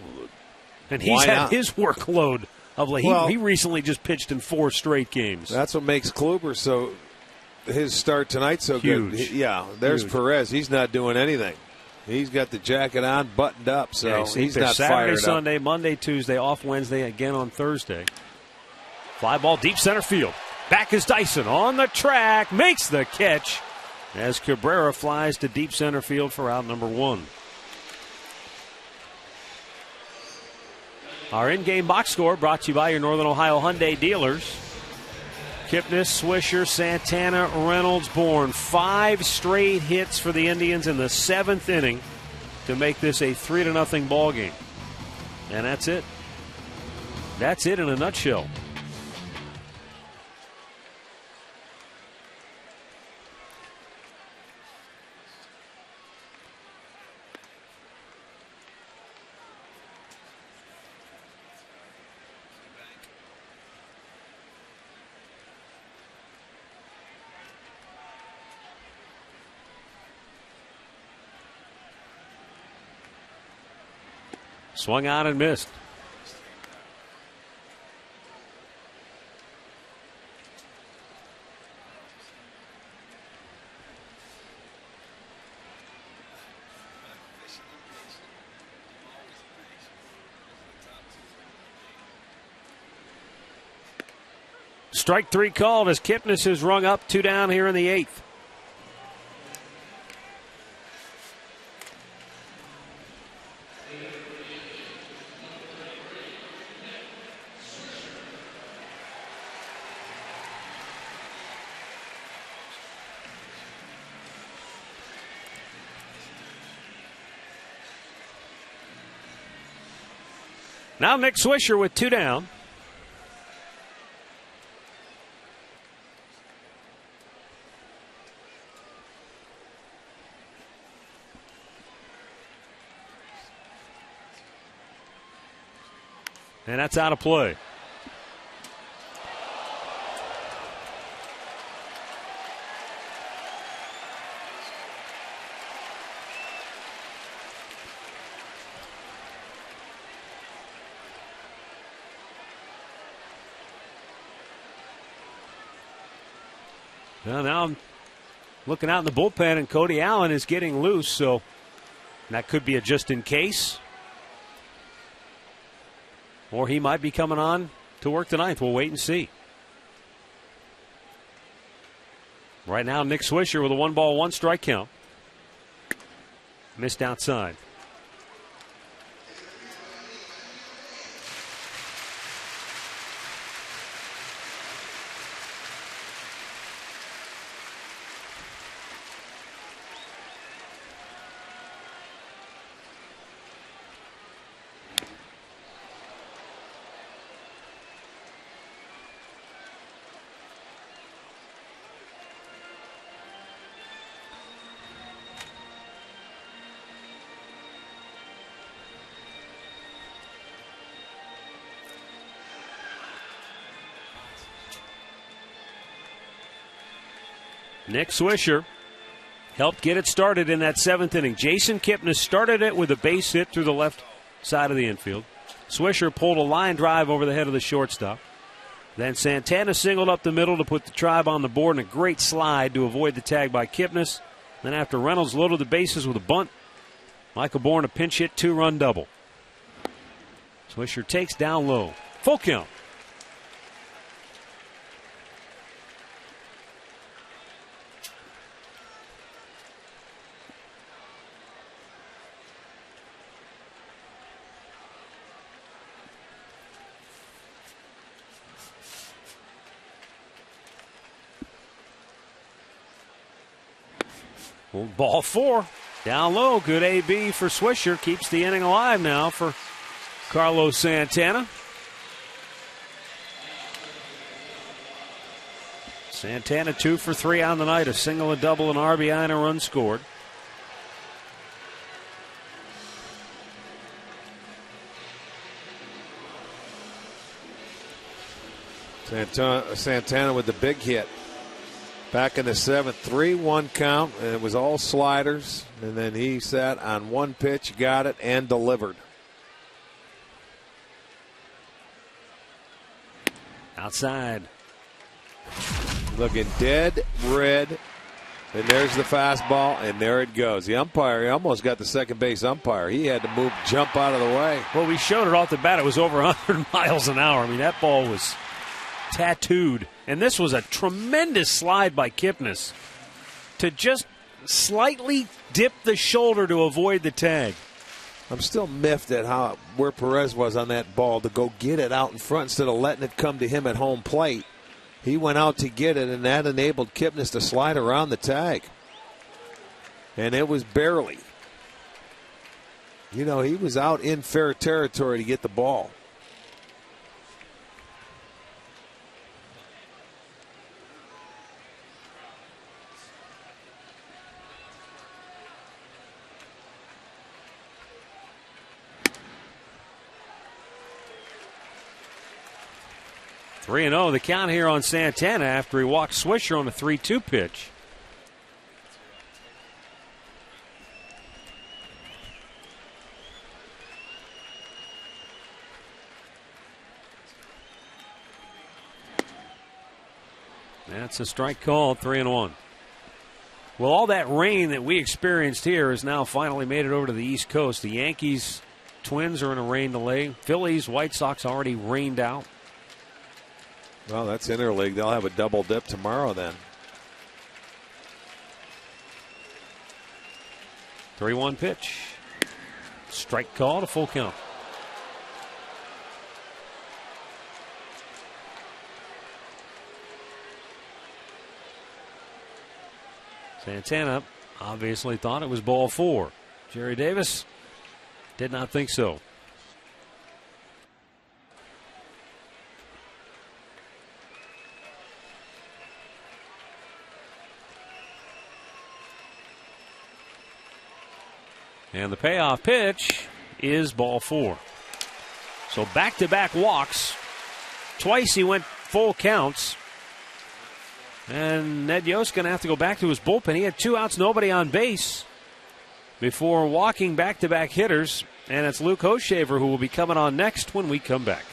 And he's had his workload of late. He recently just pitched in 4 straight games. That's what makes Kluber his start tonight so good. There's Huge. Perez. He's not doing anything. He's got the jacket on, buttoned up, so he's not Saturday, fired Sunday, up. Monday, Tuesday, off Wednesday, again on Thursday. Fly ball deep center field. Back is Dyson on the track, makes the catch as Cabrera flies to deep center field for out number 1. Our in-game box score brought to you by your Northern Ohio Hyundai dealers. Kipnis, Swisher, Santana, Reynolds, Bourne. 5 straight hits for the Indians in the 7th inning to make this a 3-0 ball game. And that's it. That's it in a nutshell. Swung on and missed. Strike 3 called as Kipnis has rung up 2 down here in the 8th. Now Nick Swisher with 2 down. And that's out of play. Well, now I'm looking out in the bullpen, and Cody Allen is getting loose, so that could be a just in case. Or he might be coming on to work tonight. We'll wait and see. Right now, Nick Swisher with a 1-ball, 1-strike count. Missed outside. Nick Swisher helped get it started in that 7th inning. Jason Kipnis started it with a base hit through the left side of the infield. Swisher pulled a line drive over the head of the shortstop. Then Santana singled up the middle to put the Tribe on the board, and a great slide to avoid the tag by Kipnis. Then after Reynolds loaded the bases with a bunt, Michael Bourne a pinch hit 2-run double. Swisher takes down low. Full count. Ball 4. Down low. Good AB for Swisher. Keeps the inning alive now for Carlos Santana. Santana 2 for 3 on the night. A single, a double, an RBI, and a run scored. Santana with the big hit. Back in the 7th, 3-1 count, and it was all sliders. And then he sat on one pitch, got it, and delivered. Outside. Looking dead red. And there's the fastball, and there it goes. The umpire, he almost got the second base umpire. He had to jump out of the way. Well, we showed it off the bat. It was over 100 miles an hour. I mean, that ball was tattooed. And this was a tremendous slide by Kipnis to just slightly dip the shoulder to avoid the tag. I'm still miffed at where Perez was on that ball to go get it out in front instead of letting it come to him at home plate. He went out to get it, and that enabled Kipnis to slide around the tag. And it was barely. You know, he was out in fair territory to get the ball. Three and 0 the count here on Santana after he walked Swisher on a 3-2 pitch. That's a strike call, 3-1. Well, all that rain that we experienced here has now finally made it over to the East Coast. The Yankees, Twins are in a rain delay. Phillies, White Sox already rained out. Well, that's interleague. They'll have a double dip tomorrow then. 3-1 pitch. Strike call to full count. Santana obviously thought it was ball 4. Jerry Davis did not think so. And the payoff pitch is ball 4. So back-to-back walks. Twice he went full counts. And Ned Yost's going to have to go back to his bullpen. He had 2 outs, nobody on base before walking back-to-back hitters. And it's Luke Hochevar who will be coming on next when we come back.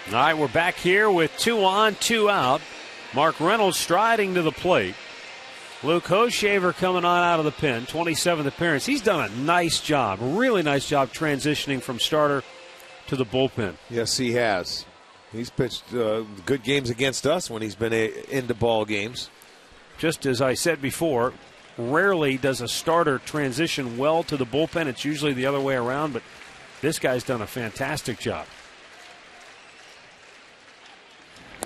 All right, we're back here with 2 on, 2 out. Mark Reynolds striding to the plate. Luke Hoshaver coming on out of the pen, 27th appearance. He's done a nice job, really nice job transitioning from starter to the bullpen. Yes, he has. He's pitched good games against us when he's been into ball games. Just as I said before, rarely does a starter transition well to the bullpen. It's usually the other way around, but this guy's done a fantastic job.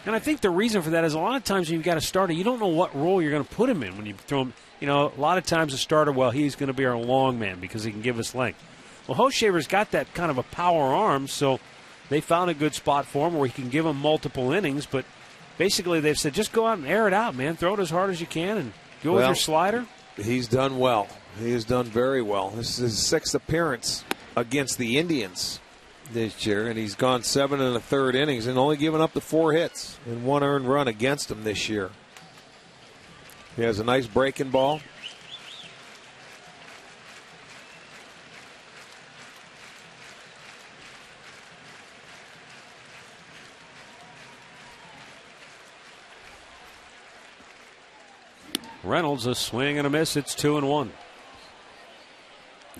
And I think the reason for that is a lot of times when you've got a starter, you don't know what role you're going to put him in when you throw him. You know, a lot of times a starter, well, he's going to be our long man because he can give us length. Well, Hoshaver's got that kind of a power arm, so they found a good spot for him where he can give him multiple innings. But basically they've said, just go out and air it out, man. Throw it as hard as you can and go with your slider. He's done well. He has done very well. This is his 6th appearance against the Indians this year, and he's gone 7 1/3 innings and only given up the 4 hits and 1 earned run against him this year. He has a nice breaking ball. Reynolds, a swing and a miss. It's 2-1.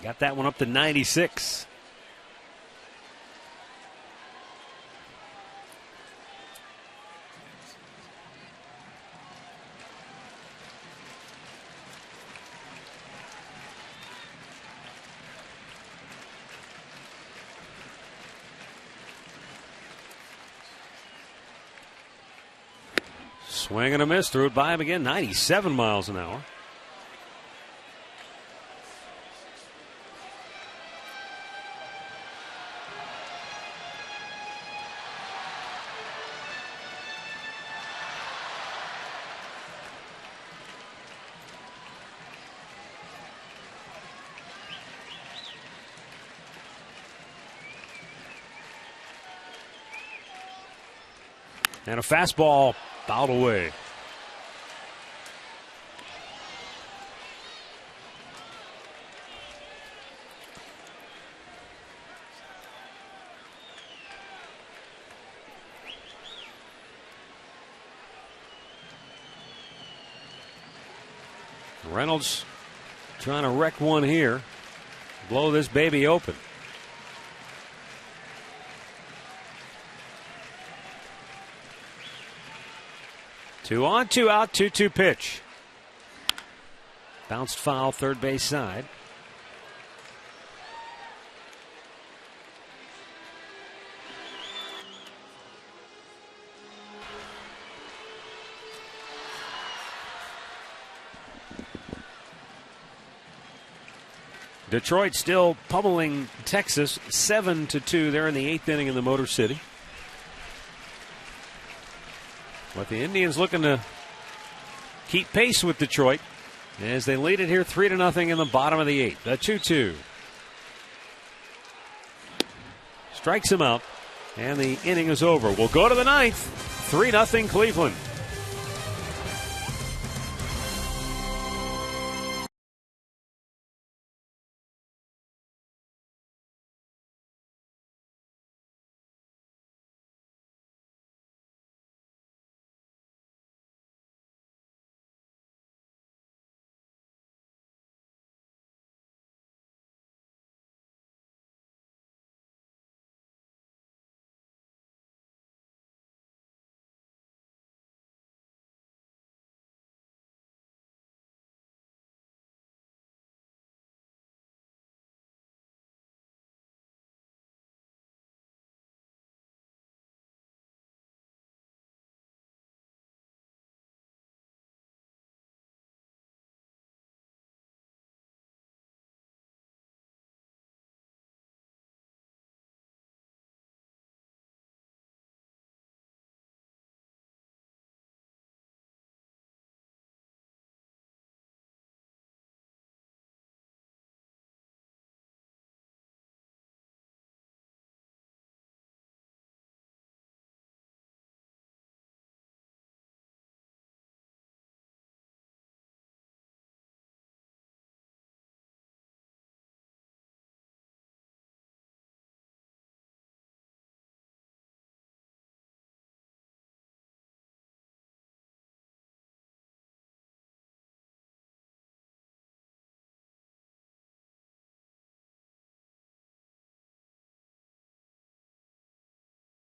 Got that one up to 96. Swing and a miss. Threw it by him again. 97 miles an hour. And a fastball fouled away. Reynolds trying to wreck one here. Blow this baby open. Two on, 2 out, 2-2 pitch. Bounced foul, third base side. Detroit still pummeling Texas 7-2. They're in the 8th inning in the Motor City. But the Indians looking to keep pace with Detroit as they lead it here 3-0 in the bottom of the 8th. The 2-2. Strikes him out, and the inning is over. We'll go to the 9th. 3-0 Cleveland.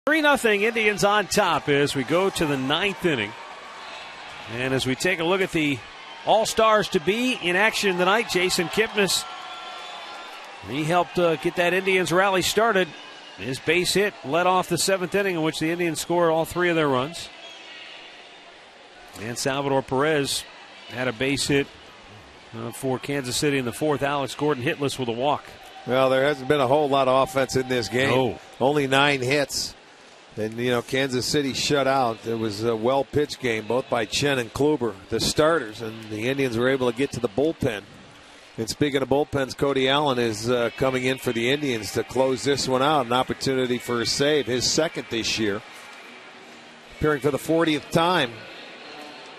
3-0 Indians on top as we go to the 9th inning. And as we take a look at the All-Stars to be in action tonight, Jason Kipnis, he helped get that Indians rally started. His base hit led off the 7th inning in which the Indians scored all 3 of their runs. And Salvador Perez had a base hit for Kansas City in the 4th. Alex Gordon hitless with a walk. Well, there hasn't been a whole lot of offense in this game. No. Only 9 hits. And, Kansas City shut out. It was a well-pitched game, both by Chen and Kluber, the starters, and the Indians were able to get to the bullpen. And speaking of bullpens, Cody Allen is coming in for the Indians to close this one out. An opportunity for a save, his 2nd this year. Appearing for the 40th time.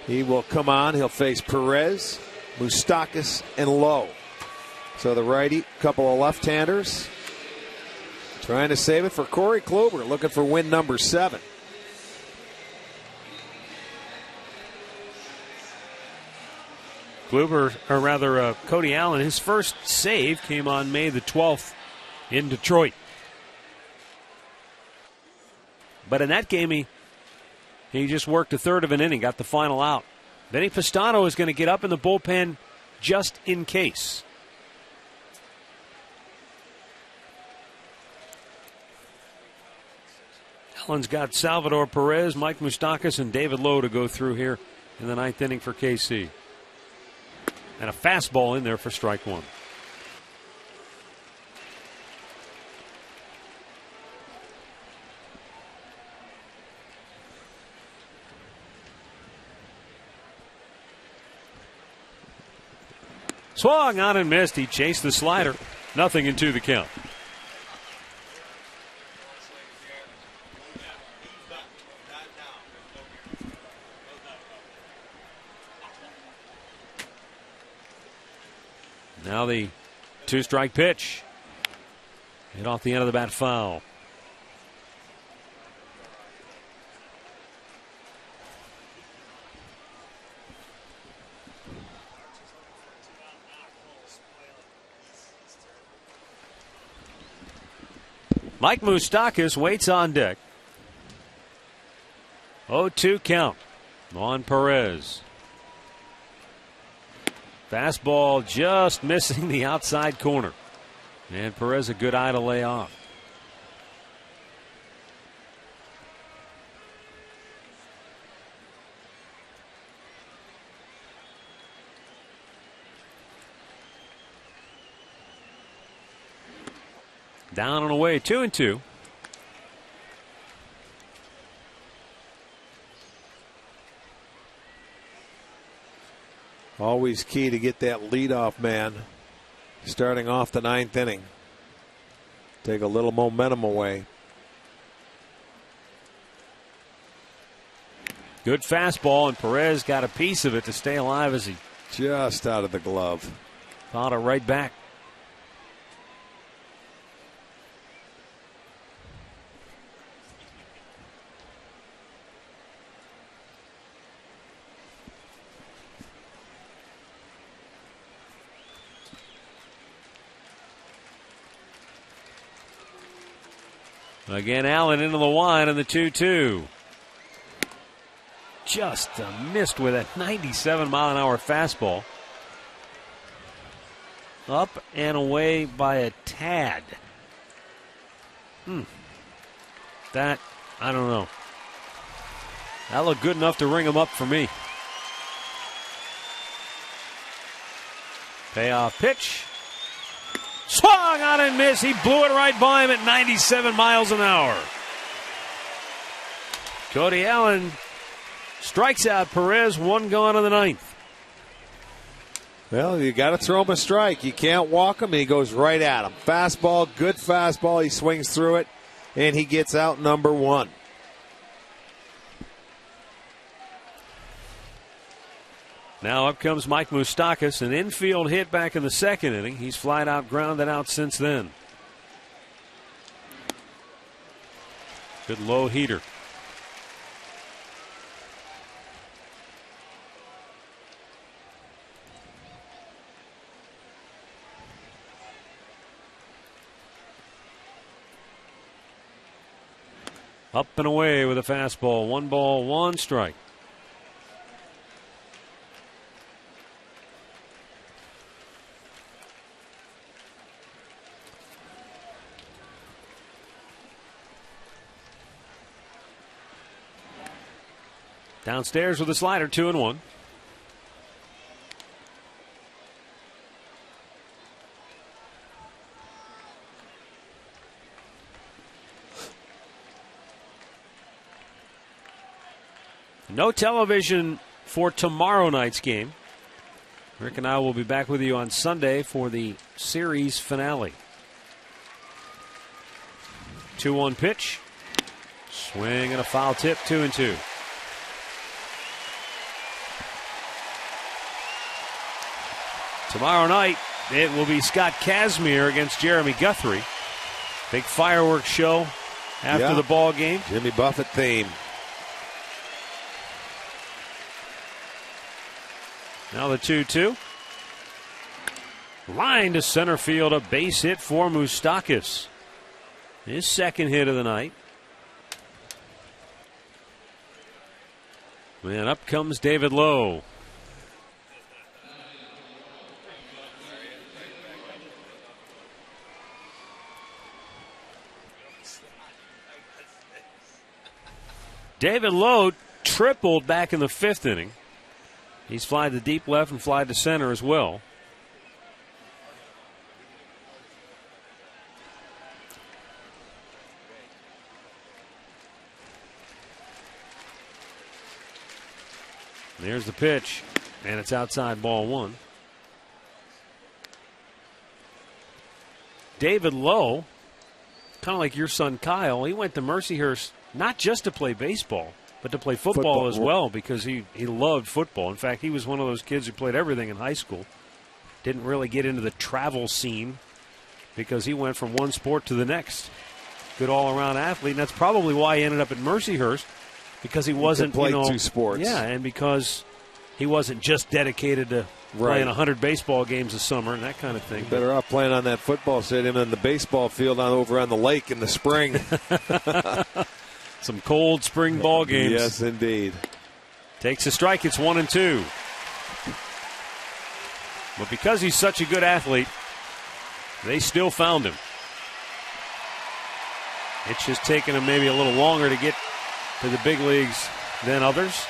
He will come on. He'll face Perez, Moustakas, and Lowe. So the righty, couple of left-handers. Trying to save it for Corey Kluber, looking for win number 7. Cody Allen, his first save came on May the 12th in Detroit. But in that game, he just worked a third of an inning, got the final out. Benny Pistano is going to get up in the bullpen just in case. Allen's got Salvador Perez, Mike Moustakas, and David Lowe to go through here in the 9th inning for KC. And a fastball in there for strike 1. Swung on and missed. He chased the slider. 0-2 the count. Now the 2-strike pitch. Hit off the end of the bat, foul. Mike Moustakas waits on deck. 0-2 count on Perez. Fastball just missing the outside corner. And Perez a good eye to lay off. Down and away, 2-2. Always key to get that leadoff man starting off the 9th inning. Take a little momentum away. Good fastball, and Perez got a piece of it to stay alive as he just out of the glove. Fouled it right back. Again, Allen into the line and the 2-2. Just missed with a 97-mile-an-hour fastball. Up and away by a tad. That, I don't know. That looked good enough to ring him up for me. Payoff pitch. Swung on and missed. He blew it right by him at 97 miles an hour. Cody Allen strikes out Perez, 1 gone in the 9th. Well, you got to throw him a strike. You can't walk him, and he goes right at him. Fastball, good fastball. He swings through it, and he gets out number 1. Now up comes Mike Moustakas, an infield hit back in the 2nd inning. He's flied out, grounded out since then. Good low heater. Up and away with a fastball. 1 ball, 1 strike. Downstairs with a slider, 2-1. No television for tomorrow night's game. Rick and I will be back with you on Sunday for the series finale. 2-1 pitch. Swing and a foul tip, 2-2. Tomorrow night, it will be Scott Kazmir against Jeremy Guthrie. Big fireworks show after the ball game. Jimmy Buffett theme. Now the 2-2. Line to center field, a base hit for Moustakas. His second hit of the night. And up comes David Lowe. David Lowe tripled back in the 5th inning. He's flied to deep left and flied to center as well. There's the pitch, and it's outside, ball 1. David Lowe, kind of like your son Kyle, he went to Mercyhurst not just to play baseball, but to play football as well, because he loved football. In fact, he was one of those kids who played everything in high school. Didn't really get into the travel scene because he went from one sport to the next. Good all-around athlete, and that's probably why he ended up at Mercyhurst, because he wasn't played 2 sports. Yeah, and because he wasn't just dedicated to playing 100 baseball games a summer and that kind of thing. Better off playing on that football stadium than the baseball field over on the lake in the spring. Some cold spring ball games. Yes, indeed. Takes a strike. It's 1-2. But because he's such a good athlete, they still found him. It's just taken him maybe a little longer to get to the big leagues than others.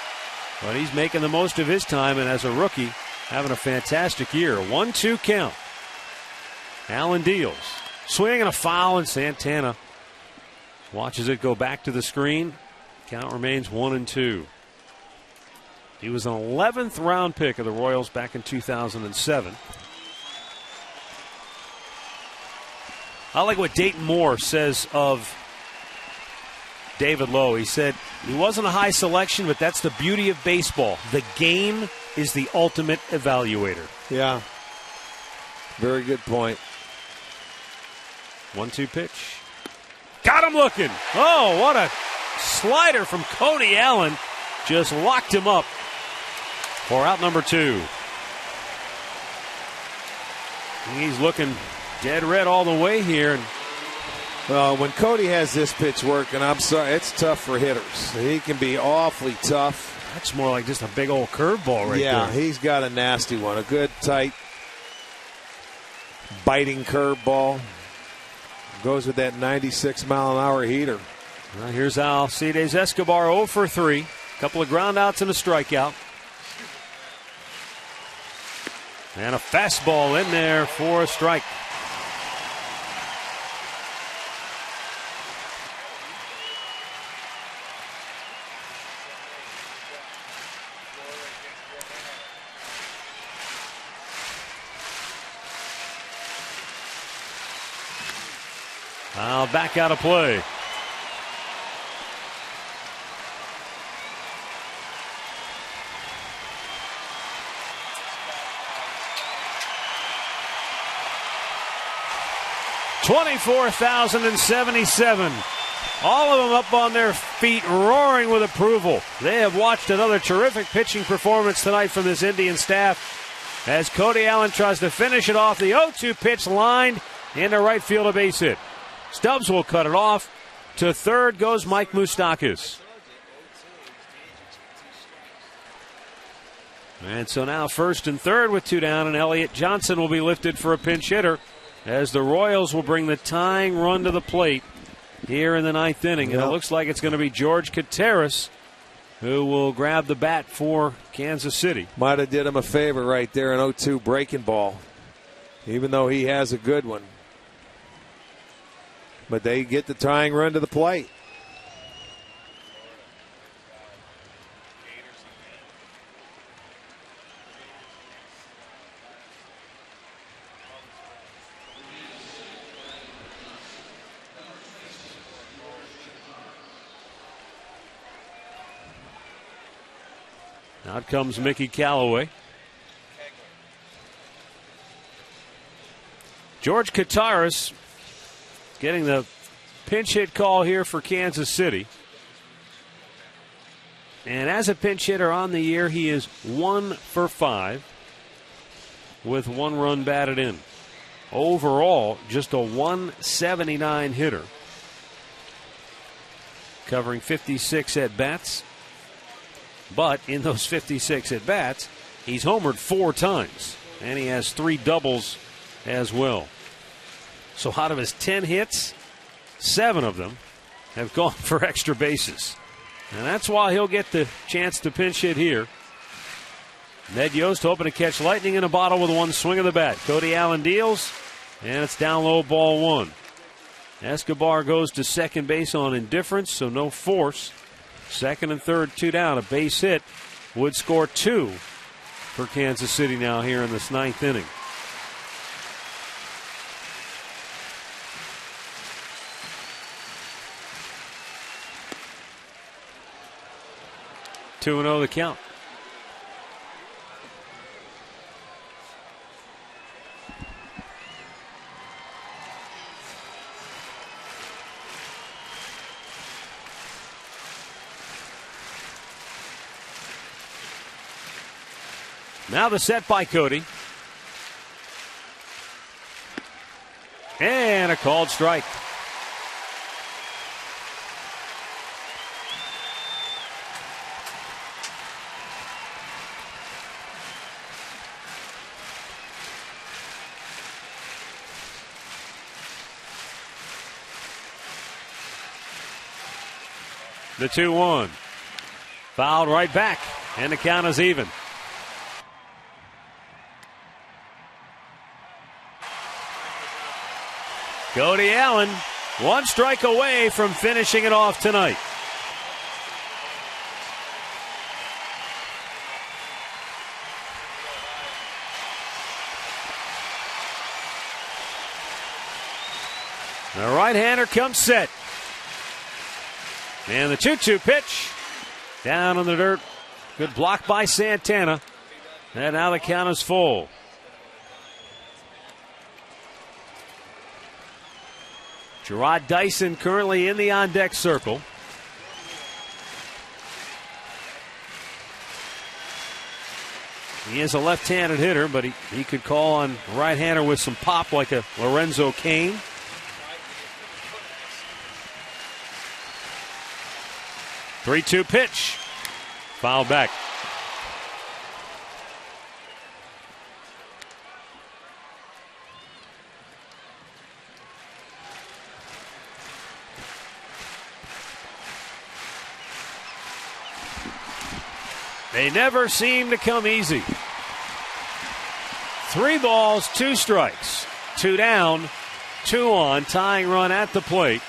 But he's making the most of his time, and as a rookie, having a fantastic year. 1-2 count. Allen deals. Swing and a foul, and Santana watches it go back to the screen. Count remains 1-2. He was an 11th round pick of the Royals back in 2007. I like what Dayton Moore says of David Lowe. He said, he wasn't a high selection, but that's the beauty of baseball. The game is the ultimate evaluator. Yeah. Very good point. 1-2 pitch. Got him looking. Oh, what a slider from Cody Allen. Just locked him up for out number 2. He's looking dead red all the way here. Well, when Cody has this pitch working, I'm sorry, it's tough for hitters. He can be awfully tough. That's more like just a big old curveball right there. Yeah, he's got a nasty one. A good, tight, biting curveball. Goes with that 96-mile-an-hour heater. Well, here's Alcides Escobar 0 for 3. Couple of groundouts and a strikeout. And a fastball in there for a strike. Now back out of play. $24,077. All of them up on their feet, roaring with approval. They have watched another terrific pitching performance tonight from this Indian staff as Cody Allen tries to finish it off. The 0-2 pitch lined into right field, a base hit. Stubbs will cut it off. To third goes Mike Moustakis. And so now first and third with 2 down, and Elliott Johnson will be lifted for a pinch hitter as the Royals will bring the tying run to the plate here in the 9th inning. And it looks like it's going to be George Kateris who will grab the bat for Kansas City. Might have did him a favor right there, an 0-2 breaking ball, even though he has a good one. But they get the tying run to the plate. Out comes Mickey Callaway. George Kateris getting the pinch hit call here for Kansas City. And as a pinch hitter on the year, he is 1 for 5 with 1 run batted in. Overall, just a 179 hitter, covering 56 at-bats. But in those 56 at-bats, he's homered 4 times, and he has 3 doubles as well. So out of his 10 hits, 7 of them have gone for extra bases. And that's why he'll get the chance to pinch hit here. Ned Yost hoping to catch lightning in a bottle with 1 swing of the bat. Cody Allen deals, and it's down low, ball 1. Escobar goes to second base on indifference, so no force. Second and third, 2 down. A base hit would score 2 for Kansas City now here in this 9th inning. Two and 0 the count. Now the set by Cody. And a called strike. The 2-1. Fouled right back, and the count is even. Cody Allen, 1 strike away from finishing it off tonight. The right-hander comes set. And the 2-2 pitch down on the dirt. Good block by Santana. And now the count is full. Gerard Dyson currently in the on-deck circle. He is a left-handed hitter, but he could call on a right-hander with some pop like a Lorenzo Cain. Three-two pitch. Foul back. They never seem to come easy. 3 balls, 2 strikes. 2 down, 2 on. Tying run at the plate.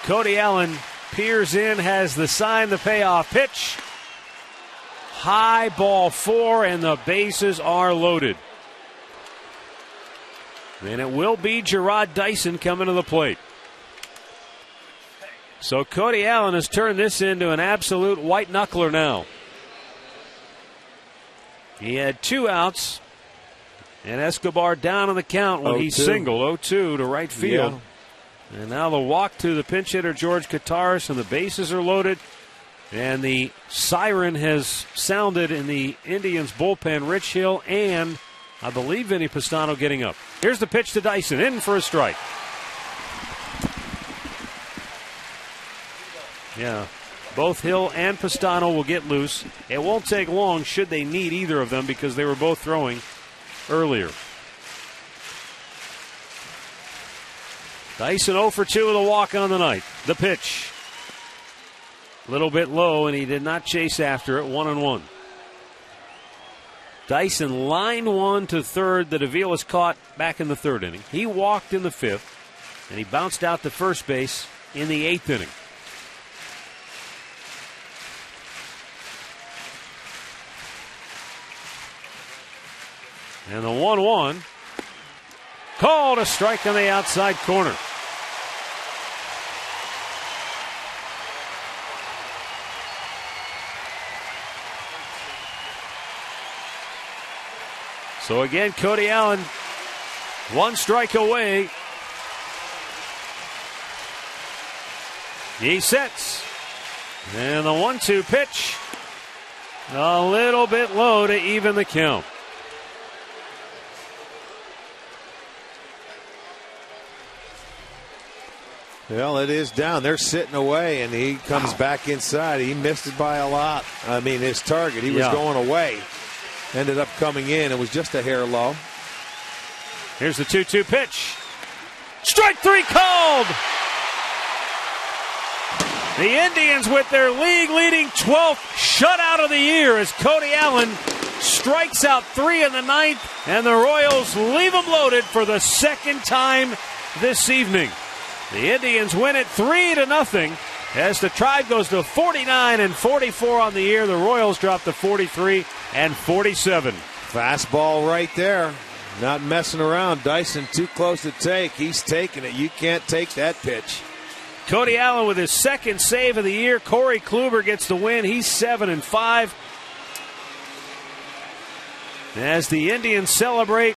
Cody Allen peers in, has the sign, the payoff pitch. High, ball 4, and the bases are loaded. And it will be Gerard Dyson coming to the plate. So Cody Allen has turned this into an absolute white knuckler now. He had 2 outs, and Escobar down on the count when he singled 0-2 to right field. Yeah. And now the walk to the pinch hitter, George Kateris, and the bases are loaded. And the siren has sounded in the Indians bullpen. Rich Hill and, I believe, Vinny Pastano getting up. Here's the pitch to Dyson, in for a strike. Yeah. Both Hill and Pistano will get loose. It won't take long should they need either of them because they were both throwing earlier. Dyson 0 for 2 with a walk on the night. The pitch. A little bit low, and he did not chase after it. 1-1. Dyson line one to third that Avila's caught back in the third inning. He walked in the fifth, and he bounced out to first base in the eighth inning. And the 1-1 called a strike on the outside corner. So again, Cody Allen, one strike away. He sets. And the 1-2 pitch, a little bit low to even the count. Well, it is down. They're sitting away, and he comes back inside. He missed it by a lot. I mean, his target, he was going away. Ended up coming in. It was just a hair low. Here's the 2-2 pitch. Strike three called. The Indians with their league-leading 12th shutout of the year as Cody Allen strikes out 3 in the ninth, and the Royals leave them loaded for the second time this evening. The Indians win it 3-0 as the Tribe goes to 49-44 on the year. The Royals drop to 43-47. Fastball right there. Not messing around. Dyson too close to take. He's taking it. You can't take that pitch. Cody Allen with his second save of the year. Corey Kluber gets the win. He's 7-5. As the Indians celebrate